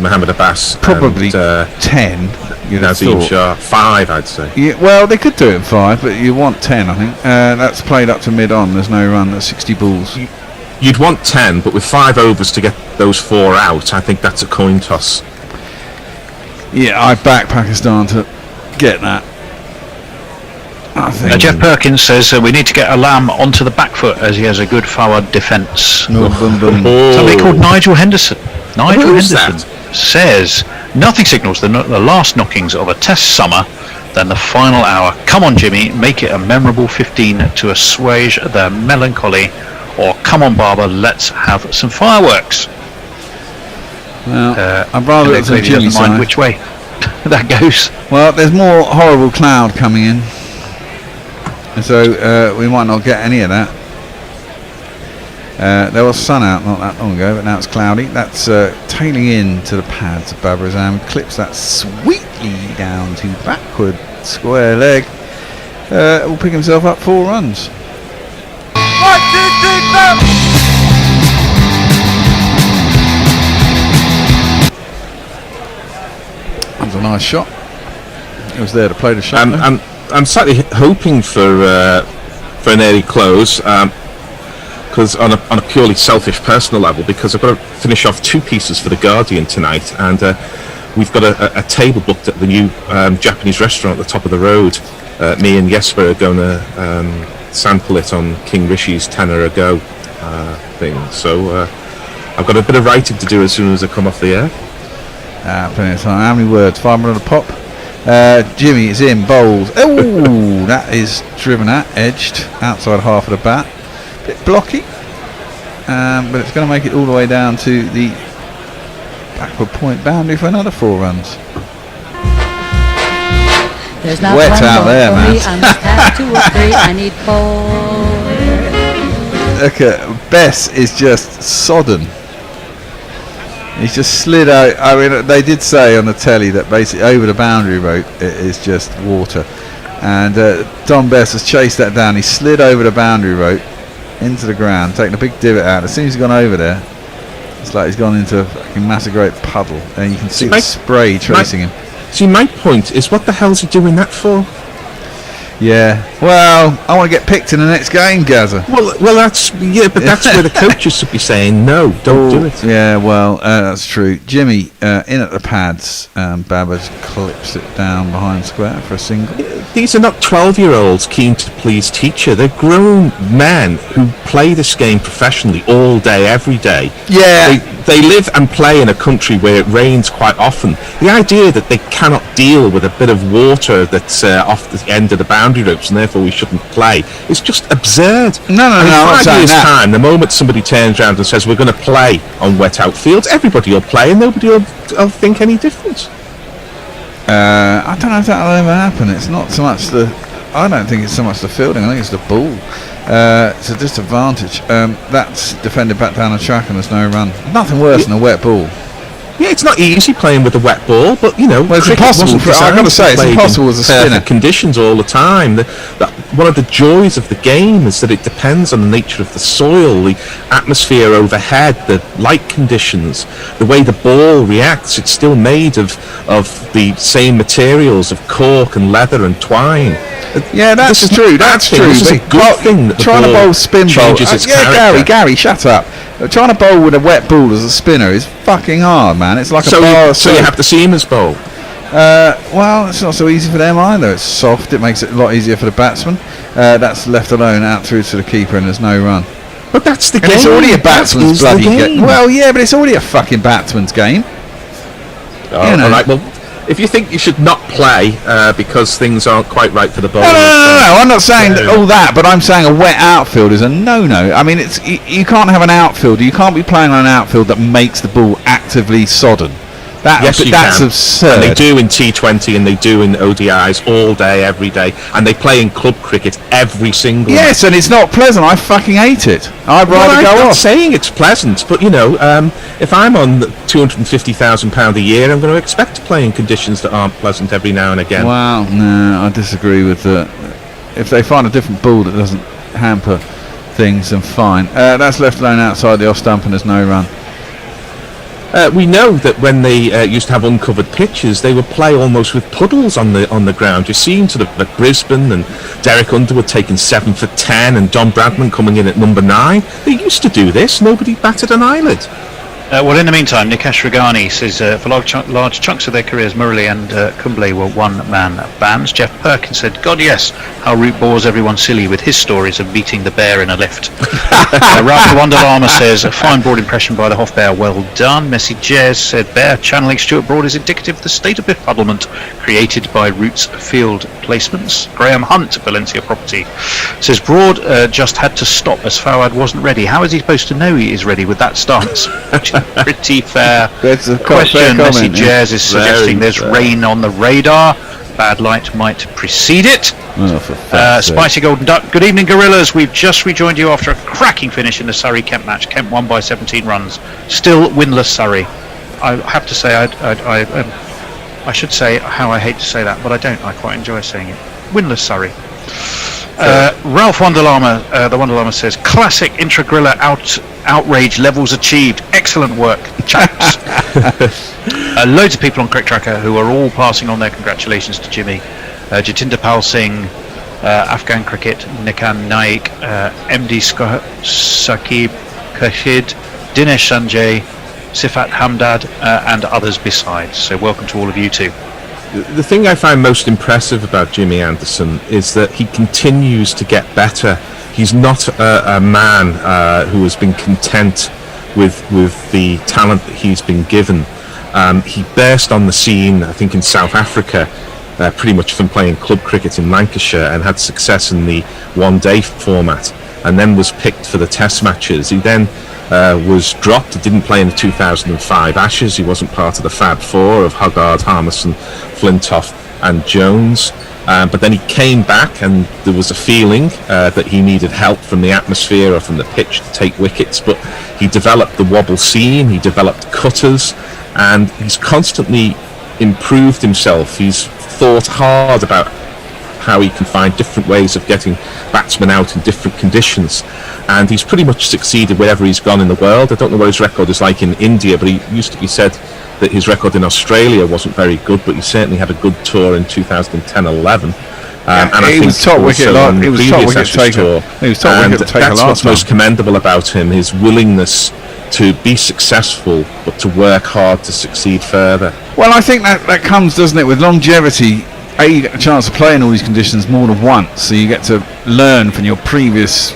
Mohammed Abbas? Probably and, 10. You'd have Nazim thought. Shah, 5, I'd say. Yeah, well, they could do it in 5, but you want 10, I think. That's played up to mid-on. There's no run. That's 60 balls. You'd want 10, but with 5 overs to get those 4 out, I think that's a coin toss. Yeah, I back Pakistan to get that. I think. Jeff Perkins says we need to get Alam onto the back foot as he has a good forward defence. No, boom, boom. Somebody called Nigel Henderson. Nigel Who's Henderson says, nothing signals the last knockings of a test summer than the final hour. Come on, Jimmy, make it a memorable 15 to assuage their melancholy, or come on, Barber, let's have some fireworks. Well, I'd rather it's on Jimmy's mind side. which way that goes. Well, there's more horrible cloud coming in, so we might not get any of that. There was sun out not that long ago, but now it's cloudy. That's tailing in to the pads of Babrazam. Clips that sweetly down to backward square leg. Will pick himself up 4 runs. 1, 2, 3, 4. That was a nice shot. It was there to play the shot. I'm slightly hoping for an early close. Because on a purely selfish personal level, because I've got to finish off 2 pieces for the Guardian tonight, and we've got a table booked at the new Japanese restaurant at the top of the road. Me and Jesper are going to sample it on King Rishi's tenner a go thing. So I've got a bit of writing to do as soon as I come off the air. Plenty of time. How many words? 500 a pop. Jimmy is in, bowls. Oh, that is driven at, edged, outside half of the bat. Bit blocky, but it's going to make it all the way down to the backward point boundary for another 4 runs. There's not Wet one out ball there, for man. me. I must have 2 or 3. I need 4. Look at Bess is just sodden. He's just slid out. I mean, they did say on the telly that basically over the boundary rope it is just water, and Don Bess has chased that down. He slid over the boundary rope into the ground, taking a big divot out. As soon as he's gone over there, it's like he's gone into a fucking massive great puddle, and you can see the spray tracing him. See, my point is, what the hell's he doing that for? Yeah, well, I want to get picked in the next game, Gazza. Well, that's that's where the coaches should be saying no, don't do it. Yeah, well, that's true. Jimmy in at the pads. Babbage clips it down behind square for a single. These are not 12-year-olds keen to please teacher. They're grown men who play this game professionally all day, every day. Yeah. They live and play in a country where it rains quite often. The idea that they cannot deal with a bit of water that's off the end of the boundary ropes and therefore we shouldn't play is just absurd. No, and in I'm 5 saying years' that. time, the moment somebody turns around and says we're going to play on wet outfields, everybody will play and nobody will think any difference. I don't know if that'll ever happen. It's not so much I don't think it's so much the fielding. I think it's the ball. It's a disadvantage. That's defended back down the track and there's no run. Nothing worse than a wet ball. Yeah, it's not easy playing with a wet ball, but you know, well, it's cricket impossible. wasn't I've got to say, designed it's play impossible in as a spinner. perfect conditions all the time. One of the joys of the game is that it depends on the nature of the soil, the atmosphere overhead, the light conditions, the way the ball reacts. It's still made of the same materials of cork and leather and twine. Yeah, that's true. That's true. This is a good thing that the trying to ball bowl spin bowl. changes its character. Gary, shut up. Trying to bowl with a wet ball as a spinner is fucking hard, man. It's like a bar of So soap. you have the seamers bowl. Well, it's not so easy for them either. It's soft. It makes it a lot easier for the batsman. That's left alone out through to the keeper, and there's no run. But that's the and game. It's already a batsman's bloody game. Well, yeah, but it's already a fucking batsman's game. Oh, you know. all right. Well, if you think you should not play because things aren't quite right for the bowler, No, I'm not saying all that, but I'm saying a wet outfield is a no-no. I mean, it's you can't have an outfielder. You can't be playing on an outfield that makes the ball actively sodden. That's absurd. And they do in T20 and they do in ODIs all day, every day, and they play in club cricket every single Yes, night. and it's not pleasant. I fucking hate it. I'd rather go I'm off. not saying it's pleasant, but you know, if I'm on £250,000 a year, I'm going to expect to play in conditions that aren't pleasant every now and again. Well, no, I disagree with that. If they find a different ball that doesn't hamper things, then fine. That's left alone outside the off stump and there's no run. We know that when they used to have uncovered pitches, they would play almost with puddles on the ground. You've seen sort of like Brisbane and Derek Underwood taking 7 for 10 and Don Bradman coming in at number 9. They used to do this. Nobody batted an eyelid. Well, in the meantime, Nikesh Ragani says for large chunks of their careers, Murali and Kumble were one-man bands. Jeff Perkins said, God, yes, how Root bores everyone silly with his stories of beating the bear in a lift. Ralph the Wonder Llama says, a fine broad impression by the Hoff Bear, well done. Messi Jez said, Bear channeling Stuart Broad is indicative of the state of befuddlement created by Root's field placements. Graham Hunt, Valencia property, says, Broad just had to stop as Fawad wasn't ready. How is he supposed to know he is ready with that stance? Pretty fair question. Messi Jez is suggesting there's rain on the radar. Bad light might precede it. Spicy Golden Duck. Good evening, Gorillas. We've just rejoined you after a cracking finish in the Surrey-Kent match. Kent won by 17 runs. Still winless Surrey. I have to say, I should say how I hate to say that, but I don't. I quite enjoy saying it. Winless Surrey. Ralph Wonderlama, the Wonderlama says, classic intra-grilla outrage levels achieved. Excellent work, chaps. Loads of people on Cricket Tracker who are all passing on their congratulations to Jimmy. Jatinder Pal Singh, Afghan Cricket, Nikan Naik, MD Saqib Khashid, Dinesh Sanjay, Sifat Hamdad, and others besides. So welcome to all of you too. The thing I find most impressive about Jimmy Anderson is that he continues to get better. He's not a man who has been content with the talent that he's been given. He burst on the scene, I think, in South Africa, pretty much from playing club cricket in Lancashire, and had success in the one-day format, and then was picked for the Test matches. He then was dropped. He didn't play in the 2005 Ashes. He wasn't part of the Fab Four of Hogarth, Harmison, Flintoff and Jones. But then he came back, and there was a feeling that he needed help from the atmosphere or from the pitch to take wickets. But he developed the wobble seam, he developed cutters, and he's constantly improved himself. He's thought hard about how he can find different ways of getting batsmen out in different conditions, and he's pretty much succeeded wherever he's gone in the world. I don't know what his record is like in India, but he used to be said that his record in Australia wasn't very good, but he certainly had a good tour in 2010-11. And he was top wicket taker. He was top wicket taker last time. That's what's most commendable about him: his willingness to be successful, but to work hard to succeed further. Well, I think that comes, doesn't it, with longevity. You get a chance to play in all these conditions more than once, so you get to learn from your previous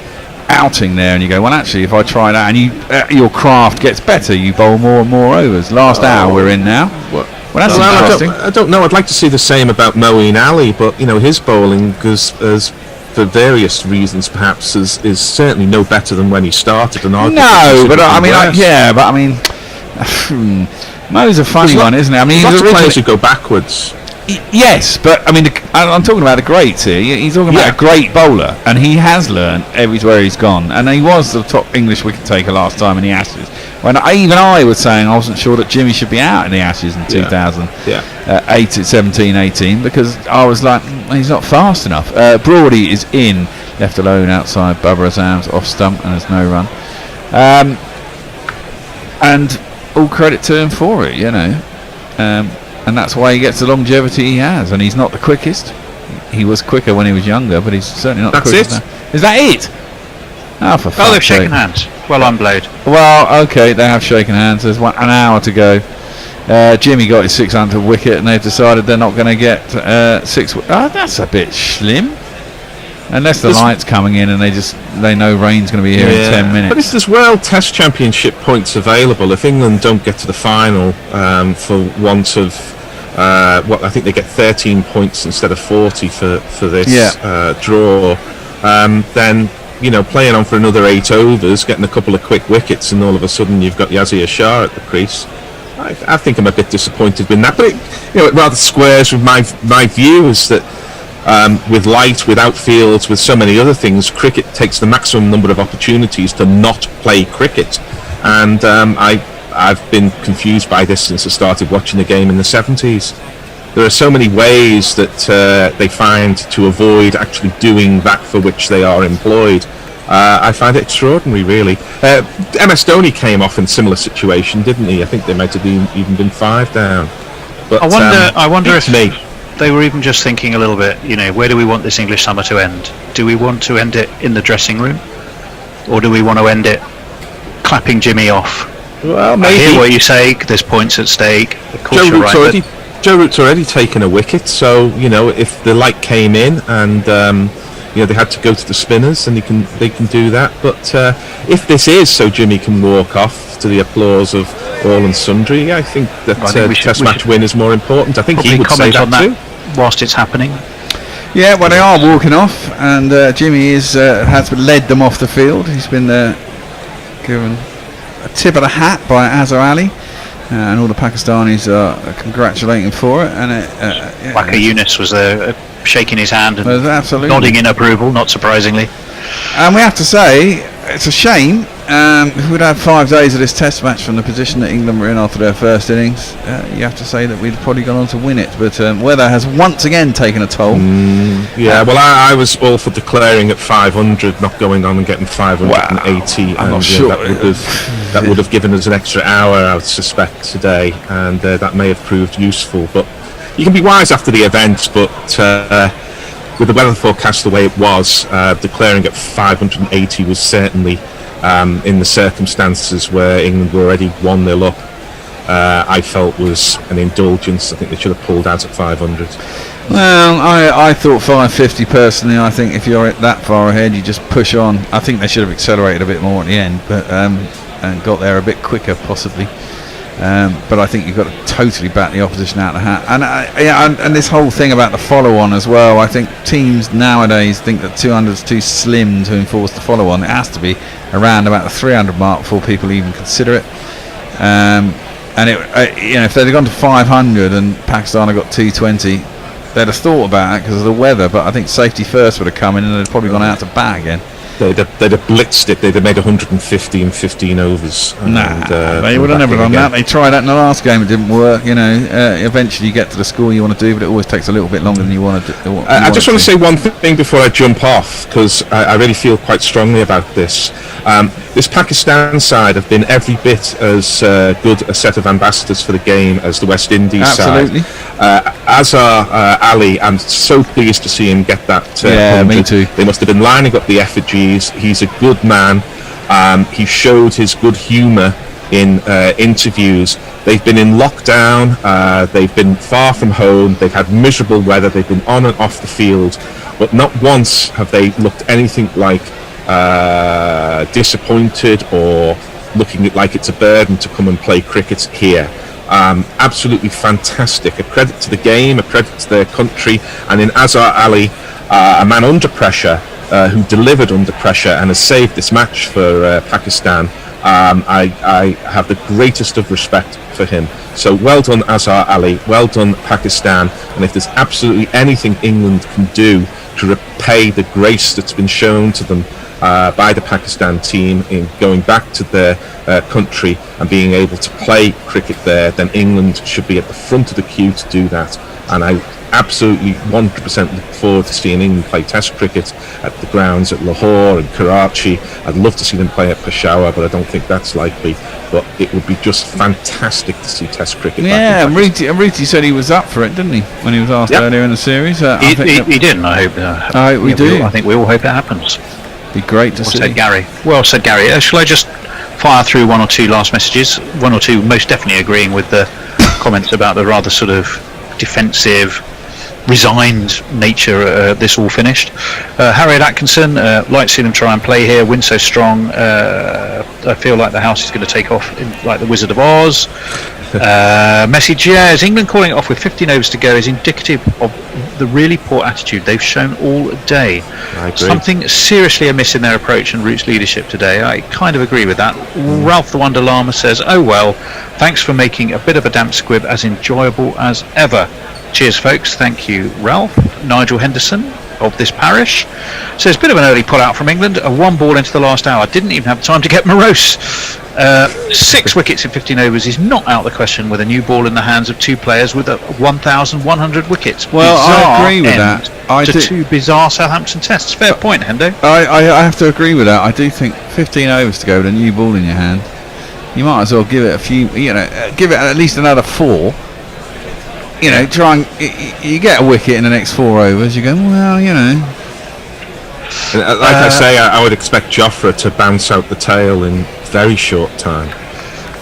outing there, and you go, well, actually, if I try that, and your craft gets better, you bowl more and more overs. Last hour we're in now. Well, that's interesting. I don't know. I'd like to see the same about Moeen Ali, but his bowling, as for various reasons, perhaps, is certainly no better than when he started. And Mo's a funny one, isn't it? I mean, lots of players who go backwards. Yes, but I mean, I'm talking about the greats here. He's talking about a great bowler, and he has learned everywhere he's gone. And he was the top English wicket taker last time in the Ashes. When I was saying I wasn't sure that Jimmy should be out in the Ashes in 2017-18, because I was like, he's not fast enough. Broady is in, left alone outside Babar Azam's off stump, and there's no run. And all credit to him for it, and that's why he gets the longevity he has. And he's not the quickest. He was quicker when he was younger, but he's certainly not the quickest now. Is that it? Oh, for fuck's sake. They've shaken hands. Well, I'm blowed. Well, okay, they have shaken hands. There's an hour to go. Jimmy got his 600th wicket, and they've decided they're not going to get 6. That's a bit slim. Unless the light's coming in and they know rain's going to be here in 10 minutes. But there's World Test Championship points available. If England don't get to the final for want of I think they get 13 points instead of 40 for this draw, then playing on for another 8 overs, getting a couple of quick wickets, and all of a sudden you've got Yazir Shah at the crease. I think I'm a bit disappointed with that, but it rather squares with my view is that with light, with outfields, with so many other things, cricket takes the maximum number of opportunities to not play cricket, and I've been confused by this since I started watching the game in the 70s. There are so many ways that they find to avoid actually doing that for which they are employed. I find it extraordinary, really. MS Dhoni came off in a similar situation, didn't he? I think they might have even been 5 down. But I wonder if they were even just thinking a little bit, where do we want this English summer to end? Do we want to end it in the dressing room? Or do we want to end it clapping Jimmy off Well, I maybe. hear what you say. There's points at stake. Of course, you're right. Joe Root's already taken a wicket, so if the light came in and they had to go to the spinners, and they can do that. But if this is so Jimmy can walk off to the applause of all and sundry, I think that Test match win is more important. I think he would say that too. Whilst it's happening. Yeah, well, they are walking off, and Jimmy has led them off the field. He's been given a tip of the hat by Azhar Ali, and all the Pakistanis are congratulating for it. And Waka Yunus was there shaking his hand and nodding in approval, not surprisingly. And we have to say, it's a shame. If we'd had 5 days of this Test match from the position that England were in after their first innings, you have to say that we'd probably gone on to win it. But weather has once again taken a toll. Well, I was all for declaring at 500, not going on and getting 580. I'm not sure. That would have given us an extra hour, I would suspect, today, and that may have proved useful. But you can be wise after the event, but with the weather forecast the way it was, declaring at 580 was certainly, in the circumstances where England were already 1-0 up, I felt was an indulgence. I think they should have pulled out at 500. Well, I thought 550 personally. I think if you're that far ahead, you just push on. I think they should have accelerated a bit more at the end, but and got there a bit quicker possibly. But I think you've got to totally back the opposition out of the hat. And this whole thing about the follow-on as well, I think teams nowadays think that 200 is too slim to enforce the follow-on. It has to be around about the 300 mark before people even consider it. And if they'd have gone to 500 and Pakistan had got 220, they'd have thought about it because of the weather. But I think safety first would have come in, and they'd probably gone out to bat again. They'd have blitzed it. They'd have made 150 in 15 overs. They would have never done that. They tried that in the last game. It didn't work. Eventually you get to the score you want to do, but it always takes a little bit longer than you want to do. I just want to say one thing before I jump off, because I really feel quite strongly about this. This Pakistan side have been every bit as good a set of ambassadors for the game as the West Indies side. Azhar Ali, I'm so pleased to see him get that. Me too. They must have been lining up the effigies. He's a good man. He showed his good humour in interviews. They've been in lockdown. They've been far from home. They've had miserable weather. They've been on and off the field, but not once have they looked anything like disappointed or looking like it's a burden to come and play cricket here. Absolutely fantastic. A credit to the game, a credit to their country, and in Azhar Ali, a man under pressure, who delivered under pressure and has saved this match for Pakistan. I have the greatest of respect for him. So well done, Azhar Ali. Well done, Pakistan. And if there's absolutely anything England can do to repay the grace that's been shown to them by the Pakistan team in going back to their country and being able to play cricket there, then England should be at the front of the queue to do that. And I absolutely 100% look forward to seeing England play Test cricket at the grounds at Lahore and Karachi. I'd love to see them play at Peshawar, but I don't think that's likely. But it would be just fantastic to see Test cricket. Yeah, and Ruti said he was up for it, didn't he, when he was asked earlier in the series? He didn't. I hope. We do. I think we all hope that happens. Be great to see. Well said, Gary. Shall I just fire through one or two last messages? One or two most definitely agreeing with the comments about the rather sort of defensive, resigned nature this all finished. Harriet Atkinson, like to see them try and play here, win so strong. I feel like the house is going to take off like the Wizard of Oz. Message, is England calling it off with 15 overs to go is indicative of the really poor attitude they've shown all day. I agree. Something seriously amiss in their approach and Root's leadership today. I kind of agree with that. Ralph the Wonder Llama says, oh well, thanks for making a bit of a damp squib as enjoyable as ever. Cheers folks. Thank you, Ralph. Nigel Henderson of this parish says, bit of an early pull out from England, a one ball into the last hour, didn't even have time to get morose. 6 wickets in 15 overs is not out of the question with a new ball in the hands of two players with 1,100 wickets. Well, bizarre I agree with that. Two bizarre Southampton tests. Fair point, Hendo. I have to agree with that. I do think 15 overs to go with a new ball in your hand, you might as well give it a few, give it at least another 4. Try and you get a wicket in the next 4 overs. You go, well, Like I say, I would expect Jofra to bounce out the tail in very short time.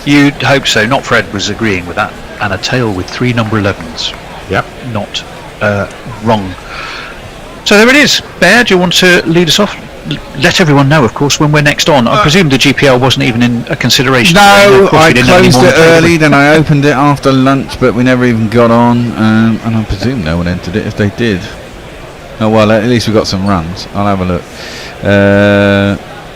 You'd hope so. Not Fred was agreeing with that. And a tail with 3 number 11s. Yep. Not wrong. So there it is. Bear, do you want to lead us off? Let everyone know, of course, when we're next on. I presume the GPL wasn't even in a consideration. No, I closed it early, then I opened it after lunch, but we never even got on, and I presume no one entered it if they did. Oh well, at least we got some runs. I'll have a look.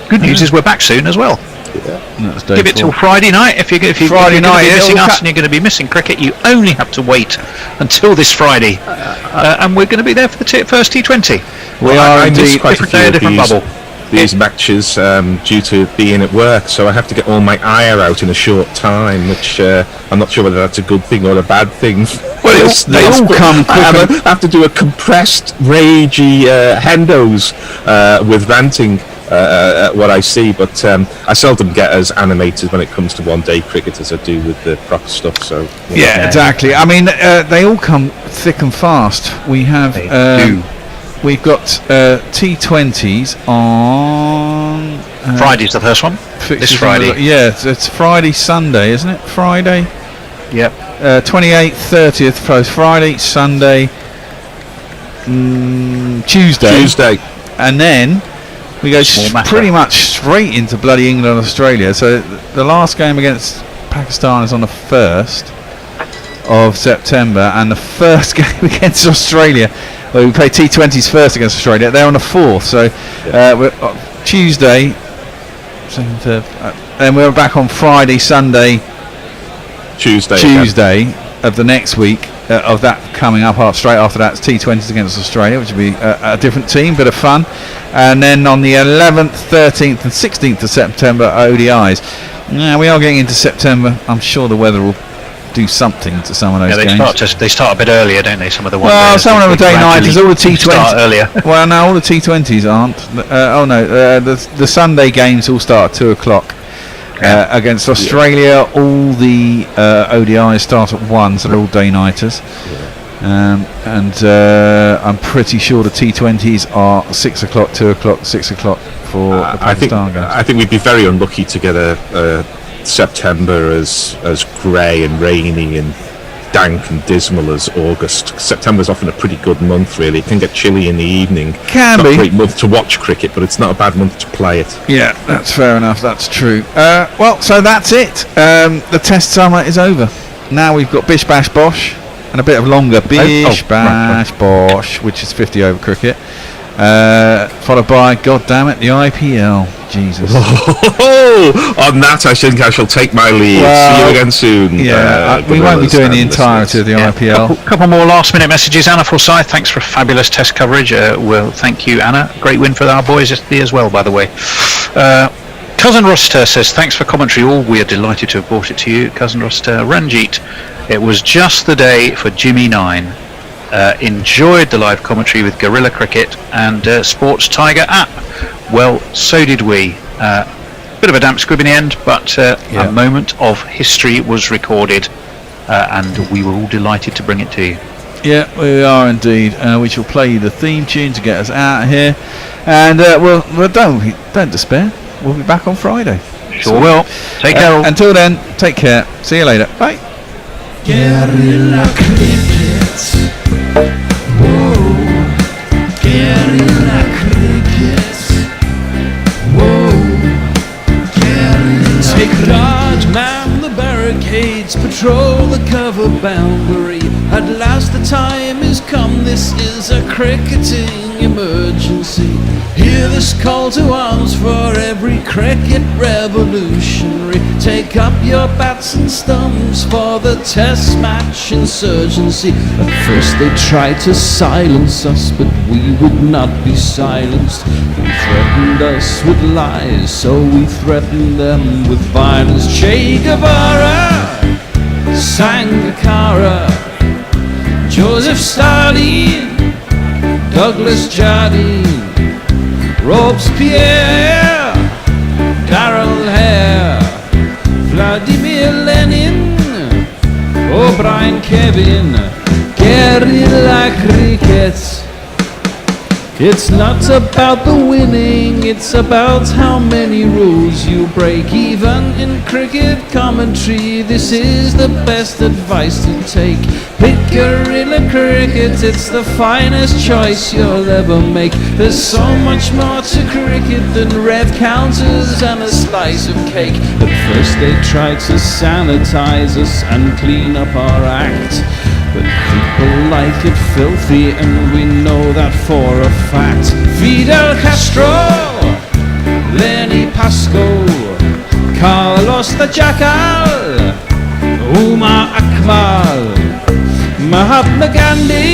Good news is we're back soon as well. Give it till Friday night. If you're Friday night, missing us and you're going to be missing cricket, you only have to wait until this Friday, and we're going to be there for the first T20. We are indeed. Quite different day, a different bubble. These matches due to being at work, so I have to get all my ire out in a short time, which I'm not sure whether that's a good thing or a bad thing. Well, they all come quick. I have to do a compressed, ragey hendos with ranting at what I see, but I seldom get as animated when it comes to one-day cricket as I do with the proper stuff. So yeah, exactly. I mean, they all come thick and fast. We have. We've got T20s on... Friday's the first one. This Friday. Yeah, it's Friday, Sunday, isn't it? Friday? Yep. 28th, 30th, Friday, Sunday, Tuesday. And then we go pretty much straight into bloody England and Australia. So the last game against Pakistan is on the 1st of September, and the first game against Australia... Well, we play T20s first against Australia. They're on the 4th, so we're Tuesday, then we're back on Friday, Sunday, Tuesday of the next week. Of that coming up straight after that, it's T20s against Australia, which will be a different team, bit of fun. And then on the 11th, 13th, and 16th of September, ODIs. Now we are getting into September. I'm sure the weather will do something to some of those games. They start a bit earlier, don't they? Some of the ones. Well, some of them are day nighters. All the T20s start earlier. Well, no, all the T20s aren't. The Sunday games all start at 2 o'clock against Australia. All the ODIs start at 1, so they're all day nighters. And I'm pretty sure the T20s are 6 o'clock, 2 o'clock, 6 o'clock for the Pakistan games. I think we'd be very unlucky to get a September as grey and rainy and dank and dismal as August. September's often a pretty good month, really. It can get chilly in the evening. Can be. Not a great month to watch cricket, but it's not a bad month to play it. Yeah, that's fair enough. That's true. Well, so that's it. The Test summer is over. Now we've got Bish Bash Bosh and a bit of longer Bish Bash Bosh, which is 50 over cricket. Followed by, God damn it, the IPL. Jesus. On that, I think I shall take my leave. See you again soon. Yeah, we won't be doing the entirety of the IPL. Couple more last-minute messages. Anna Forsyth, thanks for fabulous Test coverage. Well, thank you, Anna. Great win for our boys yesterday as well, by the way. Cousin Roster says, thanks for commentary all. We are delighted to have brought it to you. Cousin Roster, Ranjit, it was just the day for Jimmy 9. Enjoyed the live commentary with Guerrilla Cricket and Sports Tiger app. Well, so did we. Bit of a damp squib in the end, but a moment of history was recorded, and we were all delighted to bring it to you. Yeah, we are indeed. We shall play the theme tune to get us out of here, and well, don't despair. We'll be back on Friday. Sure will. Take care. Until then, take care. See you later. Bye. Guerrilla Cricket. Whoa. Guerrilla Cricket. Whoa. Guerrilla. Take charge, man the barricades, patrol the cover boundary. At last the time is come, this is a cricketing emergency. Hear this call to arms for every cricket revolutionary. Take up your bats and stumps for the test match insurgency. At first they tried to silence us, but we would not be silenced. They threatened us with lies, so we threatened them with violence. Che Guevara, Sangakkara, Joseph Stalin, Douglas Jardine, Robespierre, Darrell Hare, Vladimir Lenin, O'Brien Kevin, Guerrilla Cricket. It's not about the winning, it's about how many rules you break. Even in cricket commentary, this is the best advice to take. Pick guerrilla cricket, it's the finest choice you'll ever make. There's so much more to cricket than rev counters and a slice of cake. At first they tried to sanitize us and clean up our act, but people like it filthy, and we know that for a fact. Fidel Castro, Lenny Pascoe, Carlos the Jackal, Umar Akmal, Mahatma Gandhi,